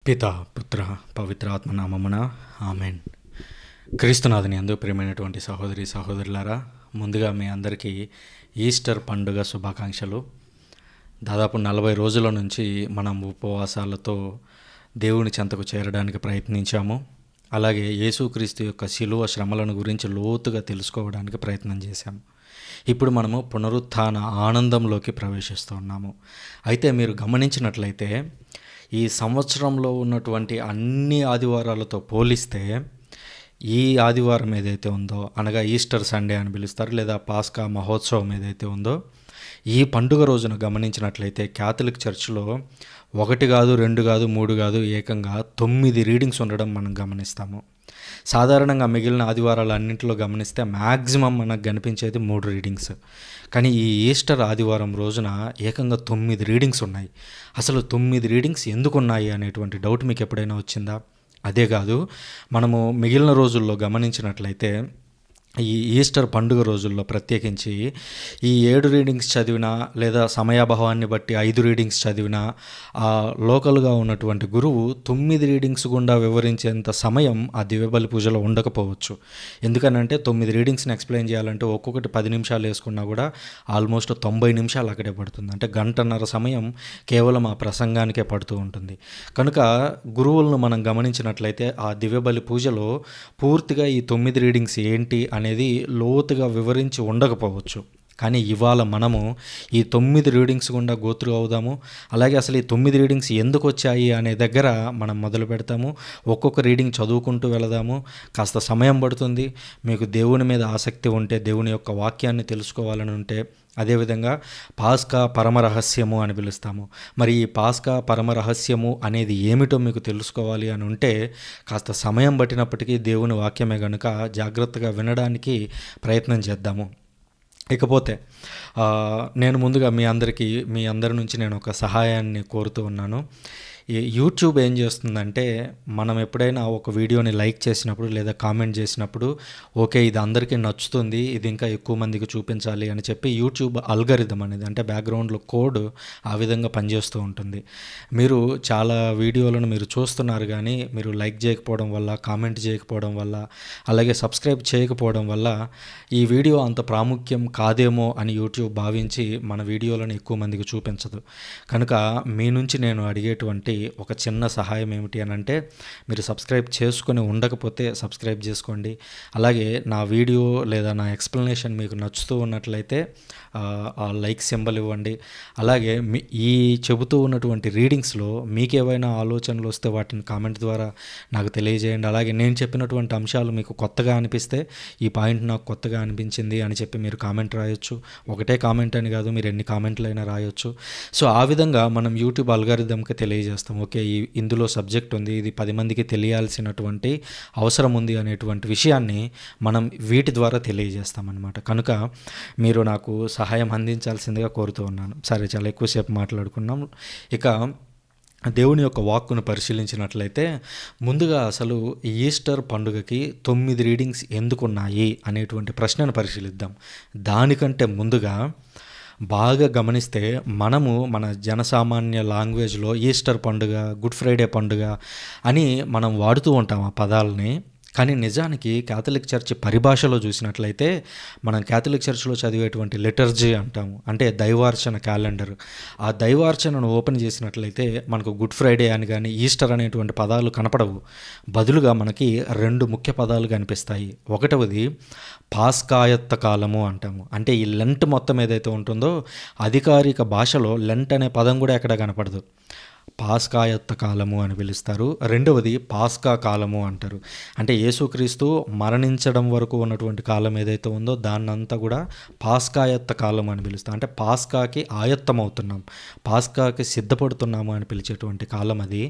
పిత పుత్ర పవిత్ర ఆత్మ నామమున ఆమెన్. క్రీస్తునాథుని యందు ప్రియమైనటువంటి సహోదరి సహోదరులారా, ముందుగా మీ అందరికీ ఈస్టర్ పండుగ శుభాకాంక్షలు. దాదాపు 40 రోజుల నుంచి మనం ఉపవాసాలతో దేవుని చెంతకు చేరడానికి ప్రయత్నించాము. అలాగే యేసుక్రీస్తు యొక్క శిలువ శ్రమలను గురించి లోతుగా తెలుసుకోవడానికి ప్రయత్నం చేశాము. ఇప్పుడు మనము పునరుత్థాన ఆనందంలోకి ప్రవేశిస్తున్నాము. అయితే మీరు గమనించినట్లయితే ఈ సంవత్సరంలో ఉన్నటువంటి అన్ని ఆదివారాలతో పోలిస్తే ఈ ఆదివారం ఏదైతే ఉందో, అనగా ఈస్టర్ సండే అని పిలుస్తారు, లేదా పాస్కా మహోత్సవం ఏదైతే ఉందో, ఈ పండుగ రోజున గమనించినట్లయితే క్యాథలిక్ చర్చ్లో 1 కాదు, 2 కాదు, 3 కాదు, ఏకంగా 9 రీడింగ్స్ ఉండడం మనం గమనిస్తాము. సాధారణంగా మిగిలిన ఆదివారాలు అన్నింటిలో గమనిస్తే మ్యాక్సిమం మనకు కనిపించేది 3 రీడింగ్స్. కానీ ఈ ఈస్టర్ ఆదివారం రోజున ఏకంగా 9 రీడింగ్స్ ఉన్నాయి. అసలు 9 రీడింగ్స్ ఎందుకు ఉన్నాయి అనేటువంటి డౌట్ మీకు ఎప్పుడైనా వచ్చిందా? అదే కాదు, మనము మిగిలిన రోజుల్లో గమనించినట్లయితే ఈ ఈస్టర్ పండుగ రోజుల్లో ప్రత్యేకించి ఈ 7 రీడింగ్స్ చదివినా, లేదా సమయాభావాన్ని బట్టి 5 రీడింగ్స్ చదివినా, లోకల్గా ఉన్నటువంటి గురువు 9 రీడింగ్స్ గుండా వివరించేంత సమయం ఆ దివ్యబలి పూజలో ఉండకపోవచ్చు. ఎందుకనంటే 9 రీడింగ్స్ని ఎక్స్ప్లెయిన్ చేయాలంటే ఒక్కొక్కటి 10 నిమిషాలు వేసుకున్నా కూడా ఆల్మోస్ట్ 90 నిమిషాలు అక్కడే పడుతుంది. అంటే 1.5 గంటల సమయం కేవలం ఆ ప్రసంగానికే పడుతూ ఉంటుంది. కనుక గురువులను మనం గమనించినట్లయితే ఆ దివ్యబలి పూజలో పూర్తిగా ఈ 9 రీడింగ్స్ ఏంటి అనేది లోతుగా వివరించి ఉండకపోవచ్చు. కానీ ఇవాళ మనము ఈ 9 రీడింగ్స్ గుండా గోత్రు అవుదాము. అలాగే అసలు ఈ 9 రీడింగ్స్ ఎందుకు వచ్చాయి అనే దగ్గర మనం మొదలు పెడతాము. ఒక్కొక్క రీడింగ్ చదువుకుంటూ వెళదాము. కాస్త సమయం పడుతుంది. మీకు దేవుని మీద ఆసక్తి ఉంటే, దేవుని యొక్క వాక్యాన్ని తెలుసుకోవాలని ఉంటే, అదేవిధంగా పాస్కా పరమరహస్యము అని పిలుస్తాము. మరి ఈ పాస్కా పరమరహస్యము అనేది ఏమిటో మీకు తెలుసుకోవాలి అని ఉంటే కాస్త సమయం పట్టినప్పటికీ దేవుని వాక్యమే కనుక జాగ్రత్తగా వినడానికి ప్రయత్నం చేద్దాము. ఇకపోతే నేను ముందుగా మీ అందరి నుంచి నేను ఒక సహాయాన్ని కోరుతూ ఉన్నాను. ఈ యూట్యూబ్ ఏం చేస్తుందంటే, మనం ఎప్పుడైనా ఒక వీడియోని లైక్ చేసినప్పుడు లేదా కామెంట్ చేసినప్పుడు, ఓకే ఇది అందరికీ నచ్చుతుంది, ఇది ఇంకా ఎక్కువ మందికి చూపించాలి అని చెప్పి యూట్యూబ్ అల్గరిథం అనేది, అంటే బ్యాక్గ్రౌండ్లో కోడ్ ఆ విధంగా పనిచేస్తూ ఉంటుంది. మీరు చాలా వీడియోలను మీరు చూస్తున్నారు, కానీ మీరు లైక్ చేయకపోవడం వల్ల, కామెంట్ చేయకపోవడం వల్ల, అలాగే సబ్స్క్రైబ్ చేయకపోవడం వల్ల ఈ వీడియో అంత ప్రాముఖ్యం కాదేమో అని యూట్యూబ్ భావించి మన వీడియోలను ఎక్కువ మందికి చూపించదు. కనుక మీ నుంచి నేను అడిగేటువంటి ఒక చిన్న సహాయం ఏమిటి అని అంటే, మీరు సబ్స్క్రైబ్ చేసుకొని ఉండకపోతే సబ్స్క్రైబ్ చేసుకోండి. అలాగే నా వీడియో లేదా నా ఎక్స్ప్లెనేషన్ మీకు నచ్చుతూ ఉన్నట్లయితే ఆ లైక్ సింబల్ ఇవ్వండి. అలాగే ఈ చెబుతూ ఉన్నటువంటి రీడింగ్స్లో మీకు ఏవైనా ఆలోచనలు వస్తే వాటిని కామెంట్ ద్వారా నాకు తెలియజేయండి. అలాగే నేను చెప్పినటువంటి అంశాలు మీకు కొత్తగా అనిపిస్తే, ఈ పాయింట్ నాకు కొత్తగా అనిపించింది అని చెప్పి మీరు కామెంట్ రాయొచ్చు. ఒకటే కామెంట్ అని కాదు, మీరు ఎన్ని కామెంట్లు అయినా రాయొచ్చు. సో ఆ విధంగా మనం యూట్యూబ్ అల్గారిథంకి తెలియజేస్తాం, ఓకే ఇందులో సబ్జెక్ట్ ఉంది, ఇది 10 మందికి తెలియాల్సినటువంటి అవసరం ఉంది అనేటువంటి విషయాన్ని మనం వీటి ద్వారా తెలియజేస్తామన్నమాట. కనుక మీరు నాకు సహాయం అందించాల్సిందిగా కోరుతూ ఉన్నాను. సరే, చాలా ఎక్కువసేపు మాట్లాడుకున్నాం. ఇక దేవుని యొక్క వాక్కును పరిశీలించినట్లయితే, ముందుగా అసలు ఈస్టర్ పండుగకి 9 రీడింగ్స్ ఎందుకున్నాయి అనేటువంటి ప్రశ్నను పరిశీలిద్దాం. దానికంటే ముందుగా బాగా గమనిస్తే, మనము మన జనసామాన్య లాంగ్వేజ్లో ఈస్టర్ పండుగ, గుడ్ ఫ్రైడే పండుగ అని మనం వాడుతూ ఉంటాం ఆ పదాలని. కానీ నిజానికి క్యాథలిక్ చర్చ్ పరిభాషలో చూసినట్లయితే, మనం క్యాథలిక్ చర్చ్లో చదివేటువంటి లిటర్జీ అంటాము, అంటే దైవార్చన క్యాలెండర్. ఆ దైవార్చనను ఓపెన్ చేసినట్లయితే మనకు గుడ్ ఫ్రైడే అని కానీ ఈస్టర్ అనేటువంటి పదాలు కనపడవు. బదులుగా మనకి 2 ముఖ్య పదాలు కనిపిస్తాయి. ఒకటవది పాస్కాయత్త కాలము అంటాము. అంటే ఈ లెంట్ మొత్తం ఏదైతే ఉంటుందో, అధికారిక భాషలో లెంట్ అనే పదం కూడా ఎక్కడ కనపడదు. పాస్కాయత్త కాలము అని పిలుస్తారు. రెండవది పాస్కా కాలము అంటారు. అంటే యేసుక్రీస్తు మరణించడం వరకు ఉన్నటువంటి కాలం ఏదైతే ఉందో దాన్నంతా కూడా పాస్కాయత్త కాలం అని పిలుస్తాం. అంటే పాస్కాకి ఆయత్తమవుతున్నాం, పాస్కాకి సిద్ధపడుతున్నాము అని పిలిచేటువంటి కాలం అది.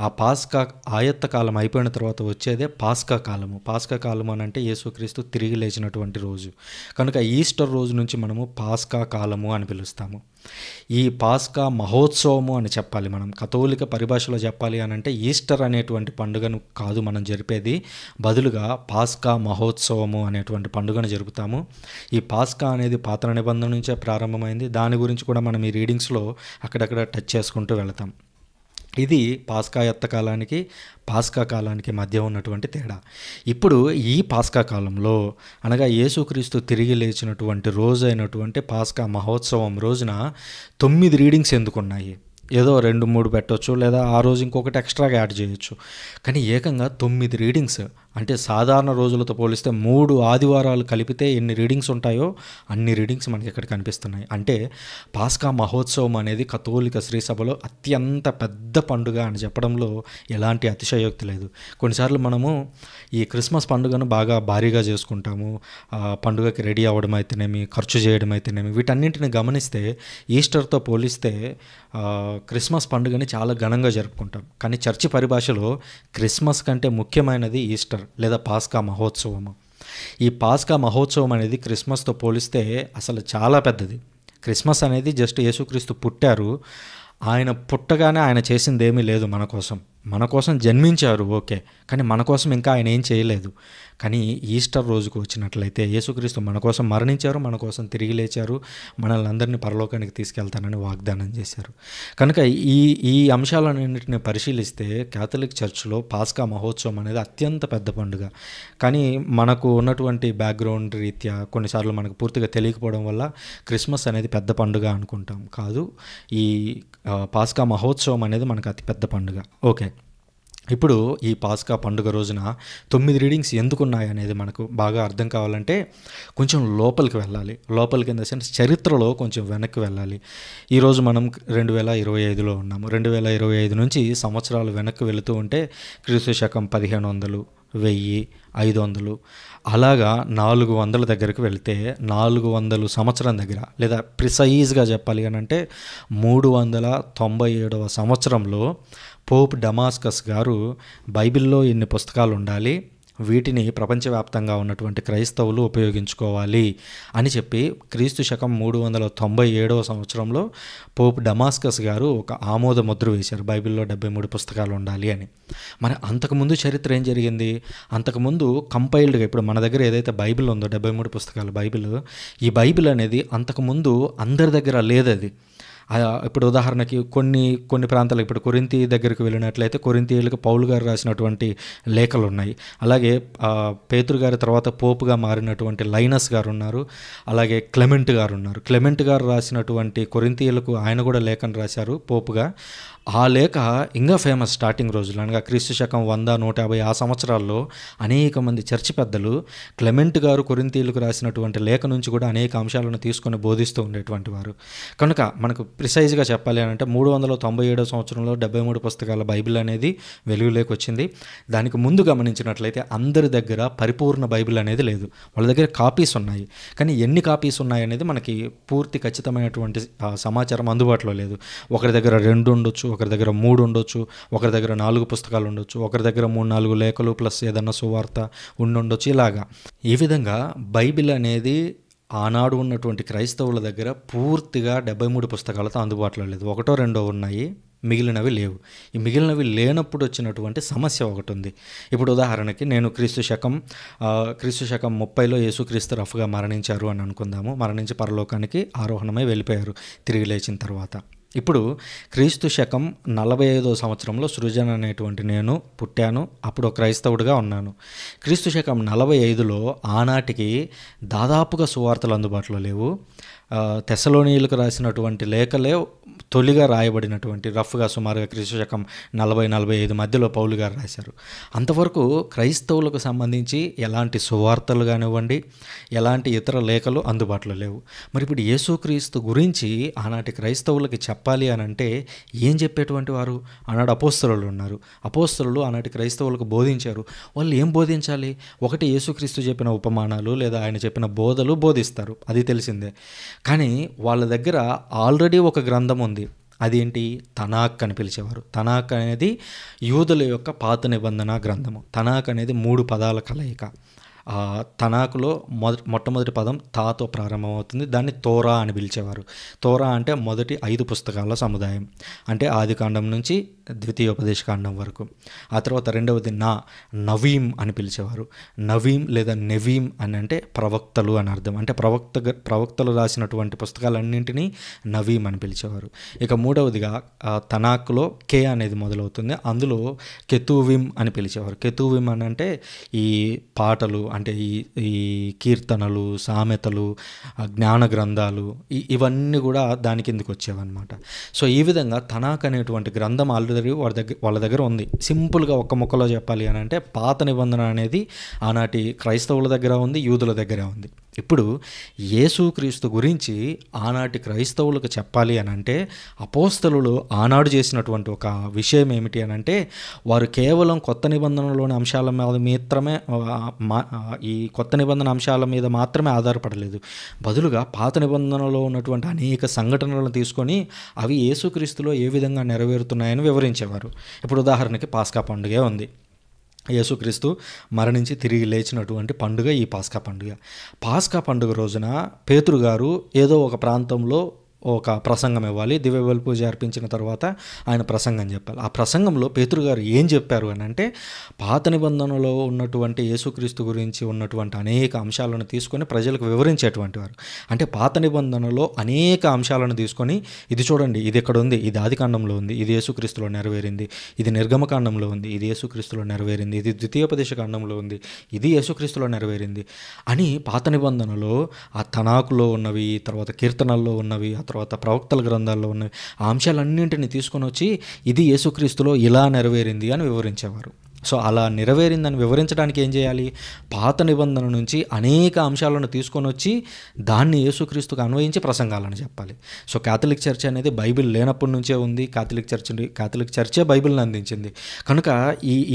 ఆ పాస్కా ఆయత్త కాలం అయిపోయిన తర్వాత వచ్చేదే పాస్కా కాలము. పాస్కా కాలము అని అంటే యేసుక్రీస్తు తిరిగి లేచినటువంటి రోజు. కనుక ఈస్టర్ రోజు నుంచి మనము పాస్కా కాలము అని పిలుస్తాము. ఈ పాస్కా మహోత్సవము అని చెప్పాలి. మనం కథోలిక పరిభాషలో చెప్పాలి అని అంటే ఈస్టర్ అనేటువంటి పండుగను కాదు మనం జరిపేది, బదులుగా పాస్కా మహోత్సవము అనేటువంటి పండుగను జరుపుతాము. ఈ పాస్కా అనేది పాత నిబంధన నుంచే ప్రారంభమైంది. దాని గురించి కూడా మనం ఈ రీడింగ్స్లో అక్కడక్కడ టచ్ చేసుకుంటూ వెళతాం. ఇది పాస్కా యొత్త కాలానికి పాస్కా కాలానికి మధ్య ఉన్నటువంటి తేడా. ఇప్పుడు ఈ పాస్కా కాలంలో అనగా యేసుక్రీస్తు తిరిగి లేచినటువంటి రోజు అయినటువంటి పాస్కా మహోత్సవం రోజున 9 రీడింగ్స్ ఎందుకున్నాయి? ఏదో 2, 3 పెట్టవచ్చు, లేదా ఆ రోజు ఇంకొకటి ఎక్స్ట్రాగా యాడ్ చేయొచ్చు. కానీ ఏకంగా 9 రీడింగ్స్, అంటే సాధారణ రోజులతో పోలిస్తే 3 ఆదివారాలు కలిపితే ఎన్ని రీడింగ్స్ ఉంటాయో అన్ని రీడింగ్స్ మనకి ఇక్కడ కనిపిస్తున్నాయి. అంటే పాస్కా మహోత్సవం అనేది కథోలిక శ్రీసభలో అత్యంత పెద్ద పండుగ అని చెప్పడంలో ఎలాంటి అతిశయోక్తి లేదు. కొన్నిసార్లు మనము ఈ క్రిస్మస్ పండుగను బాగా భారీగా చేసుకుంటాము. పండుగకి రెడీ అవ్వడం అయితేనేమి, ఖర్చు చేయడం అయితేనేమి, వీటన్నింటిని గమనిస్తే ఈస్టర్తో పోలిస్తే క్రిస్మస్ పండుగని చాలా ఘనంగా జరుపుకుంటాం. కానీ చర్చి పరిభాషలో క్రిస్మస్ కంటే ముఖ్యమైనది ఈస్టర్ లేదా పాస్కా మహోత్సవము. ఈ పాస్కా మహోత్సవం అనేది క్రిస్మస్తో పోలిస్తే అసలు చాలా పెద్దది. క్రిస్మస్ అనేది జస్ట్ యేసుక్రీస్తు పుట్టారు, ఆయన పుట్టగానే ఆయన చేసింది ఏమీ లేదు మన కోసం జన్మించారు, ఓకే, కానీ మన కోసం ఇంకా ఆయన ఏం చేయలేదు. కానీ ఈస్టర్ రోజుకు వచ్చినట్లయితే యేసుక్రీస్తు మన కోసం మరణించారు, మన కోసం తిరిగి లేచారు, మనల్ని అందరినీ పరలోకానికి తీసుకెళ్తానని వాగ్దానం చేశారు. కనుక ఈ అంశాలన్నింటినీ పరిశీలిస్తే క్యాథలిక్ చర్చ్లో పాస్కా మహోత్సవం అనేది అత్యంత పెద్ద పండుగ. కానీ మనకు ఉన్నటువంటి బ్యాక్గ్రౌండ్ రీత్యా కొన్నిసార్లు మనకు పూర్తిగా తెలియకపోవడం వల్ల క్రిస్మస్ అనేది పెద్ద పండుగ అనుకుంటాం. కాదు, ఈ పాస్కా మహోత్సవం అనేది మనకు అతి పెద్ద పండుగ. ఓకే, ఇప్పుడు ఈ పాస్కా పండుగ రోజున 9 రీడింగ్స్ ఎందుకున్నాయి అనేది మనకు బాగా అర్థం కావాలంటే కొంచెం లోపలికి వెళ్ళాలి. లోపలికి ఇన్ ద సెన్స్ చరిత్రలో కొంచెం వెనక్కి వెళ్ళాలి. ఈరోజు మనం 2025లో ఉన్నాము. 2025 నుంచి సంవత్సరాలు వెనక్కి వెళుతూ ఉంటే క్రీస్తు శకం 1500, 1000, 500 అలాగా 400 దగ్గరికి వెళితే 400 సంవత్సరం దగ్గర, లేదా ప్రిసైజ్గా చెప్పాలి అని అంటే 397వ సంవత్సరంలో పోప్ డమాస్కస్ గారు బైబిల్లో ఇన్ని పుస్తకాలు ఉండాలి, వీటిని ప్రపంచవ్యాప్తంగా ఉన్నటువంటి క్రైస్తవులు ఉపయోగించుకోవాలి అని చెప్పి క్రీస్తు శకం 397వ సంవత్సరంలో పోప్ డమాస్కస్ గారు ఒక ఆమోద ముద్ర వేశారు, బైబిల్లో 73 పుస్తకాలు ఉండాలి అని. మరి అంతకుముందు చరిత్ర ఏం జరిగింది? అంతకుముందు కంపైల్డ్గా ఇప్పుడు మన దగ్గర ఏదైతే బైబిల్ ఉందో 73 పుస్తకాల బైబిల్, ఈ బైబిల్ అనేది అంతకుముందు అందరి దగ్గర లేదది. ఇప్పుడు ఉదాహరణకి కొన్ని ప్రాంతాలు, ఇప్పుడు కొరింథీ దగ్గరికి వెళ్ళినట్లయితే కొరింథీయులకు పౌలు గారు రాసినటువంటి లేఖలు ఉన్నాయి. అలాగే పేతురు గారి తర్వాత పోపుగా మారినటువంటి లైనస్ గారు ఉన్నారు. అలాగే క్లెమెంట్ గారు ఉన్నారు. క్లెమెంట్ గారు రాసినటువంటి కొరింథీయులకు ఆయన కూడా లేఖను రాశారు పోపుగా. ఆ లేఖ ఇంకా ఫేమస్ స్టార్టింగ్ రోజులు, అనగా క్రీస్తు శకం 100, 150 ఆ సంవత్సరాల్లో అనేక మంది చర్చి పెద్దలు క్లెమెంట్ గారు కొరింథీయులకు రాసినటువంటి లేఖ నుంచి కూడా అనేక అంశాలను తీసుకొని బోధిస్తూ ఉండేటువంటి వారు. కనుక మనకు ప్రిసైజ్గా చెప్పాలి అని అంటే 397వ సంవత్సరంలో 73 పుస్తకాల బైబిల్ అనేది వెలుగులోకి వచ్చింది. దానికి ముందు గమనించినట్లయితే అందరి దగ్గర పరిపూర్ణ బైబిల్ అనేది లేదు. వాళ్ళ దగ్గర కాపీస్ ఉన్నాయి, కానీ ఎన్ని కాపీస్ ఉన్నాయి అనేది మనకి పూర్తి ఖచ్చితమైనటువంటి సమాచారం అందుబాటులో లేదు. ఒకరి దగ్గర 2 ఉండొచ్చు, ఒకరి దగ్గర 3 ఉండొచ్చు, ఒకరి దగ్గర 4 పుస్తకాలు ఉండొచ్చు, ఒకరి దగ్గర 3-4 లేఖలు ప్లస్ ఏదన్నా సువార్త ఉండొచ్చు. ఇలాగా ఈ విధంగా బైబిల్ అనేది ఆనాడు ఉన్నటువంటి క్రైస్తవుల దగ్గర పూర్తిగా 73 పుస్తకాలతో అందుబాటులో లేదు. 1-2 ఉన్నాయి, మిగిలినవి లేవు. ఈ మిగిలినవి లేనప్పుడు వచ్చినటువంటి సమస్య ఒకటి ఉంది. ఇప్పుడు ఉదాహరణకి నేను క్రీస్తు శకం 30లో యేసుక్రీస్తు రఫ్గా మరణించారు అని అనుకుందాము. మరణించి పరలోకానికి ఆరోహణమై వెళ్ళిపోయారు తిరిగి లేచిన తర్వాత. ఇప్పుడు క్రీస్తు శకం 45వ సంవత్సరంలో సృజన అనేటువంటి నేను పుట్టాను. అప్పుడు క్రైస్తవుడిగా ఉన్నాను. క్రీస్తు శకం 45లో ఆనాటికి దాదాపుగా సువార్తలు అందుబాటులో లేవు. తెస్సలోనీయులకు రాసినటువంటి లేఖలే తొలిగా రాయబడినటువంటి రఫ్గా సుమారుగా క్రీస్తు శకం 40-45 మధ్యలో పౌలు గారు రాశారు. అంతవరకు క్రైస్తవులకు సంబంధించి ఎలాంటి సువార్తలు కానివ్వండి, ఎలాంటి ఇతర లేఖలు అందుబాటులో లేవు. మరి ఇప్పుడు యేసుక్రీస్తు గురించి ఆనాటి క్రైస్తవులకి చెప్పాలి అని అంటే ఏం చెప్పేటువంటి వారు? ఆనాడు అపోస్తలులు ఉన్నారు. అపోస్తలులు ఆనాటి క్రైస్తవులకు బోధించారు. వాళ్ళు ఏం బోధించాలి? ఒకటి, యేసుక్రీస్తు చెప్పిన ఉపమానాలు లేదా ఆయన చెప్పిన బోధలు బోధిస్తారు, అది తెలిసిందే. కానీ వాళ్ళ దగ్గర ఆల్రెడీ ఒక గ్రంథం ఉంది. అదేంటి? తనాక్ అని పిలిచేవారు. తనాక్ అనేది యూదుల యొక్క పాత నిబంధన గ్రంథము. తనాక్ అనేది 3 పదాల కలయిక. తనాకులో మొట్టమొదటి పదం తాతో ప్రారంభమవుతుంది. దాన్ని తోరా అని పిలిచేవారు. తోరా అంటే మొదటి 5 పుస్తకాల సముదాయం, అంటే ఆదికాండం నుంచి ద్వితీయోపదేశకాండం వరకు. ఆ తర్వాత రెండవది నవీం అని పిలిచేవారు. నవీం లేదా నెవీం అని అంటే ప్రవక్తలు అని అర్థం. అంటే ప్రవక్తలు రాసినటువంటి పుస్తకాలన్నింటినీ నవీం అని పిలిచేవారు. ఇక మూడవదిగా తనాకులో కే అనేది మొదలవుతుంది. అందులో కెతూవిం అని పిలిచేవారు. కెతూవిం అని అంటే ఈ పాటలు, అంటే ఈ కీర్తనలు, సామెతలు, జ్ఞాన గ్రంథాలు, ఇవన్నీ కూడా దాని కిందకి వచ్చేవన్నమాట. సో ఈ విధంగా తనాక్ అనేటువంటి గ్రంథం ఆల్రెడీ వాళ్ళ దగ్గర ఉంది. సింపుల్గా ఒక్క ముక్కలో చెప్పాలి అని అంటే పాత నిబంధన అనేది ఆనాటి క్రైస్తవుల దగ్గర ఉంది, యూదుల దగ్గర ఉంది. ఇప్పుడు యేసుక్రీస్తు గురించి ఆనాటి క్రైస్తవులకు చెప్పాలి అని అంటే అపోస్తలులు ఆనాడు చేసినటువంటి ఒక విషయం ఏమిటి అని అంటే, వారు కేవలం కొత్త నిబంధనలోని అంశాల మీద మాత్రమే, ఈ కొత్త నిబంధన అంశాల మీద మాత్రమే ఆధారపడలేదు. బదులుగా పాత నిబంధనలో ఉన్నటువంటి అనేక సంఘటనలను తీసుకొని అవి యేసుక్రీస్తులో ఏ విధంగా నెరవేరుతున్నాయని వివరించేవారు. ఇప్పుడు ఉదాహరణకి పాస్కా పండుగే ఉంది. యేసుక్రీస్తు మరణించి తిరిగి లేచినటువంటి పండుగ ఈ పాస్కా పండుగ రోజున పేతురు గారు ఏదో ఒక ప్రాంతంలో ఒక ప్రసంగం ఇవ్వాలి. దివ్య బలి పూజ అర్పించిన తర్వాత ఆయన ప్రసంగం చెప్పాలి. ఆ ప్రసంగంలో పేతురు గారు ఏం చెప్పారు అని అంటే, పాత నిబంధనలో ఉన్నటువంటి యేసుక్రీస్తు గురించి ఉన్నటువంటి అనేక అంశాలను తీసుకొని ప్రజలకు వివరించేటువంటి వారు. అంటే పాత నిబంధనలో అనేక అంశాలను తీసుకొని, ఇది చూడండి, ఇది ఎక్కడ ఉంది, ఇది ఆదికాండంలో ఉంది, ఇది యేసుక్రీస్తులో నెరవేరింది, ఇది నిర్గమకాండంలో ఉంది, ఇది యేసుక్రీస్తులో నెరవేరింది, ఇది ద్వితీయోపదేశ కాండంలో ఉంది, ఇది యేసుక్రీస్తులో నెరవేరింది అని పాత నిబంధనలో ఆ తనాకులో ఉన్నవి, తర్వాత కీర్తనల్లో ఉన్నవి, తర్వాత ప్రవక్తల గ్రంథాల్లో ఉన్నవి, ఆ అంశాలన్నింటినీ తీసుకొని వచ్చి ఇది యేసుక్రీస్తులో ఇలా నెరవేరింది అని వివరించేవారు. సో అలా నెరవేరిందని వివరించడానికి ఏం చేయాలి? పాత నిబంధన నుంచి అనేక అంశాలను తీసుకొని వచ్చి దాన్ని యేసుక్రీస్తుకు అన్వయించి ప్రసంగాలను చెప్పాలి. సో కాథలిక్ చర్చ్ అనేది బైబిల్ లేనప్పటి నుంచే ఉంది. కాథలిక్ చర్చే బైబిల్ని అందించింది. కనుక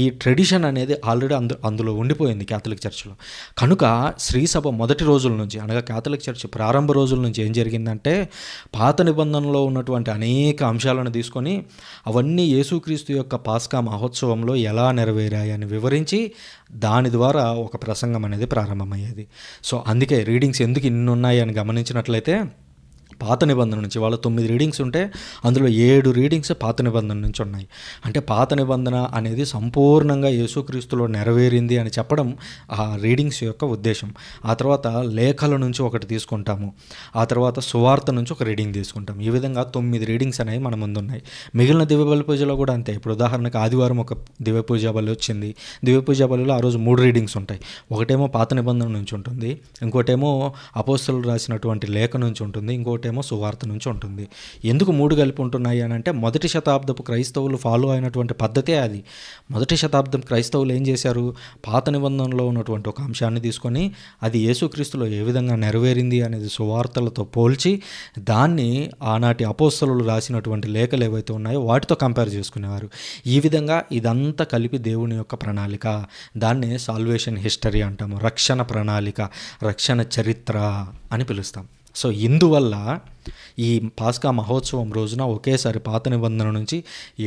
ఈ ట్రెడిషన్ అనేది ఆల్రెడీ అందులో ఉండిపోయింది కాథలిక్ చర్చ్లో. కనుక శ్రీసభ మొదటి రోజుల నుంచి, అనగా కాథలిక్ చర్చ్ ప్రారంభ రోజుల నుంచి ఏం జరిగిందంటే, పాత నిబంధనలో ఉన్నటువంటి అనేక అంశాలను తీసుకొని అవన్నీ యేసుక్రీస్తు యొక్క పాస్కా మహోత్సవంలో ఎలా వేరాయని వివరించి దాని ద్వారా ఒక ప్రసంగం అనేది ప్రారంభమయ్యేది. సో అందుకే రీడింగ్స్ ఎందుకు ఇన్ని ఉన్నాయి అని గమనించినట్లయితే, పాత నిబంధన నుంచి వాళ్ళ 9 రీడింగ్స్ ఉంటే అందులో 7 రీడింగ్స్ పాత నిబంధన నుంచి ఉన్నాయి. అంటే పాత నిబంధన అనేది సంపూర్ణంగా యేసుక్రీస్తులో నెరవేరింది అని చెప్పడం ఆ రీడింగ్స్ యొక్క ఉద్దేశం. ఆ తర్వాత లేఖల నుంచి ఒకటి తీసుకుంటాము, ఆ తర్వాత సువార్త నుంచి ఒక రీడింగ్ తీసుకుంటాం. ఈ విధంగా 9 రీడింగ్స్ అనేవి మన ముందు ఉన్నాయి. మిగిలిన దివ్య బలి పూజలో కూడా అంతే. ఇప్పుడు ఉదాహరణకు ఆదివారం ఒక దివ్య పూజా బలి వచ్చింది. దివ్య పూజా బలిలో ఆ రోజు 3 రీడింగ్స్ ఉంటాయి. ఒకటేమో పాత నిబంధన నుంచి ఉంటుంది, ఇంకోటేమో అపోస్తలులు రాసినటువంటి లేఖ నుంచి ఉంటుంది, ఇంకోటేమో సువార్త నుంచి ఉంటుంది. ఎందుకు 3 కలిపి ఉంటున్నాయి అని అంటే, మొదటి శతాబ్దపు క్రైస్తవులు ఫాలో అయినటువంటి పద్ధతే అది. మొదటి శతాబ్దం క్రైస్తవులు ఏం చేశారు? పాత నిబంధనలో ఉన్నటువంటి ఒక అంశాన్ని తీసుకొని అది యేసుక్రీస్తులో ఏ విధంగా నెరవేరింది అనేది సువార్తలతో పోల్చి దాన్ని ఆనాటి అపోస్తలులు రాసినటువంటి లేఖలు ఏవైతే ఉన్నాయో వాటితో కంపేర్ చేసుకునేవారు. ఈ విధంగా ఇదంతా కలిపి దేవుని యొక్క ప్రణాళిక, దాన్నే సాల్వేషన్ హిస్టరీ అంటాము. రక్షణ ప్రణాళిక, రక్షణ చరిత్ర అని పిలుస్తాం. సో ఇందువల్ల ఈ పాస్కా మహోత్సవం రోజున ఒకేసారి పాత నిబంధన నుంచి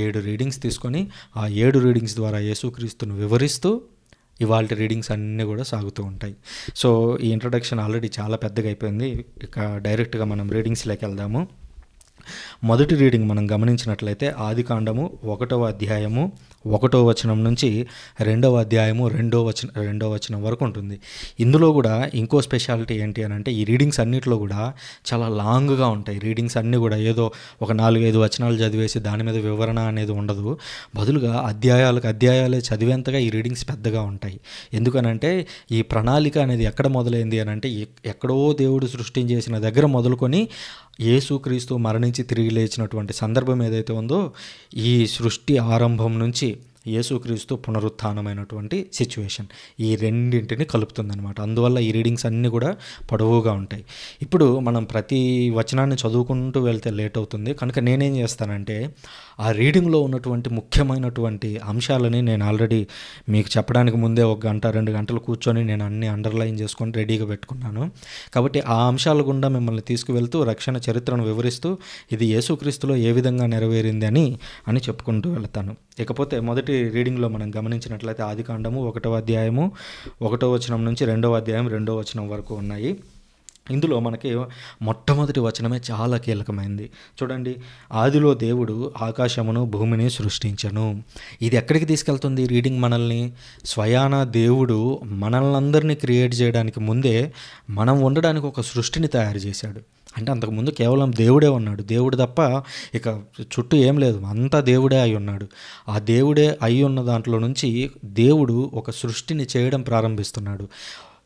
7 రీడింగ్స్ తీసుకొని ఆ 7 రీడింగ్స్ ద్వారా యేసుక్రీస్తును వివరిస్తూ ఇవాళ రీడింగ్స్ అన్నీ కూడా సాగుతూ ఉంటాయి. సో ఈ ఇంట్రడక్షన్ ఆల్రెడీ చాలా పెద్దగా అయిపోయింది. ఇక డైరెక్ట్గా మనం రీడింగ్స్లోకి వెళ్దాము. మొదటి రీడింగ్ మనం గమనించినట్లయితే ఆదికాండము 1వ అధ్యాయము 1వ వచనం నుంచి 2వ అధ్యాయము 2వ వచనం వరకు ఉంటుంది. ఇందులో కూడా ఇంకో స్పెషాలిటీ ఏంటి అని అంటే, ఈ రీడింగ్స్ అన్నిటిలో కూడా చాలా లాంగ్గా ఉంటాయి. రీడింగ్స్ అన్నీ కూడా ఏదో ఒక 4-5 వచనాలు చదివేసి దాని మీద వివరణ అనేది ఉండదు. బదులుగా అధ్యాయాలే చదివేంతగా ఈ రీడింగ్స్ పెద్దగా ఉంటాయి. ఎందుకనంటే ఈ ప్రణాళిక అనేది ఎక్కడ మొదలైంది అని అంటే, ఎక్కడో దేవుడు సృష్టించేసిన దగ్గర మొదలుకొని యేసుక్రీస్తు మరణించి తిరిగి లేచినటువంటి సందర్భం ఏదైతే ఉందో, ఈ సృష్టి ఆరంభం నుంచి యేసుక్రీస్తు పునరుత్థానమైనటువంటి సిచ్యువేషన్, ఈ రెండింటిని కలుపుతుందన్నమాట. అందువల్ల ఈ రీడింగ్స్ అన్నీ కూడా పొడవుగా ఉంటాయి. ఇప్పుడు మనం ప్రతి వచనాన్ని చదువుకుంటూ వెళ్తే లేట్ అవుతుంది. కనుక నేనేం చేస్తానంటే, ఆ రీడింగ్లో ఉన్నటువంటి ముఖ్యమైనటువంటి అంశాలని నేను ఆల్రెడీ మీకు చెప్పడానికి ముందే 1 గంట 2 గంటలు కూర్చొని నేను అన్ని అండర్లైన్ చేసుకొని రెడీగా పెట్టుకున్నాను. కాబట్టి ఆ అంశాల గుండా మిమ్మల్ని తీసుకువెళ్తూ రక్షణ చరిత్రను వివరిస్తూ ఇది యేసుక్రీస్తులో ఏ విధంగా నెరవేరింది అని చెప్పుకుంటూ వెళ్తాను. ఇకపోతే మొదటి రీడింగ్లో మనం గమనించినట్లయితే ఆదికాండము 1వ అధ్యాయము 1వ వచనం నుంచి 2వ అధ్యాయం 2వ వచనం వరకు ఉన్నాయి. ఇందులో మనకి మొట్టమొదటి వచనమే చాలా కీలకమైంది. చూడండి, ఆదిలో దేవుడు ఆకాశమును భూమిని సృష్టించను. ఇది ఎక్కడికి తీసుకెళ్తుంది రీడింగ్ మనల్ని? స్వయాన దేవుడు మనల్నందరినీ క్రియేట్ చేయడానికి ముందే మనం ఉండడానికి ఒక సృష్టిని తయారు చేశాడు. అంటే అంతకుముందు కేవలం దేవుడే ఉన్నాడు. దేవుడు తప్ప ఇక చుట్టూ ఏం లేదు, అంతా దేవుడే అయి ఉన్నాడు. ఆ దేవుడే అయి ఉన్న దాంట్లో నుంచి దేవుడు ఒక సృష్టిని చేయడం ప్రారంభిస్తున్నాడు.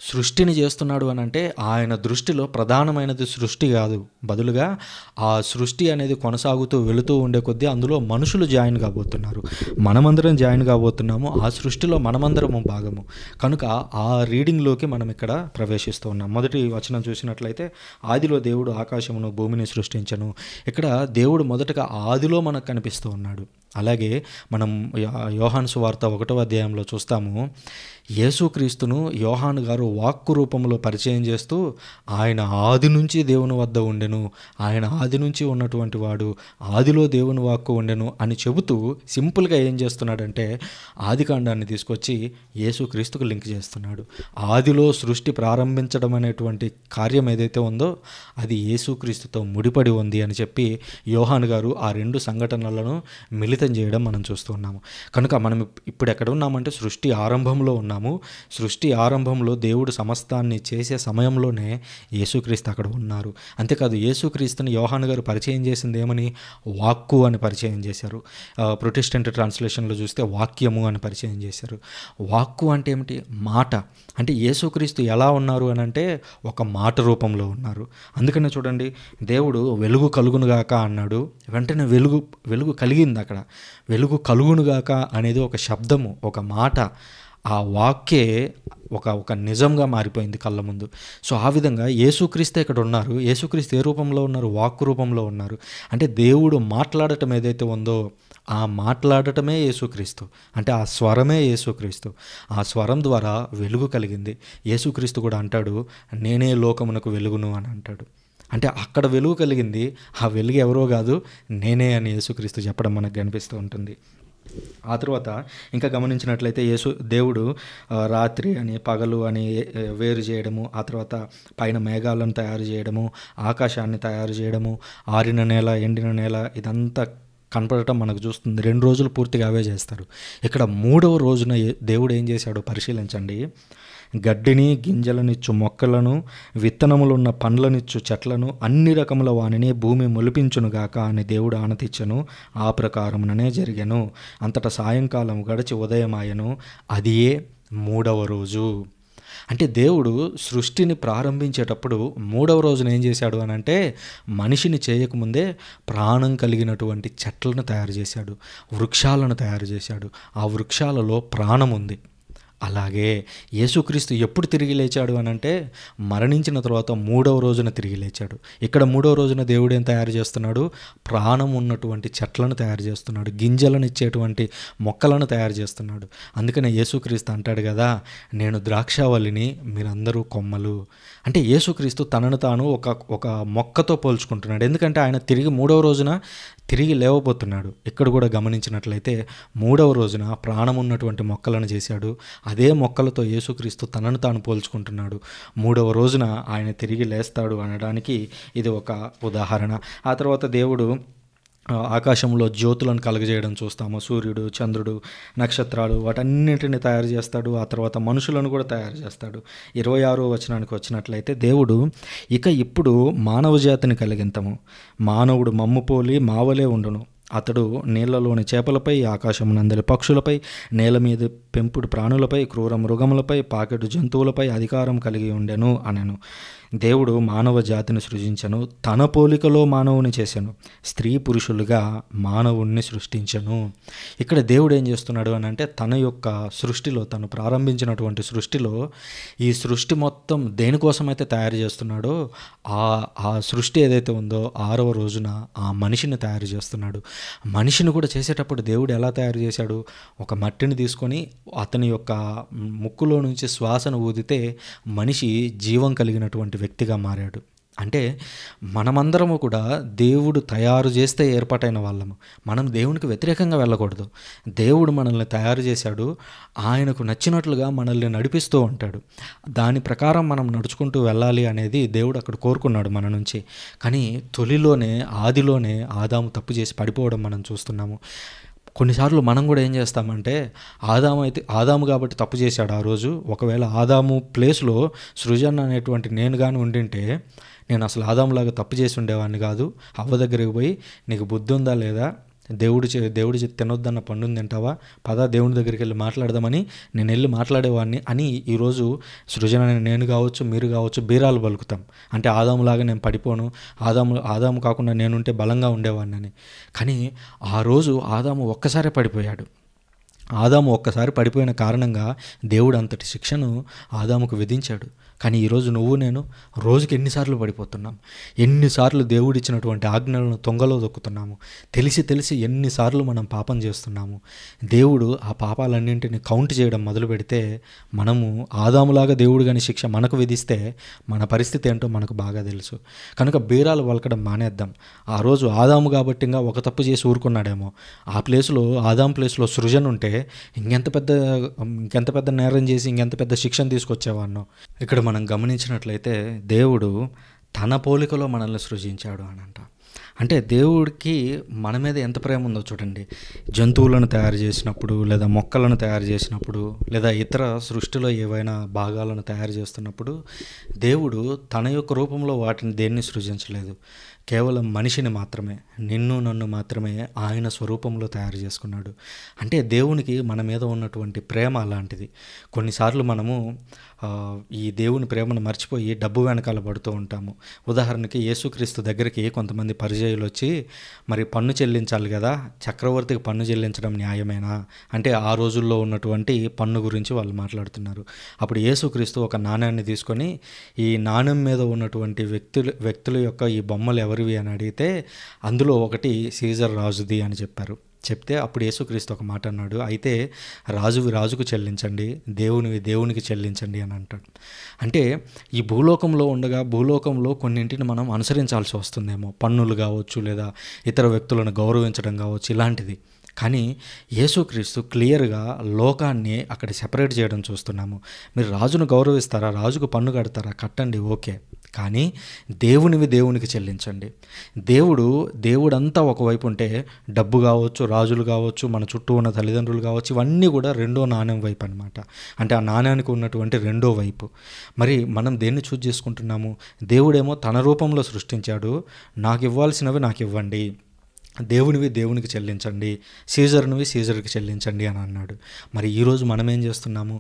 సృష్టిని చేస్తున్నాడు అని అంటే ఆయన దృష్టిలో ప్రధానమైనది సృష్టి కాదు, బదులుగా ఆ సృష్టి అనేది కొనసాగుతూ వెళుతూ ఉండే కొద్దీ అందులో మనుషులు జాయిన్ కాబోతున్నారు. మనమందరం జాయిన్ కాబోతున్నాము. ఆ సృష్టిలో మనమందరము భాగము. కనుక ఆ రీడింగ్లోకి మనం ఇక్కడ ప్రవేశిస్తూ ఉన్నాం. మొదటి వచనం చూసినట్లయితే ఆదిలో దేవుడు ఆకాశమును భూమిని సృష్టించను. ఇక్కడ దేవుడు మొదటగా ఆదిలో మనకు కనిపిస్తూ ఉన్నాడు. అలాగే మనం యోహాను సువార్త 1వ అధ్యాయంలో చూస్తాము, యేసుక్రీస్తును యోహాను గారు వాక్కు రూపంలో పరిచయం చేస్తూ ఆయన ఆది నుంచి దేవుని వద్ద ఉండెను, ఆయన ఆది నుంచి ఉన్నటువంటి వాడు, ఆదిలో దేవుని వాక్కు ఉండెను అని చెబుతూ సింపుల్గా ఏం చేస్తున్నాడంటే ఆదికాండాన్ని తీసుకొచ్చి యేసుక్రీస్తుకు లింక్ చేస్తున్నాడు. ఆదిలో సృష్టి ప్రారంభించడం అనేటువంటి కార్యం ఏదైతే ఉందో అది యేసుక్రీస్తుతో ముడిపడి ఉంది అని చెప్పి యోహాను గారు ఆ రెండు సంఘటనలను మిళితం చేయడం మనం చూస్తున్నాము. కనుక మనం ఇప్పుడు ఎక్కడ ఉన్నామంటే సృష్టి ఆరంభంలో ఉన్నాము. సృష్టి ఆరంభంలో దేవుడు సమస్తాన్ని చేసే సమయంలోనే యేసుక్రీస్తు అక్కడ ఉన్నారు. అంతేకాదు యేసుక్రీస్తుని యోహాను గారు పరిచయం చేసింది ఏమని? వాక్కు అని పరిచయం చేశారు. ప్రొటెస్టెంట్ ట్రాన్స్లేషన్లో చూస్తే వాక్యము అని పరిచయం చేశారు. వాక్కు అంటే ఏమిటి? మాట. అంటే యేసుక్రీస్తు ఎలా ఉన్నారు అని అంటే ఒక మాట రూపంలో ఉన్నారు. అందుకనే చూడండి, దేవుడు వెలుగు కలుగునుగాక అన్నాడు, వెంటనే వెలుగు కలిగింది. అక్కడ వెలుగు కలుగునుగాక అనేది ఒక శబ్దము, ఒక మాట. ఆ వాక్యే ఒక నిజంగా మారిపోయింది కళ్ళ ముందు. సో ఆ విధంగా యేసుక్రీస్తు ఇక్కడ ఉన్నారు. యేసుక్రీస్తు ఏ రూపంలో ఉన్నారు? వాక్కు రూపంలో ఉన్నారు. అంటే దేవుడు మాట్లాడటం ఏదైతే ఉందో ఆ మాట్లాడటమే యేసుక్రీస్తు. అంటే ఆ స్వరమే యేసుక్రీస్తు. ఆ స్వరం ద్వారా వెలుగు కలిగింది. యేసుక్రీస్తు కూడా అంటాడు, నేనే లోకమునకు వెలుగును అని అంటాడు. అంటే అక్కడ వెలుగు కలిగింది. ఆ వెలుగు ఎవరో కాదు, నేనే అని యేసుక్రీస్తు చెప్పడం మనకు కనిపిస్తూ ఉంటుంది. ఆ తర్వాత ఇంకా గమనించినట్లయితే దేవుడు రాత్రి అని పగలు అని వేరు చేయడము, ఆ తర్వాత పైన మేఘాలను తయారు చేయడము, ఆకాశాన్ని తయారు చేయడము, ఆరిన నేల ఎండిన నేల ఇదంతా కనపడటం మనకు చూస్తుంది. 2 రోజులు పూర్తిగా అవే చేస్తారు. ఇక్కడ 3వ రోజున దేవుడు ఏం చేశాడో పరిశీలించండి. గడ్డిని గింజలనిచ్చు మొక్కలను విత్తనములున్న పండ్లనిచ్చు చెట్లను అన్ని రకముల వానిని భూమి మొలిపించునుగాక అని దేవుడు ఆనతిచ్చను. ఆ ప్రకారముననే జరిగెను. అంతటా సాయంకాలం గడిచి ఉదయమాయను. అదియే 3వ రోజు. అంటే దేవుడు సృష్టిని ప్రారంభించేటప్పుడు 3వ రోజున ఏం చేశాడు అని అంటే మనిషిని చేయకముందే ప్రాణం కలిగినటువంటి చెట్లను తయారు చేశాడు, వృక్షాలను తయారు చేశాడు. ఆ వృక్షాలలో ప్రాణం ఉంది. అలాగే యేసుక్రీస్తు ఎప్పుడు తిరిగి లేచాడు అని అంటే మరణించిన తర్వాత 3వ రోజున తిరిగి లేచాడు. ఇక్కడ 3వ రోజున దేవుడు ఏం తయారు చేస్తున్నాడు? ప్రాణం ఉన్నటువంటి చెట్లను తయారు చేస్తున్నాడు, గింజలను ఇచ్చేటువంటి మొక్కలను తయారు చేస్తున్నాడు. అందుకనే యేసుక్రీస్తు అంటాడు కదా, నేను ద్రాక్షావల్లిని, మీరందరూ కొమ్మలు. అంటే యేసుక్రీస్తు తనను తాను ఒక మొక్కతో పోల్చుకుంటున్నాడు. ఎందుకంటే ఆయన తిరిగి 3వ రోజున తిరిగి లేవబోతున్నాడు. ఇక్కడ కూడా గమనించినట్లయితే 3వ రోజున ప్రాణం ఉన్నటువంటి మొక్కలను చేశాడు. అదే మొక్కలతో యేసుక్రీస్తు తనను తాను పోల్చుకుంటున్నాడు. 3వ రోజున ఆయన తిరిగి లేస్తాడు అనడానికి ఇది ఒక ఉదాహరణ. ఆ తర్వాత దేవుడు ఆకాశంలో జ్యోతులను కలగజేయడం చూస్తాము. సూర్యుడు, చంద్రుడు, నక్షత్రాలు వాటన్నిటిని తయారు చేస్తాడు. ఆ తర్వాత మనుషులను కూడా తయారు చేస్తాడు. 26వ వచనానికి వచ్చినట్లయితే దేవుడు ఇప్పుడు మానవ జాతిని కలిగింతము, మానవుడు మమ్ము పోలి మావలే ఉండును, అతడు నీళ్లలోని చేపలపై, ఆకాశమునందలి పక్షులపై, నేల మీద పెంపుడు ప్రాణులపై, క్రూర మృగములపై, పాకెడు జంతువులపై అధికారం కలిగి ఉండెను అనెను. దేవుడు మానవ జాతిని సృజించను, తన పోలికలో మానవుని చేశాను, స్త్రీ పురుషులుగా మానవుణ్ణి సృష్టించను. ఇక్కడ దేవుడు ఏం చేస్తున్నాడు అని అంటే తన యొక్క సృష్టిలో, తను ప్రారంభించినటువంటి సృష్టిలో ఈ సృష్టి మొత్తం దేనికోసమైతే తయారు చేస్తున్నాడో ఆ సృష్టి ఏదైతే ఉందో 6వ రోజున ఆ మనిషిని తయారు చేస్తున్నాడు. మనిషిని కూడా చేసేటప్పుడు దేవుడు ఎలా తయారు చేశాడు? ఒక మట్టిని తీసుకొని అతని యొక్క ముక్కులో నుంచి శ్వాసను ఊదితే మనిషి జీవం కలిగినటువంటి వ్యక్తిగా మారాడు. అంటే మనమందరము కూడా దేవుడు తయారు చేస్తే ఏర్పాటైన వాళ్ళము. మనం దేవునికి వ్యతిరేకంగా వెళ్ళకూడదు. దేవుడు మనల్ని తయారు చేశాడు. ఆయనకు నచ్చినట్లుగా మనల్ని నడిపిస్తూ ఉంటాడు. దాని ప్రకారం మనం నడుచుకుంటూ వెళ్ళాలి అనేది దేవుడు అక్కడ కోరుకున్నాడు మన నుంచి. కానీ ఆదిలోనే ఆదాము తప్పు చేసి పడిపోవడం మనం చూస్తున్నాము. కొన్నిసార్లు మనం కూడా ఏం చేస్తామంటే, ఆదాము కాబట్టి తప్పు చేశాడు ఆ రోజు. ఒకవేళ ఆదాము ప్లేస్లో సృజన్ అనేటువంటి నేను కానీ ఉండింటే, నేను అసలు ఆదాములాగా తప్పు చేసి ఉండేవాడిని కాదు. అవ్వ దగ్గరికి పోయి, నీకు బుద్ధి ఉందా లేదా, దేవుడు తినొద్దన్న పండుని తింటావా, పదా దేవుని దగ్గరికి వెళ్ళి మాట్లాడదామని నేను వెళ్ళి మాట్లాడేవాడిని అని ఈరోజు సృజన నేను కావచ్చు, మీరు కావచ్చు, బీరాలు పలుకుతాం. అంటే ఆదాములాగా నేను పడిపోను, ఆదాము కాకుండా నేనుంటే బలంగా ఉండేవాడిని అని. కానీ ఆ రోజు ఆదాము ఒక్కసారే పడిపోయాడు. ఆదాము ఒక్కసారి పడిపోయిన కారణంగా దేవుడు అంతటి శిక్షను ఆదాముకు విధించాడు. కానీ ఈరోజు నేను రోజుకి ఎన్నిసార్లు పడిపోతున్నాం, ఎన్నిసార్లు దేవుడిచ్చినటువంటి ఆజ్ఞలను తొంగలో దొక్కుతున్నాము, తెలిసి ఎన్నిసార్లు మనం పాపం చేస్తున్నాము. దేవుడు ఆ పాపాలన్నింటినీ కౌంట్ చేయడం మొదలు పెడితే, మనము ఆదాములాగా దేవుడు కానీ శిక్ష మనకు విధిస్తే మన పరిస్థితి ఏంటో మనకు బాగా తెలుసు. కనుక బీరాలు పలకడం మానేద్దాం. ఆ రోజు ఆదాము కాబట్టి ఇంకా ఒక తప్పు చేసి ఊరుకున్నాడేమో, ఆ ప్లేస్లో ఆదాము ప్లేస్లో సృజన్ ఉంటే ఇంకెంత పెద్ద నేరం చేసి ఇంకెంత పెద్ద శిక్షను తీసుకొచ్చేవాడినో. ఇక్కడ మనం గమనించినట్లయితే దేవుడు తన పోలికలో మనల్ని సృజించాడు అని అంట. అంటే దేవుడికి మన మీద ఎంత ప్రేమ ఉందో చూడండి. జంతువులను తయారు చేసినప్పుడు, లేదా మొక్కలను తయారు చేసినప్పుడు, లేదా ఇతర సృష్టిలో ఏవైనా భాగాలను తయారు చేస్తున్నప్పుడు దేవుడు తన యొక్క రూపంలో వాటిని దేన్ని సృజించలేదు. కేవలం మనిషిని మాత్రమే, నిన్ను నన్ను మాత్రమే ఆయన స్వరూపంలో తయారు చేసుకున్నాడు. అంటే దేవునికి మన మీద ఉన్నటువంటి ప్రేమ అలాంటిది. కొన్నిసార్లు మనము ఈ దేవుని ప్రేమను మర్చిపోయి డబ్బు వెనకాల పడుతూ ఉంటాము. ఉదాహరణకి యేసుక్రీస్తు దగ్గరికి కొంతమంది పరిచయులు వచ్చి, మరి పన్ను చెల్లించాలి కదా, చక్రవర్తికి పన్ను చెల్లించడం న్యాయమేనా అంటే ఆ రోజుల్లో ఉన్నటువంటి పన్ను గురించి వాళ్ళు మాట్లాడుతున్నారు. అప్పుడు యేసుక్రీస్తు ఒక నాణ్యాన్ని తీసుకొని, ఈ నాణ్యం మీద ఉన్నటువంటి వ్యక్తుల యొక్క ఈ బొమ్మలు ఎవరివి అని అడిగితే, అందులో ఒకటి సీజర్ రాజుది అని చెప్పారు. చెప్తే అప్పుడు యేసుక్రీస్తు ఒక మాట అన్నాడు, అయితే రాజువి రాజుకు చెల్లించండి, దేవునివి దేవునికి చెల్లించండి అని అంటాడు. అంటే ఈ భూలోకంలో కొన్నింటిని మనం అనుసరించాల్సి వస్తుందేమో, పన్నులు కావచ్చు, లేదా ఇతర వ్యక్తులను గౌరవించడం కావచ్చు, ఇలాంటిది. కానీ యేసుక్రీస్తు క్లియర్గా లోకాన్ని అక్కడ సెపరేట్ చేయడం చూస్తున్నాము. మీరు రాజును గౌరవిస్తారా, రాజుకు పన్ను కడతారా, కట్టండి, ఓకే, కానీ దేవునివి దేవునికి చెల్లించండి. దేవుడంతా ఒకవైపు ఉంటే డబ్బు కావచ్చు, రాజులు కావచ్చు, మన చుట్టూ ఉన్న తల్లిదండ్రులు కావచ్చు, ఇవన్నీ కూడా రెండో నాణ్యం వైపు అనమాట. అంటే ఆ నాణ్యానికి ఉన్నటువంటి రెండో వైపు. మరి మనం దేన్ని చూజ్ చేసుకుంటున్నాము? దేవుడేమో తన రూపంలో సృష్టించాడు, నాకు ఇవ్వాల్సినవి నాకు ఇవ్వండి, దేవునివి దేవునికి చెల్లించండి, సీజర్నివి సీజర్కి చెల్లించండి అని అన్నాడు. మరి ఈరోజు మనం ఏం చేస్తున్నాము?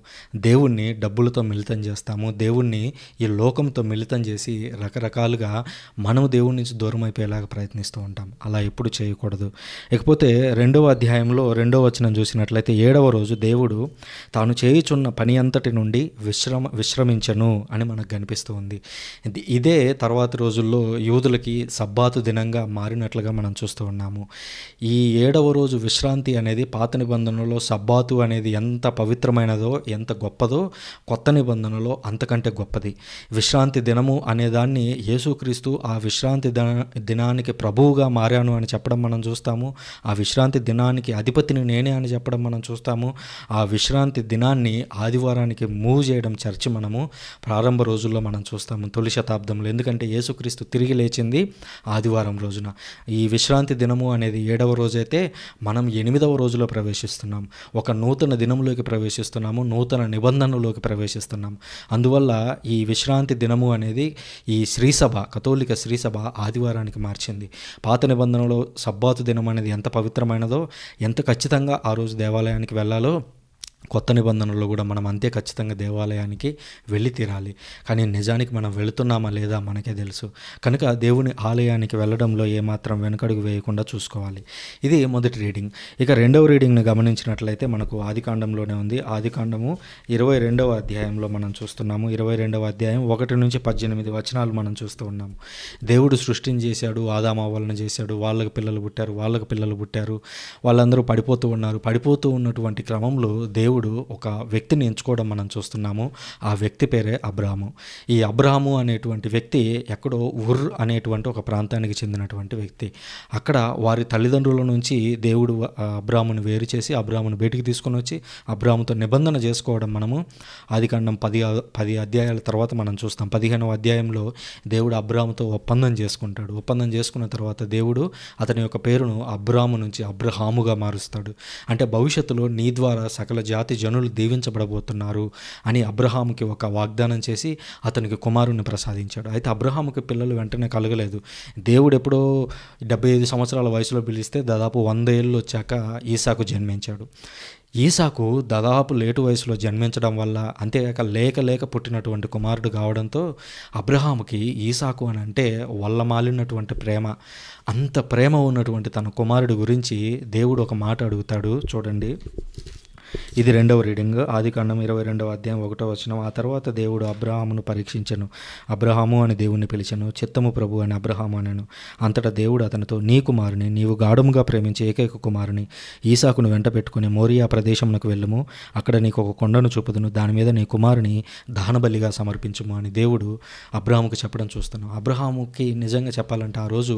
దేవుణ్ణి డబ్బులతో మిళితం చేస్తాము, దేవుణ్ణి ఈ లోకంతో మిళితం చేసి రకరకాలుగా మనము దేవుడి నుంచి దూరం అయిపోయేలాగా ప్రయత్నిస్తూ ఉంటాం. అలా ఎప్పుడు చేయకూడదు. ఇకపోతే 2వ అధ్యాయంలో 2వ వచనం చూసినట్లయితే, 7వ రోజు దేవుడు తాను చేయుచున్న పని అంతటి నుండి విశ్రమించను అని మనకు కనిపిస్తూ ఉంది. ఇదే తర్వాతి రోజుల్లో యూదులకి సబ్బాతు దినంగా మారినట్లుగా మనం చూస్తూ ఉన్నాం. ఈ 7వ రోజు విశ్రాంతి అనేది పాత నిబంధనలో సబ్బాతు అనేది ఎంత పవిత్రమైనదో, ఎంత గొప్పదో, కొత్త నిబంధనలో అంతకంటే గొప్పది. విశ్రాంతి దినము అనేదాన్ని యేసుక్రీస్తు ఆ విశ్రాంతి దినానికి ప్రభువుగా మారాను అని చెప్పడం మనం చూస్తాము. ఆ విశ్రాంతి దినానికి అధిపతిని నేనే అని చెప్పడం మనం చూస్తాము. ఆ విశ్రాంతి దినాన్ని ఆదివారానికి మూవ్ చేయడం చర్చి మనము ప్రారంభ రోజుల్లో మనం చూస్తాము, తొలి శతాబ్దంలో. ఎందుకంటే యేసుక్రీస్తు తిరిగి లేచింది ఆదివారం రోజున. ఈ విశ్రాంతి దినము అనేది 7వ రోజైతే మనం 8వ రోజులో ప్రవేశిస్తున్నాం. ఒక నూతన దినములోకి ప్రవేశిస్తున్నాము, నూతన నిబంధనలోకి ప్రవేశిస్తున్నాం. అందువల్ల ఈ విశ్రాంతి దినము అనేది ఈ శ్రీసభ, కథోలిక శ్రీసభ ఆదివారానికి మార్చింది. పాత నిబంధనలో సబ్బాతు దినం అనేది ఎంత పవిత్రమైనదో, ఎంత ఖచ్చితంగా ఆ రోజు దేవాలయానికి వెళ్ళాలో, కొత్త నిబంధనలో కూడా మనం అంతే ఖచ్చితంగా దేవాలయానికి వెళ్ళి తీరాలి. కానీ నిజానికి మనం వెళుతున్నామా లేదా మనకే తెలుసు. కనుక దేవుని ఆలయానికి వెళ్ళడంలో ఏమాత్రం వెనుకడుగు వేయకుండా చూసుకోవాలి. ఇది మొదటి రీడింగ్. ఇక 2వ రీడింగ్ని గమనించినట్లయితే మనకు ఆదికాండంలోనే ఉంది. ఆదికాండము 22వ అధ్యాయంలో మనం చూస్తున్నాము. 22వ అధ్యాయం 1 నుంచి 18 వచనాలు మనం చూస్తూ ఉన్నాము. దేవుడు సృష్టిని చేశాడు, ఆదామవ్వలను చేశాడు, వాళ్ళకి పిల్లలు పుట్టారు, వాళ్ళకి పిల్లలు పుట్టారు, వాళ్ళందరూ పడిపోతూ ఉన్నారు. పడిపోతూ ఉన్నటువంటి క్రమంలో దేవుడు దేవుడు ఒక వ్యక్తిని ఎంచుకోవడం మనం చూస్తున్నాము. ఆ వ్యక్తి పేరే అబ్రాహాము. ఈ అబ్రాహాము అనేటువంటి వ్యక్తి ఎక్కడో ఉర్ అనేటువంటి ఒక ప్రాంతానికి చెందినటువంటి వ్యక్తి. అక్కడ వారి తల్లిదండ్రుల నుంచి దేవుడు అబ్రాహామును వేరు చేసి అబ్రాహామును బయటికి తీసుకొని వచ్చి అబ్రాహాముతో నిబంధన చేసుకోవడం మనము ఆదికాండం 10 అధ్యాయాల తర్వాత మనం చూస్తాం. 15వ అధ్యాయంలో దేవుడు అబ్రాహాముతో ఒప్పందం చేసుకుంటాడు. ఒప్పందం చేసుకున్న తర్వాత దేవుడు అతని యొక్క పేరును అబ్రాము నుంచి అబ్రహాముగా మారుస్తాడు. అంటే భవిష్యత్తులో నీ ద్వారా సకల జాతి జనులు దీవించబడబోతున్నారు అని అబ్రహాముకి ఒక వాగ్దానం చేసి అతనికి కుమారుని ప్రసాదించాడు. అయితే అబ్రహాముకి పిల్లలు వెంటనే కలగలేదు. దేవుడు ఎప్పుడో 75 సంవత్సరాల వయసులో పిలిస్తే దాదాపు 100 ఏళ్ళు వచ్చాక ఈసాకు జన్మించాడు. ఈసాకు దాదాపు లేటు వయసులో జన్మించడం వల్ల, అంతేకాక లేక పుట్టినటువంటి కుమారుడు కావడంతో అబ్రహాముకి ఈసాకు అని అంటే వల్లమాలినటువంటి ప్రేమ. అంత ప్రేమ ఉన్నటువంటి తన కుమారుడు గురించి దేవుడు ఒక మాట అడుగుతాడు. చూడండి, ఇది 2వ రీడింగ్, ఆదికాండం 22వ అధ్యాయం 1వ వచనం. ఆ తర్వాత దేవుడు అబ్రహామును పరీక్షించెను. అబ్రహాము అని దేవుణ్ణి పిలిచెను. చిత్తము ప్రభు అని అబ్రహాము అనెను. అంతటా దేవుడు అతనితో, నీ కుమారుని, నీవు గాఢముగా ప్రేమించే ఏకైక కుమారుని ఈసాకును వెంట పెట్టుకుని మోరియా ప్రదేశమునకు వెళ్ళుము. అక్కడ నీకు ఒక కొండను చూపుదును. దాని మీద నీ కుమారుని దహనబలిగా సమర్పించుము అని దేవుడు అబ్రహాముకు చెప్పడం చూస్తున్నాం. అబ్రహాముకి నిజంగా చెప్పాలంటే ఆ రోజు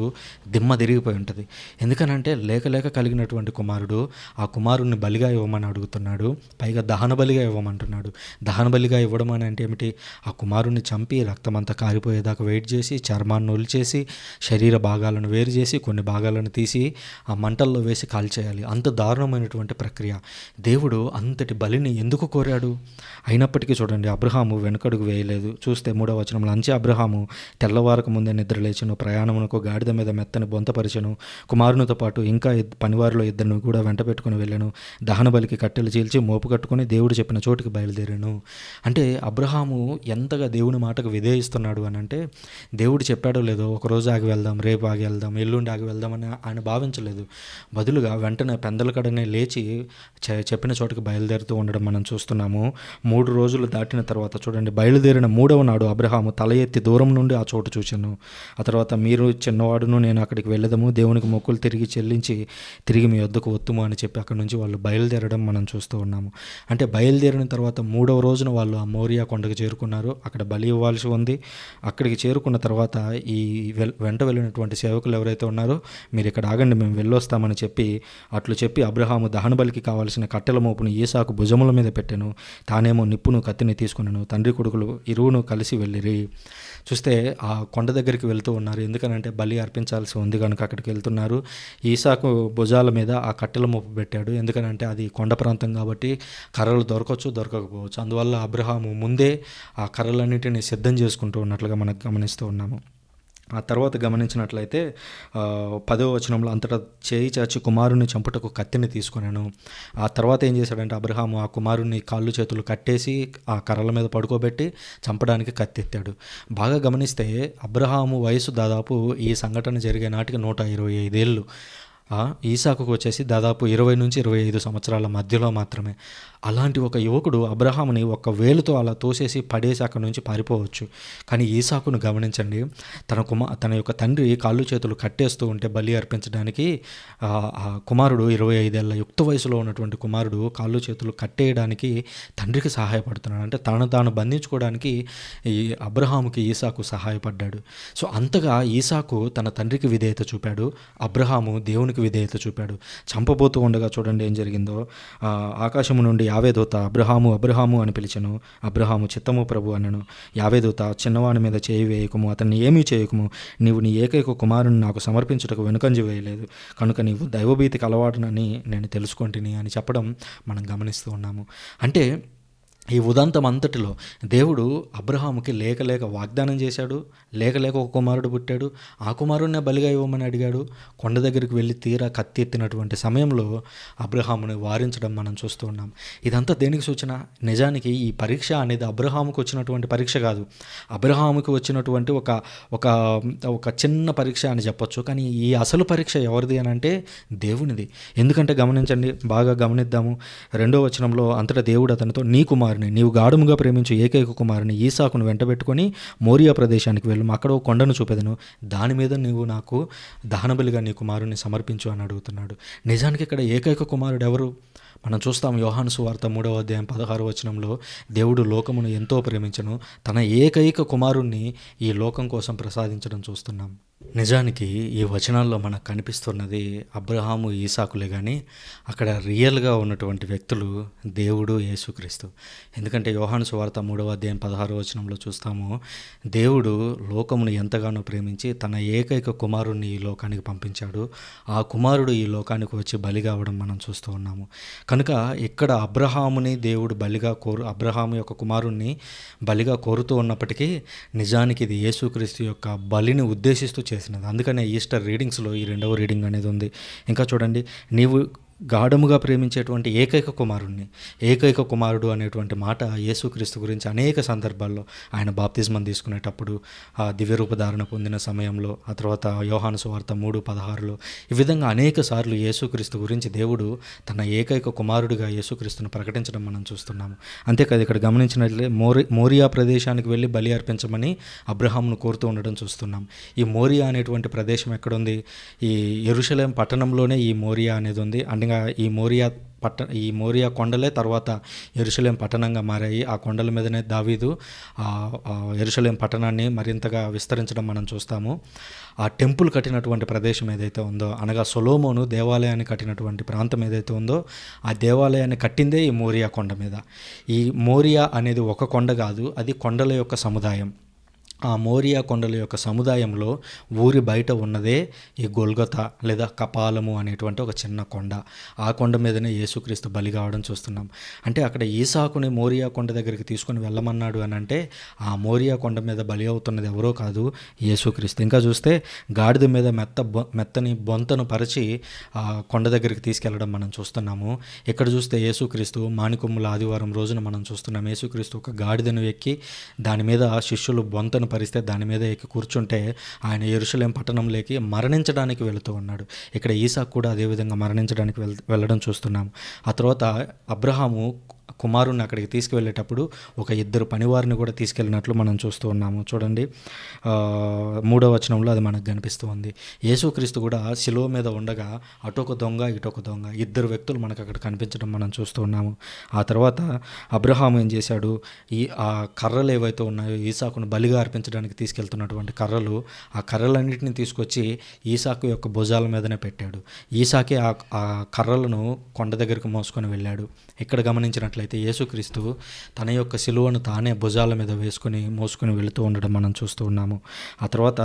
దిమ్మ తిరిగిపోయి ఉంటుంది. ఎందుకనంటే లేక కలిగినటువంటి కుమారుడు ఆ కుమారుణ్ణి బలిగా ఇవ్వమని అడుగుతున్నాడు. పైగా దహనబలిగా ఇవ్వమంటున్నాడు. దహనబలిగా ఇవ్వడం అని అంటే ఏమిటి? ఆ కుమారుణ్ణి చంపి రక్తమంతా కారిపోయేదాకా వెయిట్ చేసి చర్మాన్ని ఒలిచేసి శరీర భాగాలను వేరు చేసి కొన్ని భాగాలను తీసి ఆ మంటల్లో వేసి కాల్చేయాలి. అంత దారుణమైనటువంటి ప్రక్రియ. దేవుడు అంతటి బలిని ఎందుకు కోరాడు? అయినప్పటికీ చూడండి, అబ్రహాము వెనుకడుగు వేయలేదు. చూస్తే 3వ వచనంలో, అంచె అబ్రహాము తెల్లవారకు ముందే నిద్రలేచెను, ప్రయాణమునకు గాడిద మీద మెత్తని బొంతపరిచెను, కుమారునితో పాటు ఇంకా పనివారిలో 2 కూడా వెంట పెట్టుకుని వెళ్ళాను. దహనబలికి కట్టెలు చీల్చి మోపు కట్టుకుని దేవుడు చెప్పిన చోటుకి బయలుదేరాను. అంటే అబ్రహాము ఎంతగా దేవుని మాటకు విధేయిస్తున్నాడు అని అంటే, దేవుడు చెప్పాడో లేదో ఒకరోజు ఆగి వెళ్దాం, రేపు ఆగి వెళ్దాం, ఎల్లుండి ఆగి వెళ్దామని ఆయన భావించలేదు. బదులుగా వెంటనే పెందల కడనే లేచి చెప్పిన చోటుకి బయలుదేరుతూ ఉండడం మనం చూస్తున్నాము. 3 రోజులు దాటిన తర్వాత చూడండి, బయలుదేరిన 3వ నాడు అబ్రహాము తల ఎత్తి దూరం నుండి ఆ చోటు చూచాను. ఆ తర్వాత, మీరు చిన్నవాడును, నేను అక్కడికి వెళ్ళదము, దేవునికి మొక్కులు తిరిగి చెల్లించి తిరిగి మీ వద్దకు వత్తుము అని చెప్పి అక్కడి నుంచి వాళ్ళు బయలుదేరడం మనం చూస్తూ ఉన్నాము. అంటే బయలుదేరిన తర్వాత 3వ రోజున వాళ్ళు ఆ మోరియా కొండకు చేరుకున్నారు. అక్కడ బలి ఇవ్వాల్సి ఉంది. అక్కడికి చేరుకున్న తర్వాత ఈ వెంట వెళ్ళినటువంటి సేవకులు ఎవరైతే ఉన్నారో, మీరు ఇక్కడ ఆగండి, మేము వెళ్ళొస్తామని చెప్పి అట్లు చెప్పి అబ్రహాము దహనబలికి కావాల్సిన కట్టెల మోపును ఈసాకు భుజముల మీద పెట్టెను. తానేమో నిప్పును కత్తిని తీసుకున్నాను. తండ్రి కొడుకులు ఇరువును కలిసి వెళ్ళిరి. చూస్తే ఆ కొండ దగ్గరికి వెళ్తూ ఉన్నారు. ఎందుకనంటే బలి అర్పించాల్సి ఉంది కనుక అక్కడికి వెళ్తున్నారు. ఈసాకు భుజాల మీద ఆ కట్టెల మోపు పెట్టాడు. ఎందుకనంటే అది కొండ ప్రాంతం కాబట్టి కర్రలు దొరకవచ్చు, దొరకకపోవచ్చు. అందువల్ల అబ్రహాము ముందే ఆ కర్రలన్నింటినీ సిద్ధం చేసుకుంటూ ఉన్నట్లుగా మనం గమనిస్తూ ఉన్నాము. ఆ తర్వాత గమనించినట్లయితే 10వ వచనంలో, అంతటా చేయి చాచి కుమారుని చంపుటకు కత్తిని తీసుకున్నాను. ఆ తర్వాత ఏం చేశాడంటే అబ్రహాము ఆ కుమారుని కాళ్ళు చేతులు కట్టేసి ఆ కర్రల మీద పడుకోబెట్టి చంపడానికి కత్తెత్తాడు. బాగా గమనిస్తే అబ్రహాము వయసు దాదాపు ఈ సంఘటన జరిగే నాటికి 125 ఏళ్ళు. ఈసాకుకు వచ్చేసి దాదాపు 20 నుంచి 25 సంవత్సరాల మధ్యలో మాత్రమే. అలాంటి ఒక యువకుడు అబ్రహాముని ఒక వేలుతో అలా తోసేసి పడేసి అక్కడి నుంచి పారిపోవచ్చు. కానీ ఈసాకును గమనించండి, తన యొక్క తండ్రి కాళ్ళు చేతులు కట్టేస్తూ ఉంటే బలి అర్పించడానికి ఆ కుమారుడు 25 ఏళ్ల యుక్త వయసులో ఉన్నటువంటి కుమారుడు కాళ్ళు చేతులు కట్టేయడానికి తండ్రికి సహాయపడుతున్నాడు. అంటే తనను తాను బంధించుకోవడానికి ఈ అబ్రహాముకి ఈసాకు సహాయపడ్డాడు. సో అంతగా ఈసాకు తన తండ్రికి విధేయత చూపాడు, అబ్రహాము దేవునికి విధేయత చూపాడు. చంపబోతూ ఉండగా చూడండి ఏం జరిగిందో. ఆకాశము నుండి యావే దూత అబ్రహాము అబ్రహాము అని పిలిచెను. అబ్రహాము చిత్తము ప్రభు అనెను. యావే దూత, చిన్నవాని మీద చేయి వేయకము, అతన్ని ఏమీ చేయకము, నీవు నీ ఏకైక కుమారుని నాకు సమర్పించుటకు వెనుకంజ వేయలేదు కనుక నీవు దైవభీతికి అలవాటునని నేను తెలుసుకొంటిని అని చెప్పడం మనం గమనిస్తూ ఉన్నాము. అంటే ఈ ఉదంతం అంతటిలో దేవుడు అబ్రహాముకి లేక వాగ్దానం చేశాడు, లేక ఒక కుమారుడు పుట్టాడు, ఆ కుమారుడినే బలిగా ఇవ్వమని అడిగాడు. కొండ దగ్గరికి వెళ్ళి తీరా కత్తి ఎత్తినటువంటి సమయంలో అబ్రహాముని వారించడం మనం చూస్తూ ఉన్నాం. ఇదంతా దేనికి సూచన? నిజానికి ఈ పరీక్ష అనేది అబ్రహాముకు వచ్చినటువంటి పరీక్ష కాదు, అబ్రహాముకి వచ్చినటువంటి ఒక చిన్న పరీక్ష అని చెప్పొచ్చు. కానీ ఈ అసలు పరీక్ష ఎవరిది అని అంటే దేవునిది. ఎందుకంటే గమనించండి, బాగా గమనిద్దాము. 2వ వచనంలో, అంతటా దేవుడు అతనితో, నీ కుమారుని, నీవు గాఢముగా ప్రేమించు ఏకైక కుమారుని ఈసాకును వెంటబెట్టుకొని మోరియా ప్రదేశానికి వెళ్ళు, అక్కడ ఒక కొండను చూపెదను, దాని మీద నీవు నాకు దహనబలిగా నీ కుమారుని సమర్పించు అని అడుగుతున్నాడు. నిజానికి ఇక్కడ ఏకైక కుమారుడు ఎవరు? మనం చూస్తాం యోహాను సువార్త 3వ అధ్యాయం 16వ వచనంలో దేవుడు లోకమును ఎంతో ప్రేమించెను, తన ఏకైక కుమారుణ్ణి ఈ లోకం కోసం ప్రసాదించడం చూస్తున్నాం. నిజానికి ఈ వచనాల్లో మనకు కనిపిస్తున్నది అబ్రహాము, ఈసాకులే, కానీ అక్కడ రియల్గా ఉన్నటువంటి వ్యక్తులు దేవుడు, యేసుక్రీస్తు. ఎందుకంటే యోహాను సువార్త 3వ అధ్యాయం 16వ వచనంలో చూస్తాము, దేవుడు లోకమును ఎంతగానో ప్రేమించి తన ఏకైక కుమారుణ్ణి ఈ లోకానికి పంపించాడు. ఆ కుమారుడు ఈ లోకానికి వచ్చి బలి కావడం మనం చూస్తూ ఉన్నాము. కనుక ఇక్కడ అబ్రహాముని దేవుడు అబ్రహాము యొక్క కుమారుణ్ణి బలిగా కోరుతూ ఉన్నప్పటికీ నిజానికి ఇది యేసుక్రీస్తు యొక్క బలిని ఉద్దేశిస్తూ చేసినది. అందుకనే ఈస్టర్ రీడింగ్స్లో ఈ 2వ రీడింగ్ అనేది ఉంది. ఇంకా చూడండి, నీవు గాఢముగా ప్రేమించేటువంటి ఏకైక కుమారుడు అనేటువంటి మాట యేసుక్రీస్తు గురించి అనేక సందర్భాల్లో ఆయన బాప్తిజమం తీసుకునేటప్పుడు, దివ్యరూపధారణ పొందిన సమయంలో, ఆ తర్వాత యోహాను సువార్త 3:16లో, ఈ విధంగా అనేక సార్లు యేసుక్రీస్తు గురించి దేవుడు తన ఏకైక కుమారుడిగా యేసుక్రీస్తును ప్రకటించడం మనం చూస్తున్నాము. అంతేకాదు ఇక్కడ గమనించినట్లే మోరియా ప్రదేశానికి వెళ్ళి బలి అర్పించమని అబ్రహామును కోరుతూ ఉండడం చూస్తున్నాం. ఈ మోరియా అనేటువంటి ప్రదేశం ఎక్కడుంది? ఈ యెరూషలేం పట్టణంలోనే ఈ మోరియా అనేది ఉంది. ఈ మోరియా కొండలే తర్వాత యెరూషలేం పట్టణంగా మారాయి. ఆ కొండల మీదనే దావీదు యెరూషలేం పట్టణాన్ని మరింతగా విస్తరించడం మనం చూస్తాము. ఆ టెంపుల్ కట్టినటువంటి ప్రదేశం ఏదైతే ఉందో, అనగా సొలొమోను దేవాలయాన్ని కట్టినటువంటి ప్రాంతం ఏదైతే ఉందో, ఆ దేవాలయాన్ని కట్టిందే ఈ మోరియా కొండ మీద. ఈ మోరియా అనేది ఒక కొండ కాదు, అది కొండల యొక్క సముదాయం. ఆ మోరియా కొండల యొక్క సముదాయంలో ఊరి బయట ఉన్నదే ఈ గొల్గొతా లేదా కపాలము అనేటువంటి ఒక చిన్న కొండ. ఆ కొండ మీదనే యేసుక్రీస్తు బలి కావడం చూస్తున్నాం. అంటే అక్కడ ఈసాకుని మోరియా కొండ దగ్గరికి తీసుకొని వెళ్ళమన్నాడు అని అంటే ఆ మోరియా కొండ మీద బలి అవుతున్నది ఎవరో కాదు, యేసుక్రీస్తు. ఇంకా చూస్తే గాడిద మీద మెత్తని బొంతను పరిచి ఆ కొండ దగ్గరికి తీసుకెళ్లడం మనం చూస్తున్నాము. ఇక్కడ చూస్తే యేసుక్రీస్తు మానికొమ్ముల ఆదివారం రోజున మనం చూస్తున్నాం. యేసుక్రీస్తు ఒక గాడిదను ఎక్కి దాని మీద శిష్యులు బొంతను పరిస్తే దాని మీద ఎక్కి కూర్చుంటే ఆయన యెరూషలేం పట్టణంలోకి మరణించడానికి వెళుతూ ఉన్నాడు. ఇక్కడ ఈసాకు కూడా అదేవిధంగా మరణించడానికి వెళ్ళడం చూస్తున్నాము. ఆ తర్వాత అబ్రహాము కుమారుణ్ణి అక్కడికి తీసుకువెళ్ళేటప్పుడు ఒక 2 పనివారిని కూడా తీసుకెళ్ళినట్లు మనం చూస్తూ ఉన్నాము. చూడండి, 3వ వచనంలో అది మనకు కనిపిస్తూ ఉంది. యేసుక్రీస్తు కూడా శిలువ మీద ఉండగా అటొక దొంగ ఇటొక దొంగ, 2 వ్యక్తులు మనకు అక్కడ కనిపించడం మనం చూస్తూ ఉన్నాము. ఆ తర్వాత అబ్రహాము ఏం చేశాడు, ఆ కర్రలు ఏవైతే ఉన్నాయో ఈసాకును బలిగా అర్పించడానికి తీసుకెళ్తున్నటువంటి కర్రలు, ఆ కర్రలన్నింటినీ తీసుకొచ్చి ఈసాకు యొక్క భుజాల మీదనే పెట్టాడు. ఈసాకే ఆ కర్రలను కొండ దగ్గరికి మోసుకొని వెళ్ళాడు. ఇక్కడ గమనించినట్లయితే యేసుక్రీస్తు తన యొక్క శిలువను తానే భుజాల మీద వేసుకొని మోసుకొని వెళుతూ ఉండడం మనం చూస్తూ ఉన్నాము. ఆ తర్వాత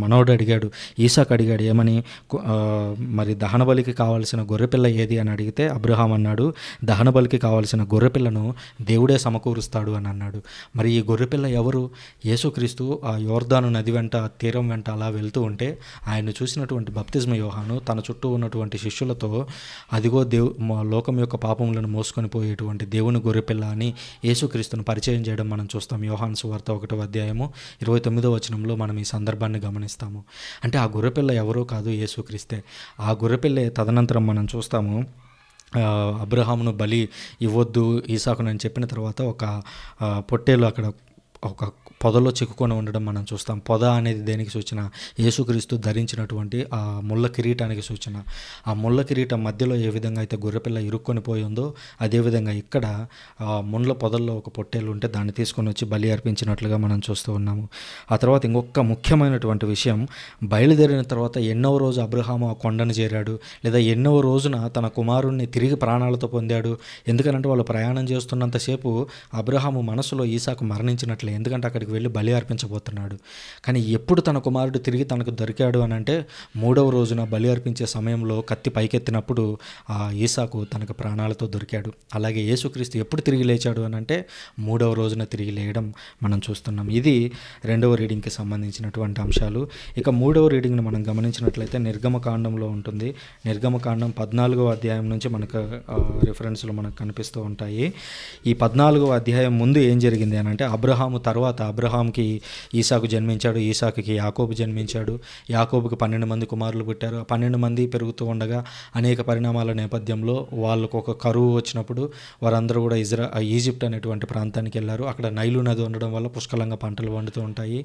మనోడు అడిగాడు, ఈసాకు అడిగాడు ఏమని, మరి దహన బలికి కావాల్సిన గొర్రెపిల్ల ఏది అని అడిగితే అబ్రహాం అన్నాడు, దహన బలికి కావాల్సిన గొర్రెపిల్లను దేవుడే సమకూరుస్తాడు అని అన్నాడు. మరి ఈ గొర్రెపిల్ల ఎవరు? యేసుక్రీస్తు ఆ యోర్దాను నది వెంట తీరం వెంట అలా వెళ్తూ ఉంటే ఆయన చూసినటువంటి బప్తిస్మ యోహాను తన చుట్టూ ఉన్నటువంటి శిష్యులతో, అదిగో లోకం యొక్క పాపములను మోసుకొని పోయేటువంటి దేవుని గొర్రెపిల్ల అని యేసుక్రీస్తును పరిచయం చేయడం మనం చూస్తాం. యోహాను సువార్త 1వ అధ్యాయము 29వ వచనంలో మనం ఈ సందర్భాన్ని గమనిస్తాము. అంటే ఆ గొర్రెపిల్ల ఎవరో కాదు, యేసుక్రీస్తే. ఆ గొర్రెపిల్లే తదనంతరం మనం చూస్తాము, అబ్రహామును బలి ఇవ్వద్దు ఈసాకును అని చెప్పిన తర్వాత ఒక పొట్టేలు అక్కడ ఒక పొదలో చిక్కుకొని ఉండడం మనం చూస్తాం. పొద అనేది దేనికి సూచన? యేసుక్రీస్తు ధరించినటువంటి ఆ ముళ్ళ కిరీటానికి సూచన. ఆ ముళ్ళ కిరీటం మధ్యలో ఏ విధంగా అయితే గొర్రెపిల్ల ఇరుక్కొని పోయి ఉందో అదేవిధంగా ఇక్కడ ముళ్ళ పొదల్లో ఒక పొట్టేలు ఉంటే దాన్ని తీసుకొని వచ్చి బలి అర్పించినట్లుగా మనం చూస్తూ ఉన్నాము. ఆ తర్వాత ఇంకొక ముఖ్యమైనటువంటి విషయం, బయలుదేరిన తర్వాత ఎన్నో రోజు అబ్రహాము ఆ కొండను చేరాడు, లేదా ఎన్నో రోజున తన కుమారుణ్ణి తిరిగి ప్రాణాలతో పొందాడు. ఎందుకంటే వాళ్ళు ప్రయాణం చేస్తున్నంతసేపు అబ్రహాము మనసులో ఈసాకు మరణించినట్లే, ఎందుకంటే అక్కడికి వెళ్ళి బలి అర్పించబోతున్నాడు. కానీ ఎప్పుడు తన కుమారుడు తిరిగి తనకు దొరికాడు అని అంటే 3వ రోజున బలి అర్పించే సమయంలో కత్తి పైకెత్తినప్పుడు ఆ ఈసాకు తనకు ప్రాణాలతో దొరికాడు. అలాగే యేసుక్రీస్తు ఎప్పుడు తిరిగి లేచాడు అని అంటే 3వ రోజున తిరిగి లేయడం మనం చూస్తున్నాం. ఇది 2వ రీడింగ్కి సంబంధించినటువంటి అంశాలు. ఇక 3వ రీడింగ్ని మనం గమనించినట్లయితే నిర్గమకాండంలో ఉంటుంది. నిర్గమకాండం 14వ అధ్యాయం నుంచి మనకు రిఫరెన్స్లు మనకు కనిపిస్తూ ఉంటాయి. ఈ 14వ అధ్యాయం ముందు ఏం జరిగింది అని అంటే అబ్రహాము తర్వాత అబ్రహాంకి ఈసాకు జన్మించాడు, ఈసాకుకి యాకోబు జన్మించాడు, యాకోబుకి 12 మంది కుమారులు పుట్టారు. 12 మంది పెరుగుతూ ఉండగా అనేక పరిణామాల నేపథ్యంలో వాళ్ళకు ఒక కరువు వచ్చినప్పుడు వారందరూ కూడా ఈజిప్ట్ అనేటువంటి ప్రాంతానికి వెళ్ళారు. అక్కడ నైలు నది ఉండడం వల్ల పుష్కలంగా పంటలు పండుతూ ఉంటాయి.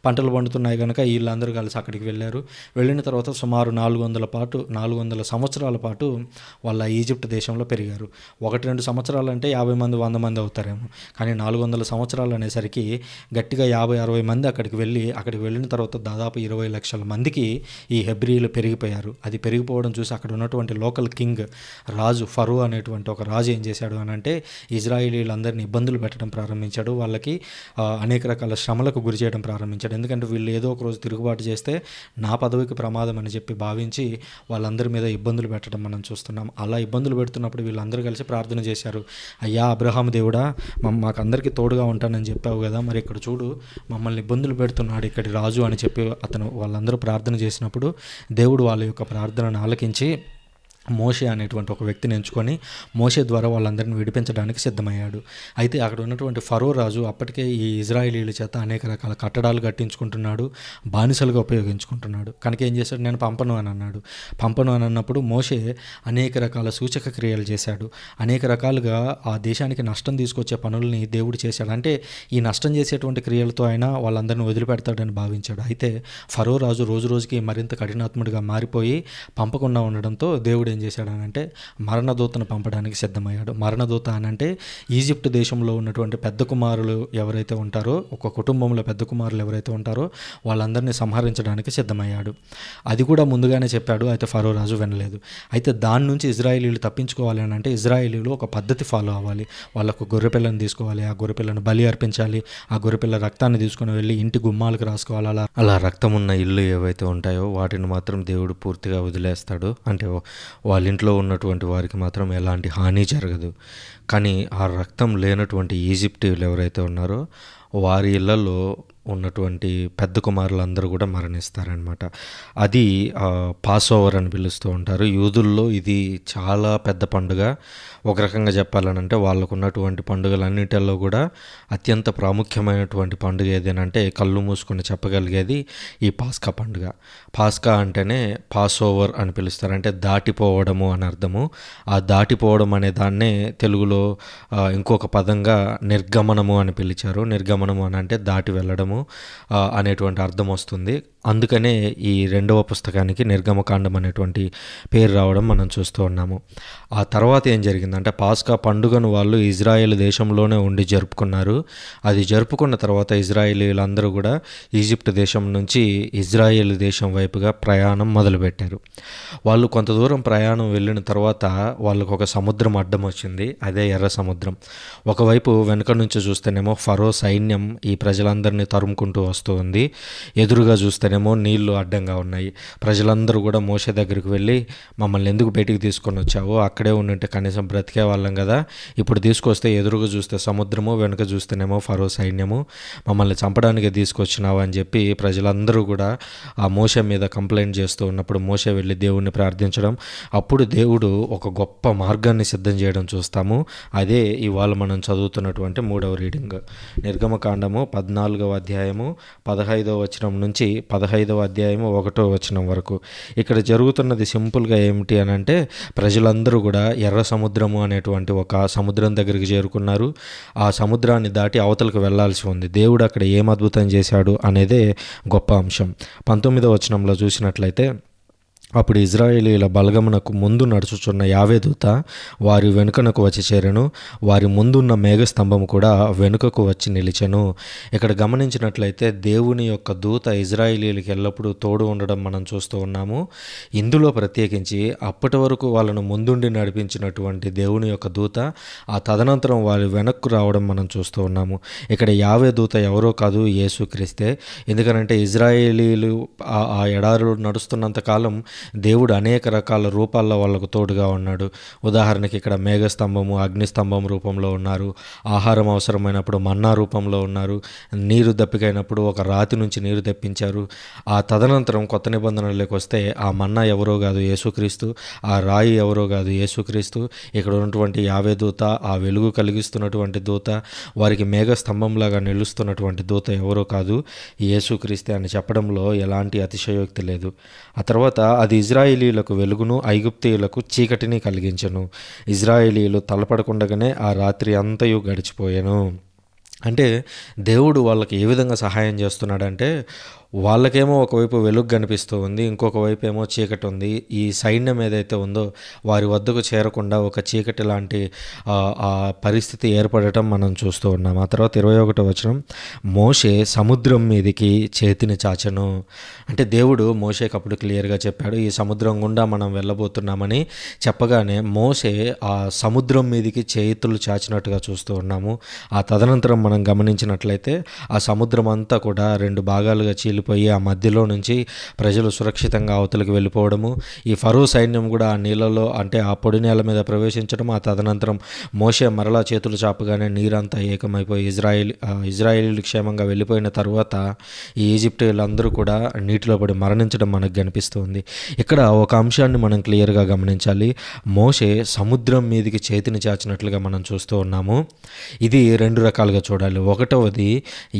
పంటలు పండుతున్నాయి కనుక వీళ్ళందరూ కలిసి అక్కడికి వెళ్ళారు. వెళ్ళిన తర్వాత సుమారు 400 సంవత్సరాల పాటు వాళ్ళ ఈజిప్ట్ దేశంలో పెరిగారు. 1-2 సంవత్సరాలు అంటే 50 మంది 100 మంది అవుతారేమో, కానీ 400 సంవత్సరాలు అనేసరికి గట్టిగా 50-60 మంది అక్కడికి వెళ్ళిన తర్వాత దాదాపు 20 లక్షల మందికి ఈ హెబ్రీలు పెరిగిపోయారు. అది పెరిగిపోవడం చూసి అక్కడ ఉన్నటువంటి లోకల్ కింగ్ రాజు ఫరో అనేటువంటి ఒక రాజు ఏం చేశాడు అని అంటే ఇజ్రాయేలీలందరినీ ఇబ్బందులు పెట్టడం ప్రారంభించాడు. వాళ్ళకి అనేక రకాల శ్రమలకు గురి చేయడం ప్రారంభించాడు. ఎందుకంటే వీళ్ళు ఏదో ఒక రోజు తిరుగుబాటు చేస్తే నా పదవికి ప్రమాదం అని చెప్పి భావించి వాళ్ళందరి మీద ఇబ్బందులు పెట్టడం మనం చూస్తున్నాం. అలా ఇబ్బందులు పెడుతున్నప్పుడు వీళ్ళందరూ కలిసి ప్రార్థన చేశారు. అయ్యా అబ్రహాం దేవుడా, మాకందరికీ తోడుగా ఉంటానని చెప్పావు కదా, మరి ఇక్కడ చూడు మమ్మల్ని ఇబ్బందులు పెడుతున్నాడు ఇక్కడి రాజు అని చెప్పి వాళ్ళందరూ ప్రార్థన చేసినప్పుడు దేవుడు వాళ్ళ యొక్క ప్రార్థనను ఆలకించి మోషే అనేటువంటి ఒక వ్యక్తిని ఎంచుకొని మోషే ద్వారా వాళ్ళందరినీ విడిపించడానికి సిద్ధమయ్యాడు. అయితే అక్కడ ఉన్నటువంటి ఫరో రాజు అప్పటికే ఈ ఇజ్రాయేలీల చేత అనేక రకాల కట్టడాలు కట్టించుకుంటున్నాడు, బానిసలుగా ఉపయోగించుకుంటున్నాడు. కనుక ఏం చేశాడు, నేను పంపను అని అన్నాడు. పంపను అని అన్నప్పుడు మోషే అనేక రకాల సూచక క్రియలు చేశాడు. అనేక రకాలుగా ఆ దేశానికి నష్టం తీసుకొచ్చే పనుల్ని దేవుడు చేశాడు. అంటే ఈ నష్టం చేసేటువంటి క్రియలతో అయినా వాళ్ళందరినీ వదిలిపెడతాడని భావించాడు. అయితే ఫరో రాజు రోజు రోజుకి మరింత కఠినాత్ముడిగా మారిపోయి పంపకుండా ఉండడంతో దేవుడు ఏం చేశాడనంటే మరణదూతను పంపడానికి సిద్ధమయ్యాడు. మరణదూత అనంటే ఈజిప్ట్ దేశంలో ఉన్నటువంటి పెద్ద కుమారులు ఎవరైతే ఉంటారో, ఒక కుటుంబంలో పెద్ద కుమారులు ఎవరైతే ఉంటారో వాళ్ళందరినీ సంహరించడానికి సిద్ధమయ్యాడు. అది కూడా ముందుగానే చెప్పాడు. అయితే ఫరో రాజు వినలేదు. అయితే దాని నుంచి ఇజ్రాయేలీలు తప్పించుకోవాలి అని అంటే ఇజ్రాయేలీలు ఒక పద్ధతి ఫాలో అవ్వాలి. వాళ్ళకు గొర్రెపిల్లను తీసుకోవాలి, ఆ గొర్రెపిల్లను బలి అర్పించాలి, ఆ గొర్రెపిల్ల రక్తాన్ని తీసుకుని వెళ్ళి ఇంటి గుమ్మాలకు రాసుకోవాలి. అలా రక్తం ఉన్న ఇల్లు ఏవైతే ఉంటాయో వాటిని మాత్రం దేవుడు పూర్తిగా వదిలేస్తాడు. అంటే వాళ్ళ ఇంట్లో ఉన్నటువంటి వారికి మాత్రం ఎలాంటి హాని జరగదు. కానీ ఆ రక్తం లేనటువంటి ఈజిప్టీయులు ఎవరైతే ఉన్నారో వారి ఇళ్లలో ఉన్నటువంటి పెద్ద కుమారులందరూ కూడా మరణిస్తారనమాట. అది పాస్ ఓవర్ అని పిలుస్తూ ఉంటారు. యూదుల్లో ఇది చాలా పెద్ద పండుగ. ఒక రకంగా చెప్పాలనంటే వాళ్ళకు ఉన్నటువంటి పండుగలన్నిటిల్లో కూడా అత్యంత ప్రాముఖ్యమైనటువంటి పండుగ ఏదేనంటే కళ్ళు మూసుకొని చెప్పగలిగేది ఈ పాస్కా పండుగ. పాస్కా అంటేనే పాస్ ఓవర్ అని పిలుస్తారు, అంటే దాటిపోవడము అని అర్థము. ఆ దాటిపోవడం అనే దాన్నే తెలుగులో ఇంకొక పదంగా నిర్గమనము అని పిలిచారు. నిర్గమనము అని అంటే దాటి వెళ్ళడము అనేటువంటి అర్థం వస్తుంది. అందుకనే ఈ 2వ పుస్తకానికి నిర్గమకాండం అనేటువంటి పేరు రావడం మనం చూస్తూ ఉన్నాము. ఆ తర్వాత ఏం జరిగిందంటే పాస్కా పండుగను వాళ్ళు ఇజ్రాయెల్ దేశంలోనే ఉండి జరుపుకున్నారు. అది జరుపుకున్న తర్వాత ఇజ్రాయేలీలందరూ కూడా ఈజిప్ట్ దేశం నుంచి ఇజ్రాయెల్ దేశం వైపుగా ప్రయాణం మొదలుపెట్టారు. వాళ్ళు కొంత దూరం ప్రయాణం వెళ్ళిన తర్వాత వాళ్ళకు ఒక సముద్రం అడ్డం వచ్చింది. అదే ఎర్ర సముద్రం. ఒకవైపు వెనుక నుంచి చూస్తేనేమో ఫరో సైన్యం ఈ ప్రజలందరినీ తరుముకుంటూ వస్తూ ఉంది. ఎదురుగా చూస్తేనేమో నీళ్లు అడ్డంగా ఉన్నాయి. ప్రజలందరూ కూడా మోషే దగ్గరికి వెళ్ళి మమ్మల్ని ఎందుకు బయటికి తీసుకొని వచ్చావు, అక్కడే ఉండింటే కనీసం బ్రతికే వాళ్ళం కదా, ఇప్పుడు తీసుకొస్తే ఎదురుగా చూస్తే సముద్రము, వెనుక చూస్తేనేమో ఫరో సైన్యము, మమ్మల్ని చంపడానికి తీసుకొచ్చినావు అని చెప్పి ప్రజలందరూ కూడా ఆ మోషే మీద కంప్లైంట్ చేస్తూ ఉన్నప్పుడు మోషే వెళ్ళి దేవుణ్ణి ప్రార్థించడం, అప్పుడు దేవుడు ఒక గొప్ప మార్గాన్ని సిద్ధం చేయడం చూస్తాము. అదే ఇవాళ మనం చదువుతున్నటువంటి 3వ రీడింగ్. నిర్గమకాండము 14వ అధ్యాయము 15వ వచనం నుంచి 15వ అధ్యాయము 1వ వచనం వరకు. ఇక్కడ జరుగుతున్నది సింపుల్గా ఏమిటి అని అంటే ప్రజలందరూ కూడా ఎర్ర సముద్రము అనేటువంటి ఒక సముద్రం దగ్గరికి చేరుకున్నారు. ఆ సముద్రాన్ని దాటి అవతలకు వెళ్లాల్సి ఉంది. దేవుడు అక్కడ ఏం అద్భుతం చేశాడు అనేదే గొప్ప అంశం. 19వ వచనంలో చూసినట్లయితే అప్పుడు ఇజ్రాయేలీల బలగమునకు ముందు నడుచుచున్న యావే దూత వారి వెనుకనకు వచ్చి చేరెను. వారి ముందున్న మేఘస్తంభము కూడా వెనుకకు వచ్చి నిలిచెను. ఇక్కడ గమనించినట్లయితే దేవుని యొక్క దూత ఇజ్రాయేలీలకు ఎల్లప్పుడూ తోడు ఉండడం మనం చూస్తూ ఉన్నాము. ఇందులో ప్రత్యేకించి అప్పటి వరకు వాళ్ళను ముందుండి నడిపించినటువంటి దేవుని యొక్క దూత ఆ తదనంతరం వారి వెనక్కు రావడం మనం చూస్తూ ఉన్నాము. ఇక్కడ యావే దూత ఎవరో కాదు, యేసుక్రీస్తే. ఎందుకనంటే ఇజ్రాయేలీలు ఆ ఎడారులు నడుస్తున్నంత కాలం దేవుడు అనేక రకాల రూపాల్లో వాళ్ళకు తోడుగా ఉన్నాడు. ఉదాహరణకి ఇక్కడ మేఘస్తంభము, అగ్నిస్తంభం రూపంలో ఉన్నారు. ఆహారం అవసరమైనప్పుడు మన్నా రూపంలో ఉన్నారు. నీరు దప్పికైనప్పుడు ఒక రాతి నుంచి నీరు తెప్పించారు. ఆ తదనంతరం కొత్త నిబంధనలోకి వస్తే ఆ మన్నా ఎవరో కాదు యేసుక్రీస్తు, ఆ రాయి ఎవరో కాదు యేసుక్రీస్తు. ఇక్కడ ఉన్నటువంటి యావే దూత, ఆ వెలుగు కలిగిస్తున్నటువంటి దూత, వారికి మేఘస్తంభంలాగా నిలుస్తున్నటువంటి దూత ఎవరో కాదు యేసుక్రీస్తే అని చెప్పడంలో ఎలాంటి అతిశయోక్తి లేదు. ఆ తర్వాత అది ఇజ్రాయేలీలకు వెలుగును, ఐగుప్తీయులకు చీకటిని కలిగించెను. ఇజ్రాయేలీలు తలపడకుండగానే ఆ రాత్రి అంతయు గడిచిపోయాను. అంటే దేవుడు వాళ్ళకి ఏ విధంగా సహాయం చేస్తున్నాడంటే, వాళ్ళకేమో ఒకవైపు వెలుగు కనిపిస్తూ ఉంది, ఇంకొక వైపు ఏమో చీకటి ఉంది. ఈ సైన్యం ఏదైతే ఉందో వారి వద్దకు చేరకుండా ఒక చీకటి లాంటి ఆ పరిస్థితి ఏర్పడటం మనం చూస్తూ ఉన్నాం. ఆ తర్వాత 21వ వచనం, మోషే సముద్రం మీదికి చేతిని చాచెను. అంటే దేవుడు మోషేకి అప్పుడు క్లియర్గా చెప్పాడు, ఈ సముద్రం గుండా మనం వెళ్ళబోతున్నామని చెప్పగానే మోషే ఆ సముద్రం మీదికి చేతులు చాచినట్టుగా చూస్తూ ఉన్నాము. ఆ తదనంతరం మనం గమనించినట్లయితే ఆ సముద్రం అంతా కూడా 2 భాగాలుగా చీలిపోయి ఆ మధ్యలో నుంచి ప్రజలు సురక్షితంగా అవతలికి వెళ్ళిపోవడము, ఈ ఫరో సైన్యం కూడా ఆ నీళ్ళలో అంటే ఆ పొడి నేల మీద ప్రవేశించడం. ఆ తదనంతరం మోషే మరలా చేతులు చాపగానే నీరంతా ఏకమైపోయి ఇజ్రాయేలీలు క్షేమంగా వెళ్ళిపోయిన తర్వాత ఈ ఈజిప్టులందరూ కూడా నీటిలో పడి మరణించడం మనకు కనిపిస్తుంది. ఇక్కడ ఒక అంశాన్ని మనం క్లియర్గా గమనించాలి. మోషే సముద్రం మీదికి చేతిని చాచినట్లుగా మనం చూస్తూ ఉన్నాము. ఇది 2 రకాలుగా చూడాలి. ఒకటవది,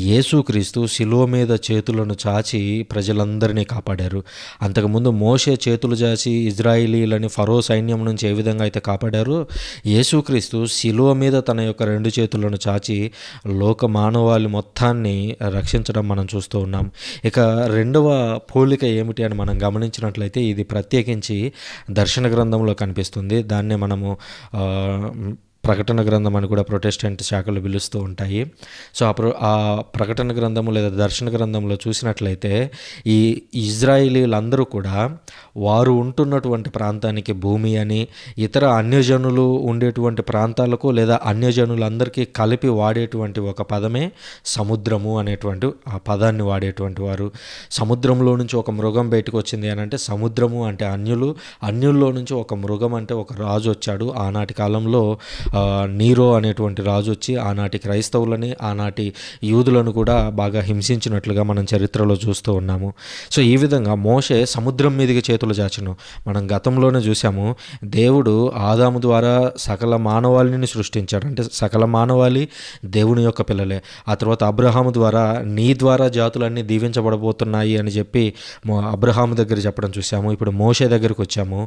యేసుక్రీస్తు శిలువ మీద చేతులను చాచి ప్రజలందరినీ కాపాడారు. అంతకుముందు మోషే చేతులు చాచి ఇజ్రాయేలీలని ఫరో సైన్యం నుంచి ఏ విధంగా అయితే కాపాడారో, యేసుక్రీస్తు శిలువ మీద తన యొక్క 2 చేతులను చాచి లోక మానవాళి మొత్తాన్ని రక్షించడం మనం చూస్తూ ఉన్నాం. ఇక రెండవ పోలిక ఏమిటి అని మనం గమనించినట్లయితే, ఇది ప్రత్యేకించి దర్శన గ్రంథంలో కనిపిస్తుంది. దాన్నే మనము ప్రకటన గ్రంథం అని కూడా ప్రొటెస్టెంట్ శాఖలు పిలుస్తూ ఉంటాయి. సో ఆ ప్రకటన గ్రంథము లేదా దర్శన గ్రంథంలో చూసినట్లయితే ఈ ఇజ్రాయేలీలందరూ కూడా వారు ఉంటున్నటువంటి ప్రాంతానికి భూమి అని, ఇతర అన్యజనులు ఉండేటువంటి ప్రాంతాలకు లేదా అన్యజనులందరికీ కలిపి వాడేటువంటి ఒక పదమే సముద్రము అనేటువంటి ఆ పదాన్ని వాడేటువంటి వారు. సముద్రంలో నుంచి ఒక మృగం బయటకు వచ్చింది అని అంటే సముద్రము అంటే అన్యుల్లో నుంచి ఒక మృగం అంటే ఒక రాజు వచ్చాడు. ఆనాటి కాలంలో నీరో అనేటువంటి రాజు వచ్చి ఆనాటి క్రైస్తవులని, ఆనాటి యూదులను కూడా బాగా హింసించినట్లుగా మనం చరిత్రలో చూస్తూ ఉన్నాము. సో ఈ విధంగా మోషే సముద్రం మీదకి చేతులు చాచెను. మనం గతంలోనే చూసాము, దేవుడు ఆదాము ద్వారా సకల మానవాళిని సృష్టించాడు. అంటే సకల మానవాళి దేవుని యొక్క పిల్లలే. ఆ తర్వాత అబ్రహాము ద్వారా నీ ద్వారా జాతులన్నీ దీవించబడబోతున్నాయి అని చెప్పి అబ్రహాము దగ్గర చెప్పడం చూసాము. ఇప్పుడు మోషే దగ్గరికి వచ్చాము.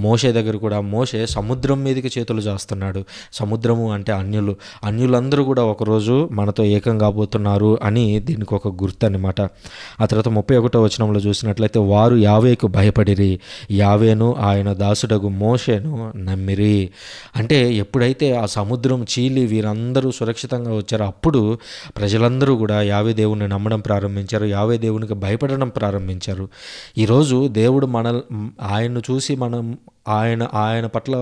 మోషే దగ్గర కూడా మోషే సముద్రం మీదకి చేతులు చాస్తున్నాడు. సముద్రము అంటే అన్యులందరూ కూడా ఒకరోజు మనతో ఏకం కాబోతున్నారు అని దీనికి ఒక గుర్తు అన్నమాట. ఆ తర్వాత 31వ వచనంలో చూసినట్లయితే, వారు యావేకు భయపడిరి, యావేను ఆయన దాసుడగు మోషేను నమ్మిరి. అంటే ఎప్పుడైతే ఆ సముద్రం చీలి వీరందరూ సురక్షితంగా వచ్చారో అప్పుడు ప్రజలందరూ కూడా యావే దేవుని నమ్మడం ప్రారంభించారు, యావే దేవునికి భయపడడం ప్రారంభించారు. ఈరోజు దేవుడు ఆయన్ను చూసి మనం ఆయన పట్ల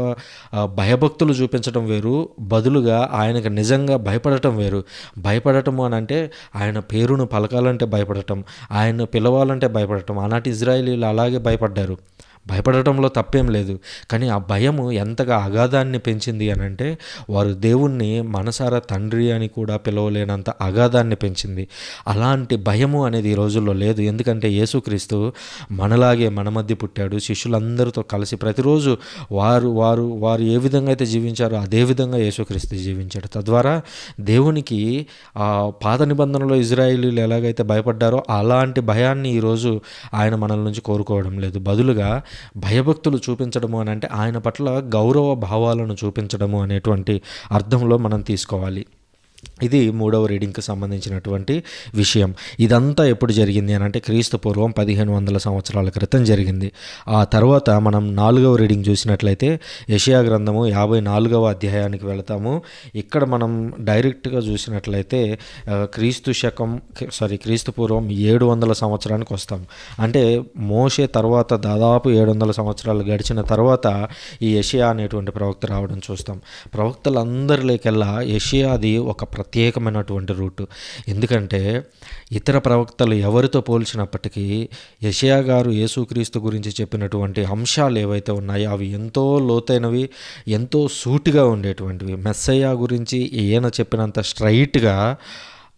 భయభక్తులు చూపించడం వేరు, బదులుగా ఆయనకు నిజంగా భయపడటం వేరు. భయపడటము అని అంటే ఆయన పేరును పలకాలంటే భయపడటం, ఆయన పిలవాలంటే భయపడటం. ఆనాటి ఇజ్రాయేలీలు అలాగే భయపడ్డారు. భయపడటంలో తప్పేం లేదు. కానీ ఆ భయము ఎంతగా అగాధాన్ని పెంచింది అని అంటే వారు దేవుణ్ణి మనసారా తండ్రి అని కూడా పిలవలేనంత అగాధాన్ని పెంచింది. అలాంటి భయము అనేది ఈ రోజుల్లో లేదు. ఎందుకంటే యేసుక్రీస్తు మనలాగే మన మధ్య పుట్టాడు. శిష్యులందరితో కలిసి ప్రతిరోజు వారు ఏ విధంగా అయితే జీవించారో అదే విధంగా యేసుక్రీస్తు జీవించాడు. తద్వారా దేవునికి ఆ పాత నిబంధనలో ఇజ్రాయేలీలు ఎలాగైతే భయపడ్డారో అలాంటి భయాన్ని ఈరోజు ఆయన మనల నుంచి కోరుకోవడం లేదు. బదులుగా భయభక్తులు చూపించడము అని అంటే ఆయన పట్ల గౌరవ భావాలను చూపించడము అనేటువంటి అర్థంలో మనం తీసుకోవాలి. ఇది 3వ రీడింగ్కి సంబంధించినటువంటి విషయం. ఇదంతా ఎప్పుడు జరిగింది అని అంటే క్రీస్తు పూర్వం 1500 సంవత్సరాల క్రితం జరిగింది. ఆ తర్వాత మనం 4వ రీడింగ్ చూసినట్లయితే యెషయా గ్రంథము 54వ అధ్యాయానికి వెళతాము. ఇక్కడ మనం డైరెక్ట్గా చూసినట్లయితే క్రీస్తు పూర్వం 700 సంవత్సరానికి వస్తాం. అంటే మోషే తర్వాత దాదాపు 700 సంవత్సరాలు గడిచిన తర్వాత ఈ యెషయా అనేటువంటి ప్రవక్త రావడం చూస్తాం. ప్రవక్తలందరిలోకెల్లా యెషయాది ఒక ప్రత్యేకమైనటువంటి రూటు. ఎందుకంటే ఇతర ప్రవక్తలు ఎవరితో పోల్చినప్పటికీ యెషయా గారు యేసుక్రీస్తు గురించి చెప్పినటువంటి అంశాలు ఏవైతే ఉన్నాయో అవి ఎంతో లోతైనవి, ఎంతో సూటిగా ఉండేటువంటివి. మెస్సయ్య గురించి ఈయన చెప్పినంత స్ట్రైట్గా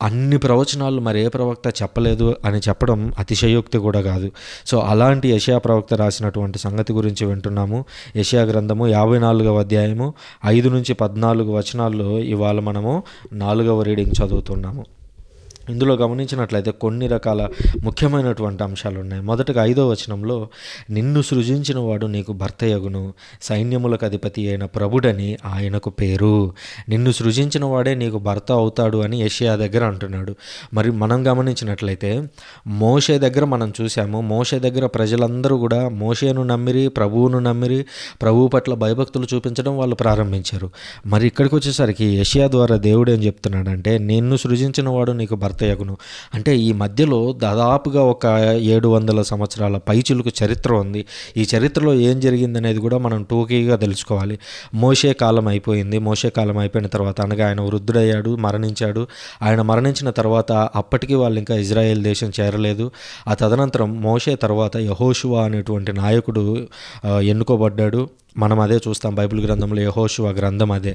అన్ని ప్రవచనాలు మరి ఏ ప్రవక్త చెప్పలేదు అని చెప్పడం అతిశయోక్తి కూడా కాదు. సో అలాంటి యెషయా ప్రవక్త రాసినటువంటి సంగతి గురించి వింటున్నాము. యెషయా గ్రంథము 54వ అధ్యాయము 5-14 వచనాల్లో ఇవాళ మనము 4వ రీడింగ్ చదువుతున్నాము. ఇందులో గమనించినట్లయితే కొన్ని రకాల ముఖ్యమైనటువంటి అంశాలు ఉన్నాయి. మొదటగా 5వ వచనంలో, నిన్ను సృజించిన వాడు నీకు భర్తయగును, సైన్యములకు అధిపతి అయిన ప్రభుడని ఆయనకు పేరు. నిన్ను సృజించిన వాడే నీకు భర్త అవుతాడు అని యెషయా దగ్గర అంటున్నాడు. మరి మనం గమనించినట్లయితే మోషే దగ్గర మనం చూసాము. మోషే దగ్గర ప్రజలందరూ కూడా మోషేను నమ్మిరి, ప్రభువును నమ్మిరి, ప్రభువు పట్ల భయభక్తులు చూపించడం వాళ్ళు ప్రారంభించారు. మరి ఇక్కడికి వచ్చేసరికి యెషయా ద్వారా దేవుడు ఏం చెప్తున్నాడంటే, నిన్ను సృజించిన వాడు నీకు భర్తయగును. అంటే ఈ మధ్యలో దాదాపుగా ఒక 700 సంవత్సరాల పైచిలుకు చరిత్ర ఉంది. ఈ చరిత్రలో ఏం జరిగిందనేది కూడా మనం టూకీగా తెలుసుకోవాలి. మోషే కాలం అయిపోయింది. మోషే కాలం అయిపోయిన తర్వాత అనగా ఆయన వృద్ధుడయ్యాడు, మరణించాడు. ఆయన మరణించిన తర్వాత అప్పటికి వాళ్ళు ఇంకా ఇజ్రాయెల్ దేశం చేరలేదు. ఆ తదనంతరం మోషే తర్వాత యెహోషువ అనేటువంటి నాయకుడు ఎన్నుకోబడ్డాడు. మనం అదే చూస్తాం బైబిల్ గ్రంథంలో, యెహోషువ గ్రంథం అదే.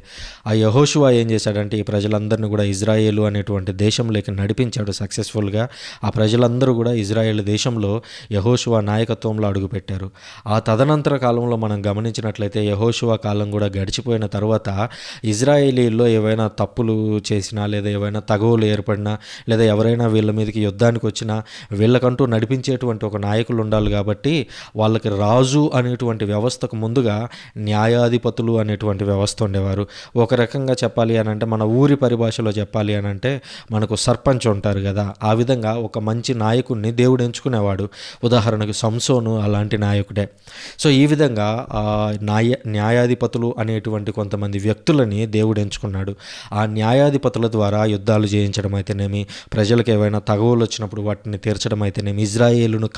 ఆ యెహోషువ ఏం చేశాడంటే ఈ ప్రజలందరినీ కూడా ఇజ్రాయేలు అనేటువంటి దేశంలోకి నడిపించాడు సక్సెస్ఫుల్గా. ఆ ప్రజలందరూ కూడా ఇజ్రాయేల్ దేశంలో యెహోషువ నాయకత్వంలో అడుగుపెట్టారు. ఆ తదనంతర కాలంలో మనం గమనించినట్లయితే యెహోషువ కాలం కూడా గడిచిపోయిన తర్వాత ఇజ్రాయేలీల్లో ఏవైనా తప్పులు చేసినా, లేదా ఏవైనా తగువులు ఏర్పడినా, లేదా ఎవరైనా వీళ్ళ మీదకి యుద్ధానికి వచ్చినా వీళ్ళకంటూ నడిపించేటువంటి ఒక నాయకులు ఉండాలి. కాబట్టి వాళ్ళకి రాజు అనేటువంటి వ్యవస్థకు ముందుగా న్యాయాధిపతులు అనేటువంటి వ్యవస్థ ఉండేవారు. ఒక రకంగా చెప్పాలి అని అంటే, మన ఊరి పరిభాషలో చెప్పాలి అని అంటే, మనకు సర్పంచ్ ఉంటారు కదా, ఆ విధంగా ఒక మంచి నాయకుడిని దేవుడు ఎంచుకునేవాడు. ఉదాహరణకు సంసోను అలాంటి నాయకుడే. సో ఈ విధంగా న్యాయాధిపతులు అనేటువంటి కొంతమంది వ్యక్తులని దేవుడు ఎంచుకున్నాడు. ఆ న్యాయాధిపతుల ద్వారా యుద్ధాలు చేయించడం అయితేనేమి, ప్రజలకు ఏవైనా తగవులు వచ్చినప్పుడు వాటిని తీర్చడం అయితేనేమి, ఇజ్రాయేలును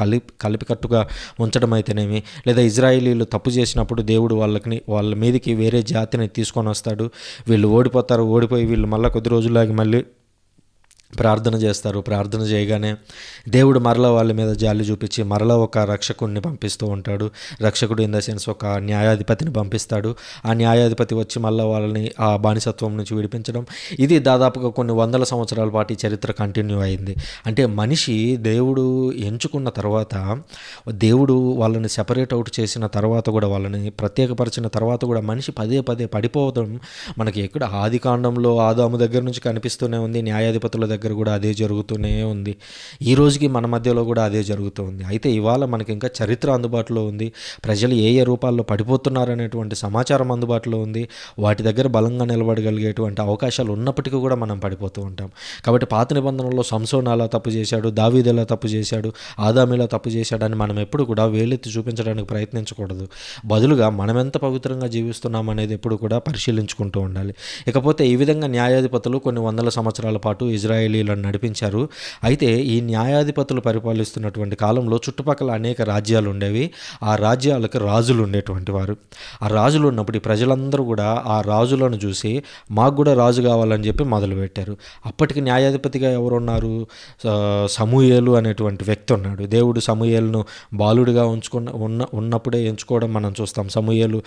కలిపికట్టుగా ఉంచడం అయితేనేమి, లేదా ఇజ్రాయేలీలు తప్పు చేసినప్పుడు దేవుడు వాళ్ళ మీదకి వేరే జాతిని తీసుకొని వస్తాడు. వీళ్ళు ఓడిపోతారు. ఓడిపోయి వీళ్ళు మళ్ళీ కొద్ది రోజులాగి మళ్ళీ ప్రార్థన చేస్తారు. ప్రార్థన చేయగానే దేవుడు మరలా వాళ్ళ మీద జాలి చూపించి మరలా ఒక రక్షకుడిని పంపిస్తూ ఉంటాడు. రక్షకుడు ఇన్ ద సెన్స్ ఒక న్యాయాధిపతిని పంపిస్తాడు. ఆ న్యాయాధిపతి వచ్చి మళ్ళీ వాళ్ళని ఆ బానిసత్వం నుంచి విడిపించడం. ఇది దాదాపుగా కొన్ని వందల సంవత్సరాల పాటు ఈ చరిత్ర కంటిన్యూ అయింది. అంటే మనిషి దేవుడు ఎంచుకున్న తర్వాత, దేవుడు వాళ్ళని సెపరేట్ అవుట్ చేసిన తర్వాత కూడా, వాళ్ళని ప్రత్యేకపరిచిన తర్వాత కూడా మనిషి పదే పదే పడిపోవడం మనకి ఎక్కడ ఆదికాండంలో ఆదాము దగ్గర నుంచి కనిపిస్తూనే ఉంది. న్యాయాధిపతుల దగ్గర కూడా అదే జరుగుతూనే ఉంది. ఈ రోజుకి మన మధ్యలో కూడా అదే జరుగుతుంది. అయితే ఇవాళ మనకి ఇంకా చరిత్ర అందుబాటులో ఉంది. ప్రజలు ఏ ఏ రూపాల్లో పడిపోతున్నారనేటువంటి సమాచారం అందుబాటులో ఉంది. వాటి దగ్గర బలంగా నిలబడగలిగేటువంటి అవకాశాలు ఉన్నప్పటికీ కూడా మనం పడిపోతూ ఉంటాం. కాబట్టి పాత నిబంధనలో సంసోను అలా తప్పు చేశాడు, దావీదు ఎలా తప్పు చేశాడు, ఆదాము ఎలా తప్పు చేశాడని మనం ఎప్పుడు కూడా వేలెత్తి చూపించడానికి ప్రయత్నించకూడదు. బదులుగా మనం ఎంత పవిత్రంగా జీవిస్తున్నాం అనేది ఎప్పుడు కూడా పరిశీలించుకుంటూ ఉండాలి. ఇకపోతే ఈ విధంగా న్యాయాధిపతులు కొన్ని వందల సంవత్సరాల పాటు ఇజ్రాయేలీలను నడిపించారు. అయితే ఈ న్యాయాధిపతులు పరిపాలిస్తున్నటువంటి కాలంలో చుట్టుపక్కల అనేక రాజ్యాలు ఉండేవి. ఆ రాజ్యాలకు రాజులు ఉండేటువంటి వారు. ఆ రాజులు ఉన్నప్పుడు ఈ ప్రజలందరూ కూడా ఆ రాజులను చూసి మాకు కూడా రాజు కావాలని చెప్పి మొదలుపెట్టారు. అప్పటికి న్యాయాధిపతిగా ఎవరున్నారు? సమూయేలు అనేటువంటి వ్యక్తి ఉన్నాడు. దేవుడు సమూయేలును బాలుడిగా ఉన్నప్పుడే ఎంచుకోవడం మనం చూస్తాం. సమూయేలు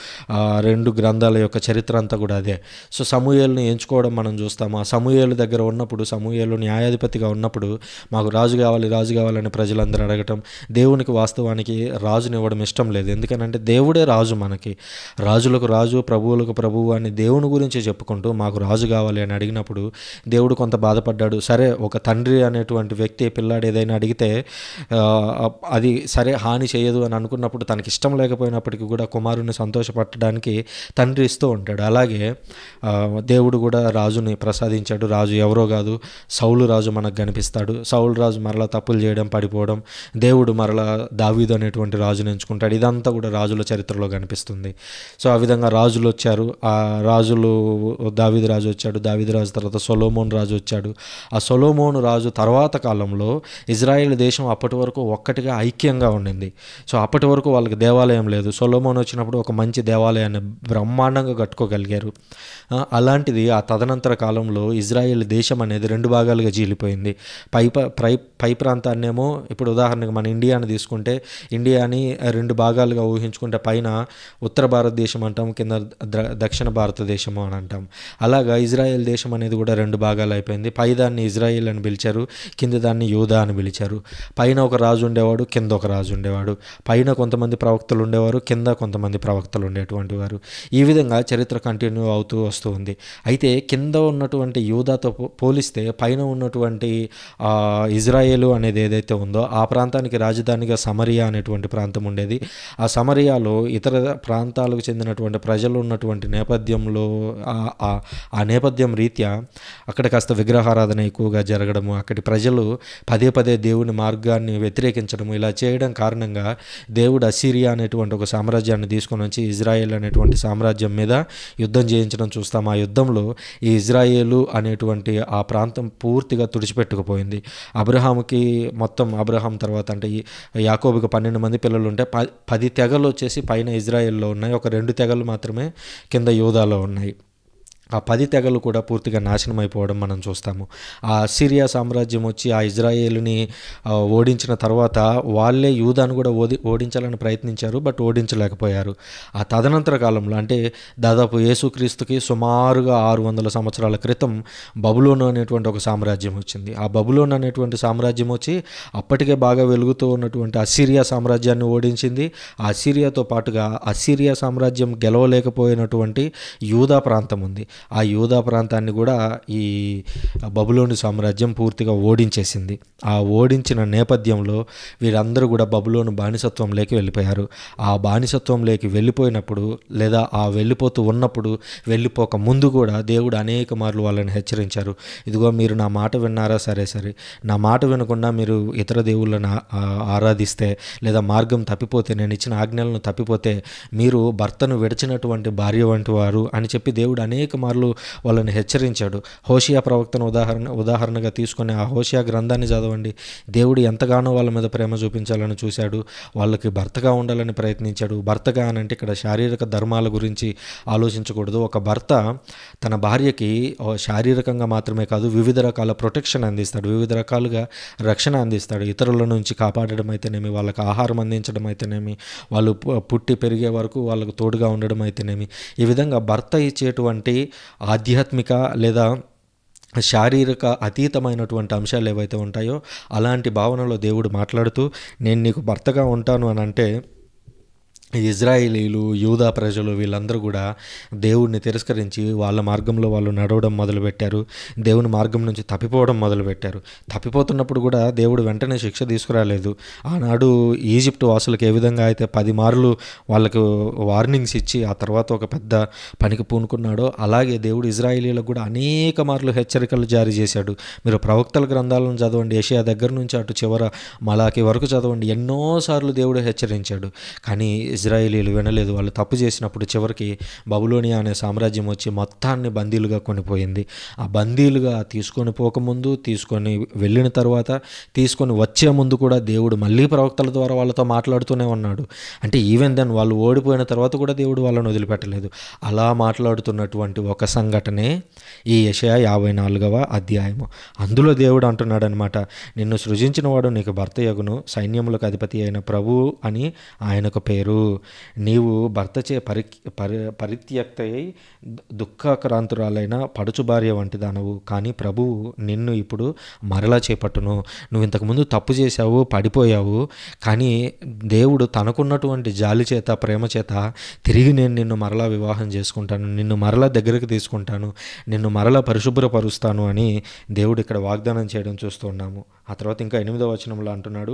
2 గ్రంథాల యొక్క చరిత్ర అంతా కూడా అదే. సో సమూయేలును ఎంచుకోవడం మనం చూస్తాం. ఆ సమూయేలు దగ్గర ఉన్నప్పుడు, సమూయేలు న్యాయాధిపతిగా ఉన్నప్పుడు మాకు రాజు కావాలని ప్రజలందరూ అడగటం, దేవునికి వాస్తవానికి రాజుని ఇవ్వడం ఇష్టం లేదు. ఎందుకనంటే దేవుడే రాజు, మనకి రాజులకు రాజు, ప్రభువులకు ప్రభువు అని దేవుని గురించి చెప్పుకుంటూ మాకు రాజు కావాలి అని అడిగినప్పుడు దేవుడు కొంత బాధపడ్డాడు. సరే, ఒక తండ్రి అనేటువంటి వ్యక్తి పిల్లాడు ఏదైనా అడిగితే అది సరే హాని చేయదు అని అనుకున్నప్పుడు, తనకి ఇష్టం లేకపోయినప్పటికీ కూడా కుమారుని సంతోషపట్టడానికి తండ్రి ఇస్తూ ఉంటాడు. అలాగే దేవుడు కూడా రాజుని ప్రసాదించాడు. రాజు ఎవరో కాదు, సౌలు రాజు మనకు కనిపిస్తాడు. సౌలు రాజు మరలా తప్పులు చేయడం, పడిపోవడం, దేవుడు మరలా దావీదు అనేటువంటి రాజును ఎంచుకుంటాడు. ఇదంతా కూడా రాజుల చరిత్రలో కనిపిస్తుంది. సో ఆ విధంగా రాజులు వచ్చారు. ఆ రాజులు, దావీదు రాజు వచ్చాడు, దావీదు రాజు తర్వాత సొలొమోను రాజు వచ్చాడు. ఆ సొలొమోను రాజు తర్వాత కాలంలో ఇజ్రాయెల్ దేశం అప్పటి వరకు ఒక్కటిగా ఐక్యంగా ఉండింది. సో అప్పటి వరకు వాళ్ళకి దేవాలయం లేదు. సొలొమోను వచ్చినప్పుడు ఒక మంచి దేవాలయాన్ని బ్రహ్మాండంగా కట్టుకోగలిగారు. అలాంటిది ఆ తదనంతర కాలంలో ఇజ్రాయెల్ దేశం అనేది రెండు భాగాలుగా చీలిపోయింది. పై ప్రాంతాన్నేమో, ఇప్పుడు ఉదాహరణకు మన ఇండియాని తీసుకుంటే, ఇండియాని రెండు భాగాలుగా ఊహించుకుంటే పైన ఉత్తర భారతదేశం అంటాం, కింద దక్షిణ భారతదేశము అని అంటాం. అలాగా ఇజ్రాయెల్ దేశం అనేది కూడా రెండు భాగాలు అయిపోయింది. పై దాన్ని ఇజ్రాయెల్ అని పిలిచారు, కింద దాన్ని యూదా అని పిలిచారు. పైన ఒక రాజు ఉండేవాడు, కింద ఒక రాజు ఉండేవాడు. పైన కొంతమంది ప్రవక్తలు ఉండేవారు, కింద కొంతమంది ప్రవక్తలు ఉండేటువంటి వారు. ఈ విధంగా చరిత్ర కంటిన్యూ అవుతూ వస్తూ ఉంది. అయితే కింద ఉన్నటువంటి యూదాతో పోలిస్తే పైన ఉన్నటువంటి ఇజ్రాయేలు అనేది ఏదైతే ఉందో ఆ ప్రాంతానికి రాజధానిగా సమరియా అనేటువంటి ప్రాంతం ఉండేది. ఆ సమరియాలో ఇతర ప్రాంతాలకు చెందినటువంటి ప్రజలు ఉన్నటువంటి నేపథ్యంలో ఆ నేపథ్యం రీత్యా అక్కడ కాస్త విగ్రహారాధన ఎక్కువగా జరగడము, అక్కడి ప్రజలు పదే పదే దేవుని మార్గాన్ని వ్యతిరేకించడము, ఇలా చేయడం కారణంగా దేవుడు అసీరియా అనేటువంటి ఒక సామ్రాజ్యాన్ని తీసుకొని వచ్చి ఇజ్రాయేల్ అనేటువంటి సామ్రాజ్యం మీద యుద్ధం చేయించడం చూస్తాం. ఆ యుద్ధంలో ఈ ఇజ్రాయేలు అనేటువంటి ఆ ప్రాంతం పూర్తిగా తుడిచిపెట్టుకుపోయింది. అబ్రహాముకి మొత్తం అబ్రహాం తర్వాత అంటే యాకోబుకి 12 మంది పిల్లలు ఉంటే 10 తెగలు వచ్చేసి పైన ఇజ్రాయేల్లో ఉన్నాయి. ఒక 2 తెగలు మాత్రమే కింద యూదాలో ఉన్నాయి. ఆ 10 తెగలు కూడా పూర్తిగా నాశనం అయిపోవడం మనం చూస్తాము. ఆ సిరియా సామ్రాజ్యం వచ్చి ఆ ఇజ్రాయేలుని ఓడించిన తర్వాత వాళ్ళే యూదాను కూడా ఓడించాలని ప్రయత్నించారు, బట్ ఓడించలేకపోయారు. ఆ తదనంతర కాలంలో అంటే దాదాపు యేసుక్రీస్తుకి సుమారుగా 600 సంవత్సరాల క్రితం బబులోను అనేటువంటి ఒక సామ్రాజ్యం వచ్చింది. ఆ బబులోను అనేటువంటి సామ్రాజ్యం వచ్చి అప్పటికే బాగా వెలుగుతూ ఉన్నటువంటి అసీరియా సామ్రాజ్యాన్ని ఓడించింది. ఆ అసీరియాతో పాటుగా అసీరియా సామ్రాజ్యం గెలవలేకపోయినటువంటి యూదా ప్రాంతం ఉంది. ఆ యూదా ప్రాంతాన్ని కూడా ఈ బబులోను సామ్రాజ్యం పూర్తిగా ఓడించేసింది. ఆ ఓడించిన నేపథ్యంలో వీరందరూ కూడా బబులోను బానిసత్వంలోకి వెళ్ళిపోయారు. ఆ బానిసత్వంలోకి వెళ్ళిపోయినప్పుడు లేదా ఆ వెళ్ళిపోతూ ఉన్నప్పుడు, వెళ్ళిపోక ముందు కూడా దేవుడు అనేక మార్లు వాళ్ళని హెచ్చరించారు. ఇదిగో మీరు నా మాట విన్నారా, సరే నా మాట వినకుండా మీరు ఇతర దేవుళ్ళను ఆరాధిస్తే లేదా మార్గం తప్పిపోతే, నేను ఇచ్చిన ఆజ్ఞలను తప్పిపోతే మీరు భర్తను విడిచినటువంటి భార్య వంటి వారు అని చెప్పి దేవుడు అనేక మార్లు వాళ్ళని హెచ్చరించాడు. హోషియా ప్రవక్తను ఉదాహరణగా తీసుకొని ఆ హోషియా గ్రంథాన్ని చదవండి. దేవుడు ఎంతగానో వాళ్ళ మీద ప్రేమ చూపించాలని చూశాడు. వాళ్ళకి భర్తగా ఉండాలని ప్రయత్నించాడు. భర్తగా అని అంటే ఇక్కడ శారీరక ధర్మాల గురించి ఆలోచించకూడదు. ఒక భర్త తన భార్యకి శారీరకంగా మాత్రమే కాదు, వివిధ రకాల ప్రొటెక్షన్ అందిస్తాడు, వివిధ రకాలుగా రక్షణ అందిస్తాడు. ఇతరుల నుంచి కాపాడడం అయితేనేమి, వాళ్ళకి ఆహారం అందించడం అయితేనేమి, వాళ్ళు పుట్టి పెరిగే వరకు వాళ్ళకు తోడుగా ఉండడం అయితేనేమి, ఈ విధంగా భర్త ఇచ్చేటువంటి ఆధ్యాత్మిక లేదా శారీరక అతీతమైనటువంటి అంశాలు ఏవైతే ఉంటాయో అలాంటి భావనలో దేవుడు మాట్లాడుతూ, నేను నీకు భర్తగా ఉంటాను అని అంటే ఇజ్రాయేలీలు, యూదా ప్రజలు వీళ్ళందరూ కూడా దేవుడిని తిరస్కరించి వాళ్ళ మార్గంలో వాళ్ళు నడవడం మొదలుపెట్టారు. దేవుని మార్గం నుంచి తప్పిపోవడం మొదలుపెట్టారు. తప్పిపోతున్నప్పుడు కూడా దేవుడు వెంటనే శిక్ష తీసుకురాలేదు. ఆనాడు ఈజిప్ట్ వాసులకు ఏ విధంగా అయితే 10 మార్లు వాళ్ళకు వార్నింగ్స్ ఇచ్చి ఆ తర్వాత ఒక పెద్ద పనికి పూనుకున్నాడో, అలాగే దేవుడు ఇజ్రాయేలీలకు కూడా అనేక మార్లు హెచ్చరికలు జారీ చేశాడు. మీరు ప్రవక్తల గ్రంథాలను చదవండి, యెషయా దగ్గర నుంచి అటు చివర మలాకి వరకు చదవండి, ఎన్నోసార్లు దేవుడు హెచ్చరించాడు. కానీ ఇజ్రాయేలీలు వినలేదు. వాళ్ళు తప్పు చేసినప్పుడు చివరికి బబులోనియా అనే సామ్రాజ్యం వచ్చి మొత్తాన్ని బందీలుగా కొనిపోయింది. ఆ బందీలుగా తీసుకొని పోకముందు, తీసుకొని వెళ్ళిన తర్వాత, తీసుకొని వచ్చే ముందు కూడా దేవుడు మళ్ళీ ప్రవక్తల ద్వారా వాళ్ళతో మాట్లాడుతూనే ఉన్నాడు. అంటే ఈవెన్ దెన్ వాళ్ళు ఓడిపోయిన తర్వాత కూడా దేవుడు వాళ్ళని వదిలిపెట్టలేదు. అలా మాట్లాడుతున్నటువంటి ఒక సంఘటనే ఈ యెషయా 54వ అధ్యాయము. అందులో దేవుడు అంటున్నాడు అనమాట, నిన్ను సృజించిన వాడు నీకు భర్త యగును, సైన్యములకు అధిపతి అయిన ప్రభువు అని ఆయనకు పేరు. నీవు భర్తచే పరిత్యక్తయై దుఃఖాక్రాంతురాలైన పడుచు భార్య వంటి దానవు, కానీ ప్రభువు నిన్ను ఇప్పుడు మరలా చేపట్టును. నువ్వు ఇంతకుముందు తప్పు చేశావు, పడిపోయావు, కానీ దేవుడు తనకున్నటువంటి జాలి చేత, ప్రేమ చేత తిరిగి నేను నిన్ను మరలా వివాహం చేసుకుంటాను, నిన్ను మరలా దగ్గరికి తీసుకుంటాను, నిన్ను మరలా పరిశుభ్రపరుస్తాను అని దేవుడు ఇక్కడ వాగ్దానం చేయడం చూస్తున్నాము. ఆ తర్వాత ఇంకా 8వ వచనంలో అంటున్నాడు,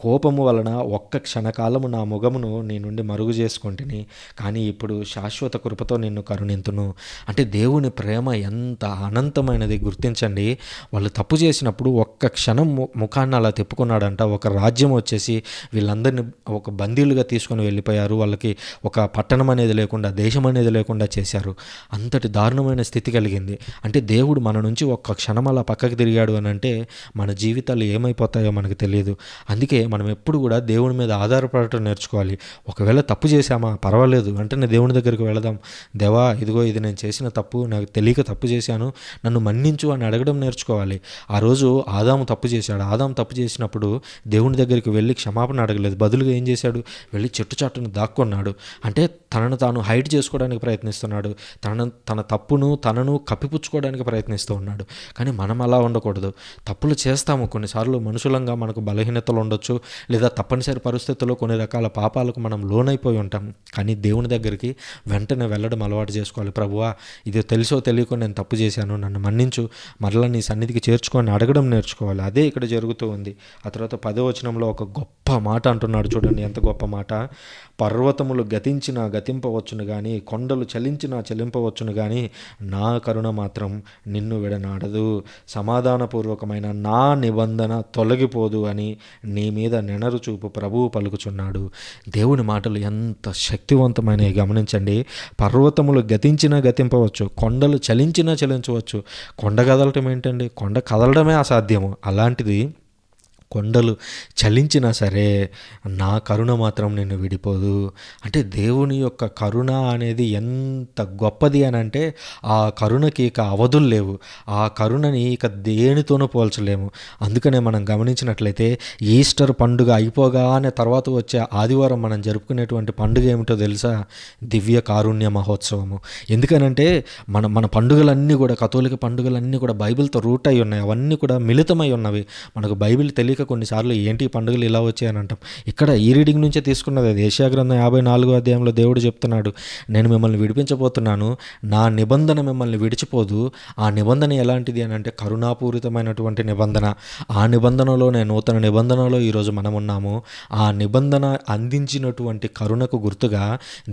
కోపము వలన ఒక్క క్షణకాలము నా ముఖమును నీ నుండి మరుగు చేసుకుంటుని, కానీ ఇప్పుడు శాశ్వత కృపతో నిన్ను కరుణింతును. అంటే దేవుని ప్రేమ ఎంత అనంతమైనది గుర్తించండి. వాళ్ళు తప్పు చేసినప్పుడు ఒక్క క్షణం ముఖాన్ని అలా తిప్పుకున్నాడంట. ఒక రాజ్యం వచ్చేసి వీళ్ళందరినీ ఒక బందీలుగా తీసుకొని వెళ్ళిపోయారు. వాళ్ళకి ఒక పట్టణం అనేది లేకుండా, దేశం అనేది లేకుండా చేశారు. అంతటి దారుణమైన స్థితి కలిగింది. అంటే దేవుడు మన నుంచి ఒక్క క్షణం అలా పక్కకి తిరిగాడు అని అంటే మన జీవితాలు ఏమైపోతాయో మనకు తెలియదు. అందుకే మనం ఎప్పుడు కూడా దేవుని మీద ఆధారపడటం నేర్చుకోవాలి. ఒకవేళ తప్పు చేశామా, పర్వాలేదు, వెంటనే దేవుని దగ్గరికి వెళదాం. దేవా, ఇదిగో ఇది నేను చేసిన తప్పు, నాకు తెలియక తప్పు చేశాను, నన్ను మన్నించు అని అడగడం నేర్చుకోవాలి. ఆ రోజు ఆదాము తప్పు చేశాడు. ఆదాము తప్పు చేసినప్పుడు దేవుని దగ్గరికి వెళ్ళి క్షమాపణ అడగలేదు. బదులుగా ఏం చేశాడు? వెళ్ళి చెట్టు చాటును దాక్కున్నాడు. అంటే తనను తాను హైడ్ చేసుకోవడానికి ప్రయత్నిస్తున్నాడు. తన తనను కప్పిపుచ్చుకోవడానికి ప్రయత్నిస్తూ ఉన్నాడు. కానీ మనం అలా ఉండకూడదు. తప్పులు చేస్తాము కొన్నిసార్లు. మనుషులంగా మనకు బలహీనతలు ఉండొచ్చు, లేదా తప్పనిసరి పరిస్థితుల్లో కొన్ని రకాల పాపాలకు మనం లోనైపోయి ఉంటాం. కానీ దేవుని దగ్గరికి వెంటనే వెళ్ళడం అలవాటు చేసుకోవాలి. ప్రభువా, ఇది తెలుసో తెలియకో నేను తప్పు చేశాను, నన్ను మన్నించు, మరలా నీ సన్నిధికి చేర్చుకొని అడగడం నేర్చుకోవాలి. అదే ఇక్కడ జరుగుతూ ఉంది. ఆ తర్వాత 10వ వచనంలో ఒక గొప్ప మాట అంటున్నాడు. చూడండి ఎంత గొప్ప మాట. పర్వతములు గతించినా గతింపవచ్చును కానీ, కొండలు చలించినా చలింపవచ్చును కానీ, నా కరుణ మాత్రం నిన్ను విడనాడదు, సమాధానపూర్వకమైన నా నిబంధన తొలగిపోదు అని నీ మీద నెనరు చూపు ప్రభువు పలుకుచున్నాడు. దేవుని మాటలు ఎంత శక్తివంతమైనవి గమనించండి. పర్వతములు గతించినా గతింపవచ్చు, కొండలు చలించినా చలించవచ్చు. కొండ కదలటం ఏంటండి? కొండ కదలడమే అసాధ్యము. అలాంటిది కొండలు చలించినా సరే నా కరుణ మాత్రం నిన్ను విడిపోదు. అంటే దేవుని యొక్క కరుణ అనేది ఎంత గొప్పది అని అంటే ఆ కరుణకి ఇక అవధులు లేవు. ఆ కరుణని ఇక దేనితోనూ పోల్చలేము. అందుకనే మనం గమనించినట్లయితే ఈస్టర్ పండుగ అయిపోగానే తర్వాత వచ్చే ఆదివారం మనం జరుపుకునేటువంటి పండుగ ఏమిటో తెలుసా? దివ్య కారుణ్య మహోత్సవము. ఎందుకనంటే మన పండుగలన్నీ కూడా, కథోలిక పండుగలన్నీ కూడా బైబిల్తో రూట్ అయి ఉన్నాయి. అవన్నీ కూడా మిళితమై ఉన్నవి. మనకు బైబిల్ తెలియక కొన్నిసార్లు ఏంటి పండుగలు ఇలా వచ్చాయని అంటాం. ఇక్కడ ఈ రీడింగ్ నుంచే తీసుకున్నది అది. యెషయా గ్రంథం 54వ అధ్యాయంలో దేవుడు చెప్తున్నాడు, నేను మిమ్మల్ని విడిపించబోతున్నాను, నా నిబంధన మిమ్మల్ని విడిచిపోదు. ఆ నిబంధన ఎలాంటిది అని అంటే కరుణాపూరితమైనటువంటి నిబంధన. ఆ నిబంధనలోనే, నూతన నిబంధనలో ఈరోజు మనం ఉన్నాము. ఆ నిబంధన అందించినటువంటి కరుణకు గుర్తుగా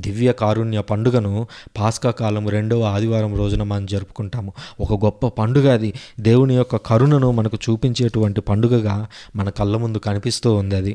దివ్య కారుణ్య పండుగను పాస్కా కాలం 2వ ఆదివారం రోజున మనం జరుపుకుంటాము. ఒక గొప్ప పండుగ అది. దేవుని యొక్క కరుణను మనకు చూపించేటువంటి పండుగగా మన కళ్ళ ముందు కనిపిస్తూ ఉంది.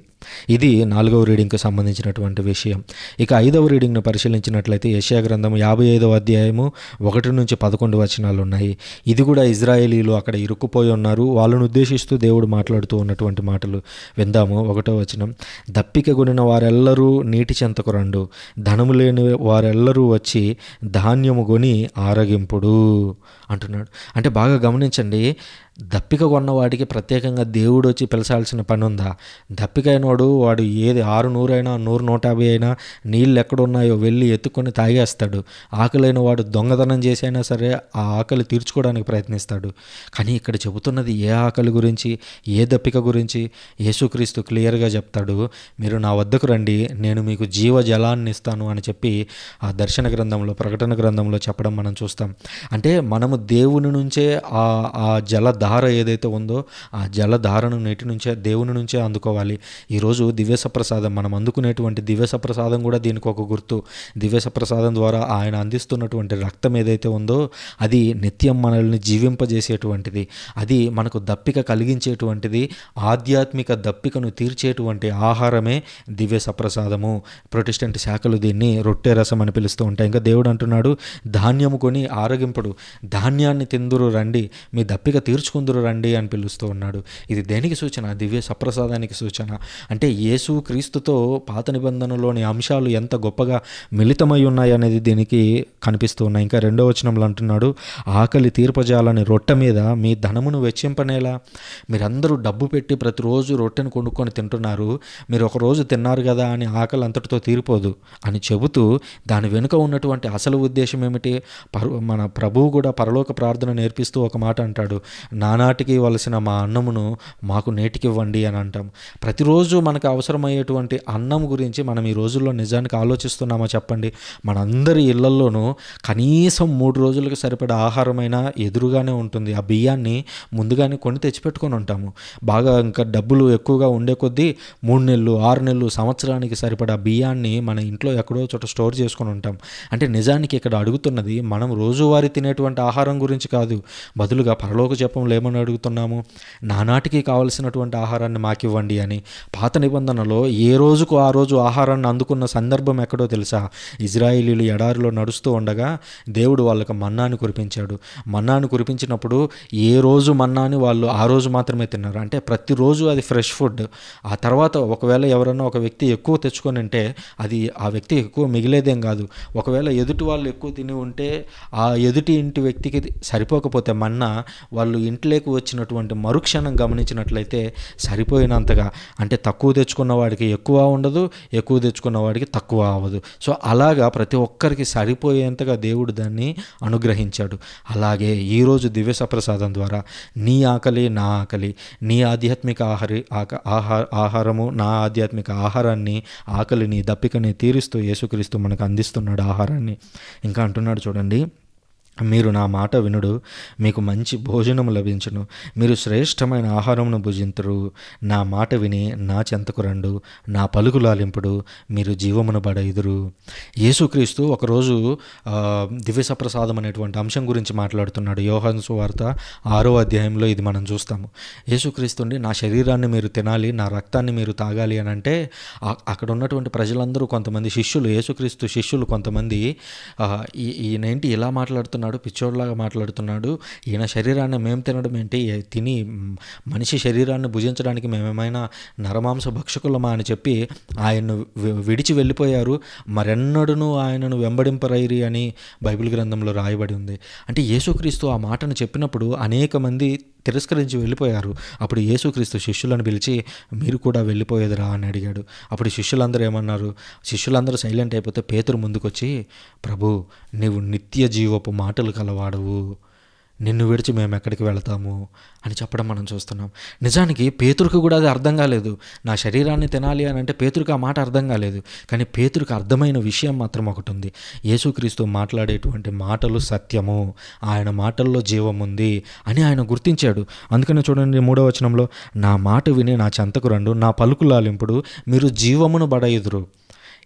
ఇది 4వ రీడింగ్కి సంబంధించినటువంటి విషయం. ఇక 5వ రీడింగ్ను పరిశీలించినట్లయితే యెషయా గ్రంథం 55వ అధ్యాయము 1 నుంచి 11 వచనాలు ఉన్నాయి. ఇది కూడా ఇజ్రాయేలీలు అక్కడ ఇరుక్కుపోయి ఉన్నారు. వాళ్ళను ఉద్దేశిస్తూ దేవుడు మాట్లాడుతూ ఉన్నటువంటి మాటలు విందాము. 1వ వచనం. దప్పిక కొనిన వారెల్లరూ నీటి చెంతకు రండు, ధనము లేని వారెల్లరూ వచ్చి ధాన్యము కొని ఆరగింపుడు అంటున్నాడు. అంటే బాగా గమనించండి, దప్పిక కొన్నవాడికి ప్రత్యేకంగా దేవుడు వచ్చి పిలచాల్సిన పని ఉందా? దప్పిక అయినవాడు వాడు ఏది 600 అయినా 100, 150 అయినా నీళ్ళు ఎక్కడున్నాయో వెళ్ళి ఎత్తుకొని తాగేస్తాడు. ఆకలైన వాడు దొంగతనం చేసి అయినా సరే ఆ ఆకలి తీర్చుకోవడానికి ప్రయత్నిస్తాడు. కానీ ఇక్కడ చెబుతున్నది ఏ ఆకలి గురించి, ఏ దప్పిక గురించి? యేసుక్రీస్తు క్లియర్గా చెప్తాడు, మీరు నా వద్దకు రండి, నేను మీకు జీవజలాన్ని ఇస్తాను అని చెప్పి ఆ దర్శన గ్రంథంలో, ప్రకటన గ్రంథంలో చెప్పడం మనం చూస్తాం. అంటే మనము దేవుని నుంచే ఆ జలధార ఏదైతే ఉందో ఆ జలధారను నీటి నుంచే, దేవుని నుంచే అందుకోవాలి. ఈరోజు దివ్యసప్రసాదం మనం అందుకునేటువంటి దివ్యసప్రసాదం కూడా దీనికి ఒక గుర్తు. దివ్యసప్రసాదం ద్వారా ఆయన అందిస్తున్నటువంటి రక్తం ఏదైతే ఉందో అది నిత్యం మనల్ని జీవింపజేసేటువంటిది. అది మనకు దప్పిక కలిగించేటువంటిది. ఆధ్యాత్మిక దప్పికను తీర్చేటువంటి ఆహారమే దివ్యసప్రసాదము. ప్రొటెస్టెంట్ శాఖలు దీన్ని రొట్టె రసం అని పిలుస్తూ ఉంటాయి. ఇంకా దేవుడు అంటున్నాడు, ధాన్యము కొని ఆరగింపుడు, ధాన్యాన్ని తిందురు రండి, మీ దప్పిక తీర్చుకుందురు రండి అని పిలుస్తూ ఉన్నాడు. ఇది దేనికి సూచన? దివ్య సప్రసాదానికి సూచన. అంటే యేసు క్రీస్తుతో పాత నిబంధనలోని అంశాలు ఎంత గొప్పగా మిళితమై ఉన్నాయి అనేది దీనికి కనిపిస్తూ ఉన్నాయి. ఇంకా 2వ వచనంలో అంటున్నాడు, ఆకలి తీర్పజాలని రొట్టె మీద మీ ధనమును వెచ్చింపనేలా? మీరందరూ డబ్బు పెట్టి ప్రతిరోజు రొట్టెను కొనుక్కొని తింటున్నారు, మీరు ఒకరోజు తిన్నారు కదా అని ఆకలి అంతటితో తీరిపోదు అని చెబుతూ దాని వెనుక ఉన్నటువంటి అసలు ఉద్దేశం ఏమిటి? మన ప్రభువు కూడా పరలోక పరలోక ప్రార్థన నేర్పిస్తూ ఒక మాట అంటాడు, నానాటికి ఇవ్వాల్సిన మా అన్నమును మాకు నేటికి ఇవ్వండి అని అంటాం. ప్రతిరోజు మనకు అవసరమయ్యేటువంటి అన్నం గురించి మనం ఈ రోజుల్లో నిజానికి ఆలోచిస్తున్నామా చెప్పండి? మనందరి ఇళ్లల్లోనూ కనీసం 3 రోజులకు సరిపడా ఆహారమైనా ఎదురుగానే ఉంటుంది. ఆ బియ్యాన్ని ముందుగానే కొని తెచ్చిపెట్టుకొని ఉంటాము. బాగా ఇంకా డబ్బులు ఎక్కువగా ఉండే కొద్దీ 3 నెలలు, 6 నెలలు, సంవత్సరానికి సరిపడా బియ్యాన్ని మన ఇంట్లో ఎక్కడో చోట స్టోర్ చేసుకొని ఉంటాం. అంటే నిజానికి ఇక్కడ అడుగుతున్నది మనం రోజువారీ తినేటువంటి ఆహారం గురించి కాదు, బదులుగా పరలోక జపంలో ఏమని అడుగుతున్నాము? నానాటికి కావలసినటువంటి ఆహారాన్ని మాకివ్వండి అని. పాత నిబంధనలో ఏ రోజుకు ఆ రోజు ఆహారాన్ని అందుకున్న సందర్భం ఎక్కడో తెలుసా? ఇజ్రాయేలీలు ఎడారిలో నడుస్తూ ఉండగా దేవుడు వాళ్ళకి మన్నాని కురిపించాడు. మన్నాని కురిపించినప్పుడు ఏ రోజు మన్నాని వాళ్ళు ఆ రోజు మాత్రమే తిన్నారు. అంటే ప్రతిరోజు అది ఫ్రెష్ ఫుడ్. ఆ తర్వాత ఒకవేళ ఎవరైనా ఒక వ్యక్తి ఎక్కువ తెచ్చుకొని ఉంటే అది ఆ వ్యక్తి ఎక్కువ మిగిలేదేం కాదు. ఒకవేళ ఎదుటి వాళ్ళు ఎక్కువ తిని ఉంటే ఆ ఎదుటి ఇంటి వ్యక్తికి సరిపోకపోతే మన్నా వాళ్ళు ఇంట్లోకి వచ్చినటువంటి మరుక్షణం గమనించినట్లయితే సరిపోయినంతగా, అంటే తక్కువ తెచ్చుకున్న వాడికి ఎక్కువ ఉండదు, ఎక్కువ తెచ్చుకున్న వాడికి తక్కువ అవ్వదు. సో అలాగా ప్రతి ఒక్కరికి సరిపోయేంతగా దేవుడు దాన్ని అనుగ్రహించాడు. అలాగే ఈరోజు దివ్య సప్రసాదం ద్వారా నీ ఆకలి నా ఆకలి, నీ ఆధ్యాత్మిక ఆహారము నా ఆధ్యాత్మిక ఆహారాన్ని, ఆకలిని దప్పికని తీరుస్తూ యేసుక్రీస్తు మనకు అందిస్తున్నాడు ఆహారాన్ని. ఇంకా అంటున్నాడు చూడండి, మీరు నా మాట వినుడు, మీకు మంచి భోజనము లభించును, మీరు శ్రేష్టమైన ఆహారమును భుజింతురు, నా మాట విని నా చెంతకు రండు, నా పలుకులాలింపుడు, మీరు జీవమును బడైదురు. యేసుక్రీస్తు ఒకరోజు దివ్య సప్రసాదం అనేటువంటి అంశం గురించి మాట్లాడుతున్నాడు. యోహాను సువార్త 6వ అధ్యాయంలో ఇది మనం చూస్తాము. యేసుక్రీస్తుండి నా శరీరాన్ని మీరు తినాలి, నా రక్తాన్ని మీరు తాగాలి అని అంటే అక్కడ ఉన్నటువంటి ప్రజలందరూ, కొంతమంది శిష్యులు, యేసుక్రీస్తు శిష్యులు కొంతమంది, ఈయనేంటి ఇలా మాట్లాడుతున్నాడు, పిచ్చోడ్లాగా మాట్లాడుతున్నాడు, ఈయన శరీరాన్ని మేము తినడం ఏంటి, తిని మనిషి శరీరాన్ని భుజించడానికి మేమేమైనా నరమాంస భక్షకులమా అని చెప్పి ఆయన్ను విడిచి వెళ్ళిపోయారు. మరెన్నడూ ఆయనను వెంబడింపరైరి అని బైబిల్ గ్రంథంలో రాయబడి ఉంది. అంటే యేసుక్రీస్తు ఆ మాటను చెప్పినప్పుడు అనేక మంది తిరస్కరించి వెళ్ళిపోయారు. అప్పుడు యేసుక్రీస్తు శిష్యులను పిలిచి మీరు కూడా వెళ్ళిపోయేదిరా అని అడిగాడు. అప్పుడు శిష్యులందరూ ఏమన్నారు? శిష్యులందరూ సైలెంట్ అయిపోతే పేతురు ముందుకొచ్చి, ప్రభు నీవు నిత్య జీవపు మాటలు కలవాడవు, నిన్ను విడిచి మేము ఎక్కడికి వెళతాము అని చెప్పడం మనం చూస్తున్నాం. నిజానికి పేతురుకు కూడా అది అర్థం కాలేదు. నా శరీరాన్ని తినాలి అని అంటే పేతురుకు ఆ మాట అర్థం కాలేదు. కానీ పేతురుకు అర్థమైన విషయం మాత్రం ఒకటి ఉంది, యేసుక్రీస్తు మాట్లాడేటువంటి మాటలు సత్యము, ఆయన మాటల్లో జీవం ఉంది అని ఆయన గుర్తించాడు. అందుకని చూడండి 3వ వచనంలో, నా మాట విని నా చెంతకు రండు, నా పలుకులాలింపుడు, మీరు జీవమును బడయుదురు.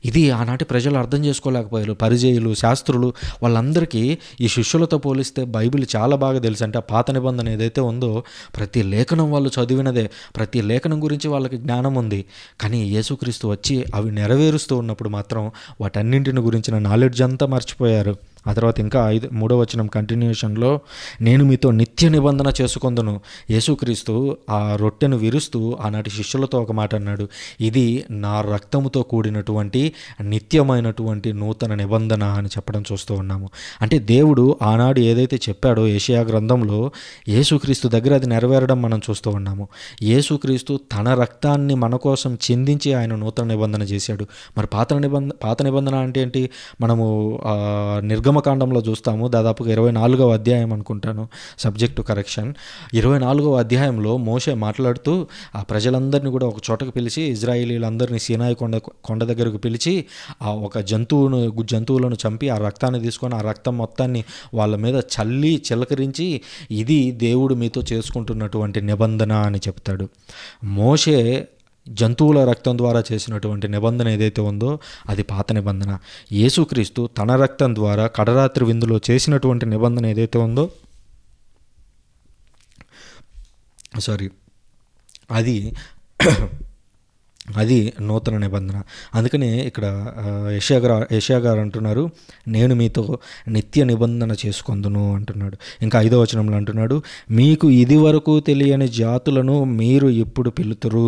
ఇది ఆనాటి ప్రజలు అర్థం చేసుకోలేకపోయారు. పరిజయులు, శాస్త్రులు, వాళ్ళందరికీ ఈ శిష్యులతో పోలిస్తే బైబిల్ చాలా బాగా తెలుసు. అంటే ఆ పాత నిబంధన ఏదైతే ఉందో ప్రతి లేఖనం వాళ్ళు చదివినదే, ప్రతి లేఖనం గురించి వాళ్ళకి జ్ఞానం ఉంది. కానీ యేసుక్రీస్తు వచ్చి అవి నెరవేరుస్తూ ఉన్నప్పుడు మాత్రం వాటన్నింటిని గురించిన నాలెడ్జ్ అంతా మర్చిపోయారు. ఆ తర్వాత ఇంకా 3వ వచనం కంటిన్యూషన్లో, నేను మీతో నిత్య నిబంధన చేసుకొందును. యేసుక్రీస్తు ఆ రొట్టెను విరుస్తూ ఆనాటి శిష్యులతో ఒక మాట అన్నాడు, ఇది నా రక్తముతో కూడినటువంటి నిత్యమైనటువంటి నూతన నిబంధన అని చెప్పడం చూస్తూ ఉన్నాము. అంటే దేవుడు ఆనాడు ఏదైతే చెప్పాడో యెషయా గ్రంథంలో, యేసుక్రీస్తు దగ్గర అది నెరవేరడం మనం చూస్తూ ఉన్నాము. యేసుక్రీస్తు తన రక్తాన్ని మన కోసం చిందించి ఆయన నూతన నిబంధన చేశాడు. మరి పాత నిబంధన అంటే ఏంటి? మనము నిర్గమకాండంలో చూస్తాము. దాదాపుగా 24వ అధ్యాయం అనుకుంటాను, సబ్జెక్టు కరెక్షన్. 24వ అధ్యాయంలో మోషే మాట్లాడుతూ ఆ ప్రజలందరినీ కూడా ఒక చోటకు పిలిచి, ఇజ్రాయేలీలందరినీ సీనాయి కొండ దగ్గరకు పిలిచి ఆ ఒక జంతువులను చంపి ఆ రక్తాన్ని తీసుకొని ఆ రక్తం మొత్తాన్ని వాళ్ళ మీద చల్లి చిలకరించి, ఇది దేవుడు మీతో చేసుకుంటున్నటువంటి నిబంధన అని చెప్తాడు. మోషే జంతువుల రక్తం ద్వారా చేసినటువంటి నిబంధన ఏదైతే ఉందో అది పాత నిబంధన. యేసుక్రీస్తు తన రక్తం ద్వారా కడరాత్రి విందులో చేసినటువంటి నిబంధన ఏదైతే ఉందో అది నూతన నిబంధన. అందుకనే ఇక్కడ యెషయా గారు అంటున్నారు, నేను మీతో నిత్య నిబంధన చేసుకొందును అంటున్నాడు. ఇంకా 5వ వచనంలో అంటున్నాడు, మీకు ఇది వరకు తెలియని జాతులను మీరు ఇప్పుడు పిలుతురు,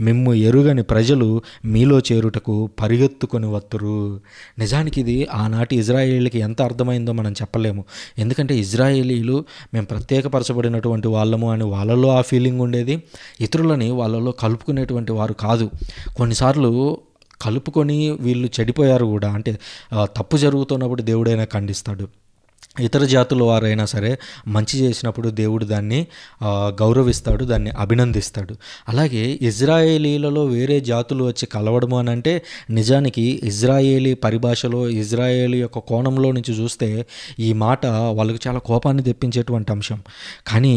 మిమ్ము ఎరుగని ప్రజలు మీలో చేరుటకు పరిగెత్తుకొని వత్తురు. నిజానికి ఇది ఆనాటి ఇజ్రాయేలీలకి ఎంత అర్థమైందో మనం చెప్పలేము. ఎందుకంటే ఇజ్రాయేలీలు మేము ప్రత్యేకపరచబడినటువంటి వాళ్ళము అని వాళ్ళలో ఆ ఫీలింగ్ ఉండేది. ఇతరులని వాళ్ళలో కలుపుకునేటువంటి వారు కాదు. కొన్నిసార్లు కలుపుకొని వీళ్ళు చెడిపోయారు కూడా. అంటే తప్పు జరుగుతున్నప్పుడు దేవుడైనా ఖండిస్తాడు. ఇతర జాతుల వారైనా సరే మంచి చేసినప్పుడు దేవుడు దాన్ని గౌరవిస్తాడు, దాన్ని అభినందిస్తాడు. అలాగే ఇజ్రాయేలీలలో వేరే జాతులు వచ్చి కలవడము అని అంటే నిజానికి ఇజ్రాయేలీ పరిభాషలో, ఇజ్రాయేలీ యొక్క కోణంలో నుంచి చూస్తే ఈ మాట వాళ్ళకు చాలా కోపాన్ని తెప్పించేటువంటి అంశం. కానీ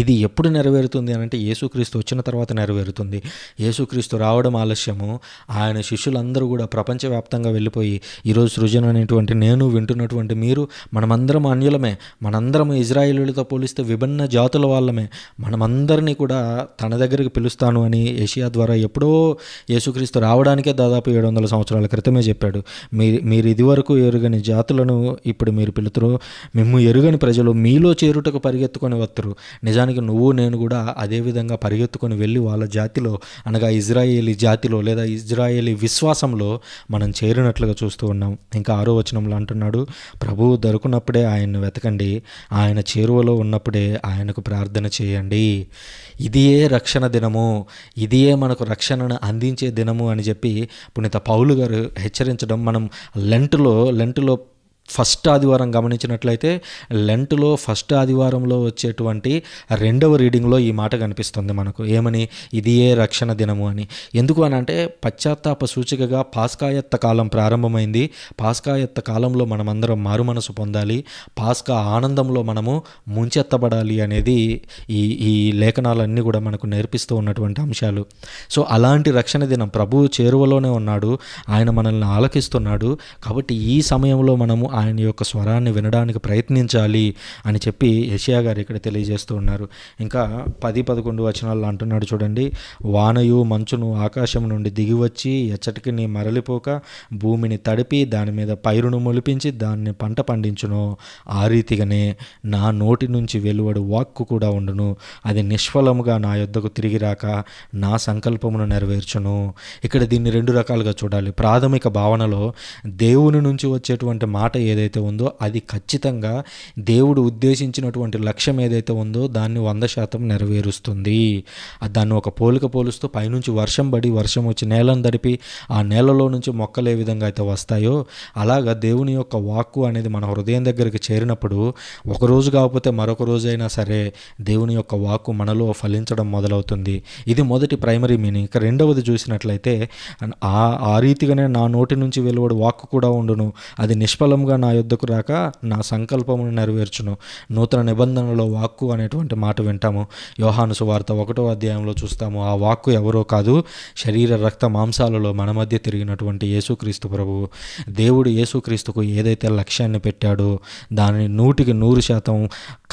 ఇది ఎప్పుడు నెరవేరుతుంది అని అంటే యేసుక్రీస్తు వచ్చిన తర్వాత నెరవేరుతుంది. యేసుక్రీస్తు రావడం ఆలస్యము. ఆయన శిష్యులందరూ కూడా ప్రపంచవ్యాప్తంగా వెళ్ళిపోయి ఈరోజు సృజన అనేటువంటి నేను వింటున్నటువంటి మీరు మనమందరం అన్యులమే, మనందరం ఇజ్రాయేలీలతో పోలిస్తే విభిన్న జాతుల వాళ్ళమే, మనమందరినీ కూడా తన దగ్గరికి పిలుస్తాను అని ఏషియా ద్వారా ఎప్పుడో యేసుక్రీస్తు రావడానికే దాదాపు 700 సంవత్సరాల క్రితమే చెప్పాడు. మీరు ఇదివరకు ఎరుగని జాతులను ఇప్పుడు మీరు పిలుతురు, మిమ్ము ఎరుగని ప్రజలు మీలో చేరుటకు పరిగెత్తుకొని వత్తురు. నిజానికి నువ్వు నేను కూడా అదేవిధంగా పరిగెత్తుకొని వెళ్ళి వాళ్ళ జాతిలో అనగా ఇజ్రాయేలీ జాతిలో లేదా ఇజ్రాయేలీ విశ్వాసంలో మనం చేరినట్లుగా చూస్తూ ఉన్నాం. ఇంకా 6వ వచనంలో అంటున్నాడు, ప్రభువు దొరుకున్నప్పుడే ఆయన్ను వెతకండి, ఆయన చేరువలో ఉన్నప్పుడే ఆయనకు ప్రార్థన చేయండి. ఇదియే రక్షణ దినము, ఇదియే మనకు రక్షణను అందించే దినము అని చెప్పి పునీత పౌలు గారు హెచ్చరించడం మనం లెంటులో ఫస్ట్ ఆదివారం గమనించినట్లయితే లెంటులో ఫస్ట్ ఆదివారంలో వచ్చేటువంటి 2వ రీడింగ్లో ఈ మాట కనిపిస్తుంది మనకు. ఏమని? ఇది ఏ రక్షణ దినము అని. ఎందుకు అని అంటే పశ్చాత్తాప సూచికగా పాస్కాయత్త కాలం ప్రారంభమైంది. పాస్కాయత్త కాలంలో మనమందరం మారు మనసు పొందాలి, పాస్కా ఆనందంలో మనము ముంచెత్తబడాలి అనేది ఈ లేఖనాలన్నీ కూడా మనకు నేర్పిస్తూ ఉన్నటువంటి అంశాలు. సో అలాంటి రక్షణ దినం ప్రభువు చేరువలోనే ఉన్నాడు, ఆయన మనల్ని ఆలకిస్తున్నాడు. కాబట్టి ఈ సమయంలో మనము ఆయన యొక్క స్వరాన్ని వినడానికి ప్రయత్నించాలి అని చెప్పి యెషయా గారు ఇక్కడ తెలియజేస్తూ ఉన్నారు. ఇంకా 10-11 వచనాల్లో అంటున్నాడు చూడండి, వానయు మంచును ఆకాశం నుండి దిగివచ్చి ఎచ్చటికి నీ మరలిపోక భూమిని తడిపి దాని మీద పైరును మొలిపించి దాన్ని పంట పండించును. ఆ రీతిగానే నా నోటి నుంచి వెలువడు వాక్కు కూడా ఉండును, అది నిష్ఫలముగా నా యొద్దకు తిరిగి రాక నా సంకల్పమును నెరవేర్చును. ఇక్కడ దీన్ని 2 రకాలుగా చూడాలి. ప్రాథమిక భావనలో దేవుని నుంచి వచ్చేటువంటి మాట ఏదైతే ఉందో అది ఖచ్చితంగా దేవుడు ఉద్దేశించినటువంటి లక్ష్యం ఏదైతే ఉందో దాన్ని 100% నెరవేరుస్తుంది. దాన్ని ఒక పోలుస్తూ పైనుంచి వర్షం వచ్చి నేలను తడిపి ఆ నేలలో నుంచి మొక్కలు ఏ విధంగా అయితే వస్తాయో అలాగా దేవుని యొక్క వాక్కు అనేది మన హృదయం దగ్గరికి చేరినప్పుడు ఒకరోజు కాకపోతే మరొక రోజైనా సరే దేవుని యొక్క వాక్కు మనలో ఫలించడం మొదలవుతుంది. ఇది మొదటి ప్రైమరీ మీనింగ్. ఇక 2వది చూసినట్లయితే ఆ రీతిగానే నా నోటి నుంచి వెలువడు వాక్కు కూడా ఉండును, అది నిష్ఫలంగా నా యొద్దకు రాక నా సంకల్పమును నెరవేర్చును. నూతన నిబంధనలో వాక్కు అనేటువంటి మాట వింటాము. యోహాను సువార్త 1వ అధ్యాయంలో చూస్తాము. ఆ వాక్కు ఎవరో కాదు, శరీర రక్త మాంసాలలో మన మధ్య తిరిగినటువంటి యేసుక్రీస్తు ప్రభువు. దేవుడు యేసుక్రీస్తుకు ఏదైతే లక్ష్యాన్ని పెట్టాడో దానిని 100%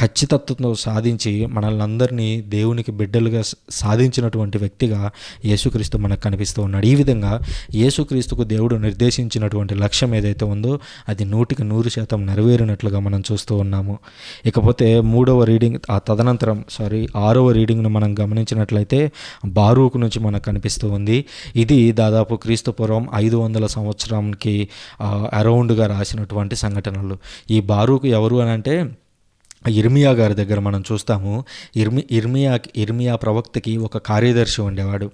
ఖచ్చితత్వంతో సాధించి మనల్ని అందరినీ దేవునికి బిడ్డలుగా సాధించినటువంటి వ్యక్తిగా యేసుక్రీస్తు మనకు కనిపిస్తూ ఉన్నాడు. ఈ విధంగా యేసుక్రీస్తుకు దేవుడు నిర్దేశించినటువంటి లక్ష్యం ఏదైతే ఉందో అది 100% నెరవేరినట్లుగా మనం చూస్తూ ఉన్నాము. ఇకపోతే 6వ రీడింగ్ను మనం గమనించినట్లయితే బారూకు నుంచి మనకు కనిపిస్తూ ఉంది. ఇది దాదాపు క్రీస్తుపూర్వం 500 సంవత్సరానికి అరౌండ్గా రాసినటువంటి సంఘటనలు. ఈ బారూకు ఎవరు అని అంటే ఇర్మియా గారి దగ్గర మనం చూస్తాము. ఇర్మియా ప్రవక్తకి ఒక కార్యదర్శి ఉండేవాడు.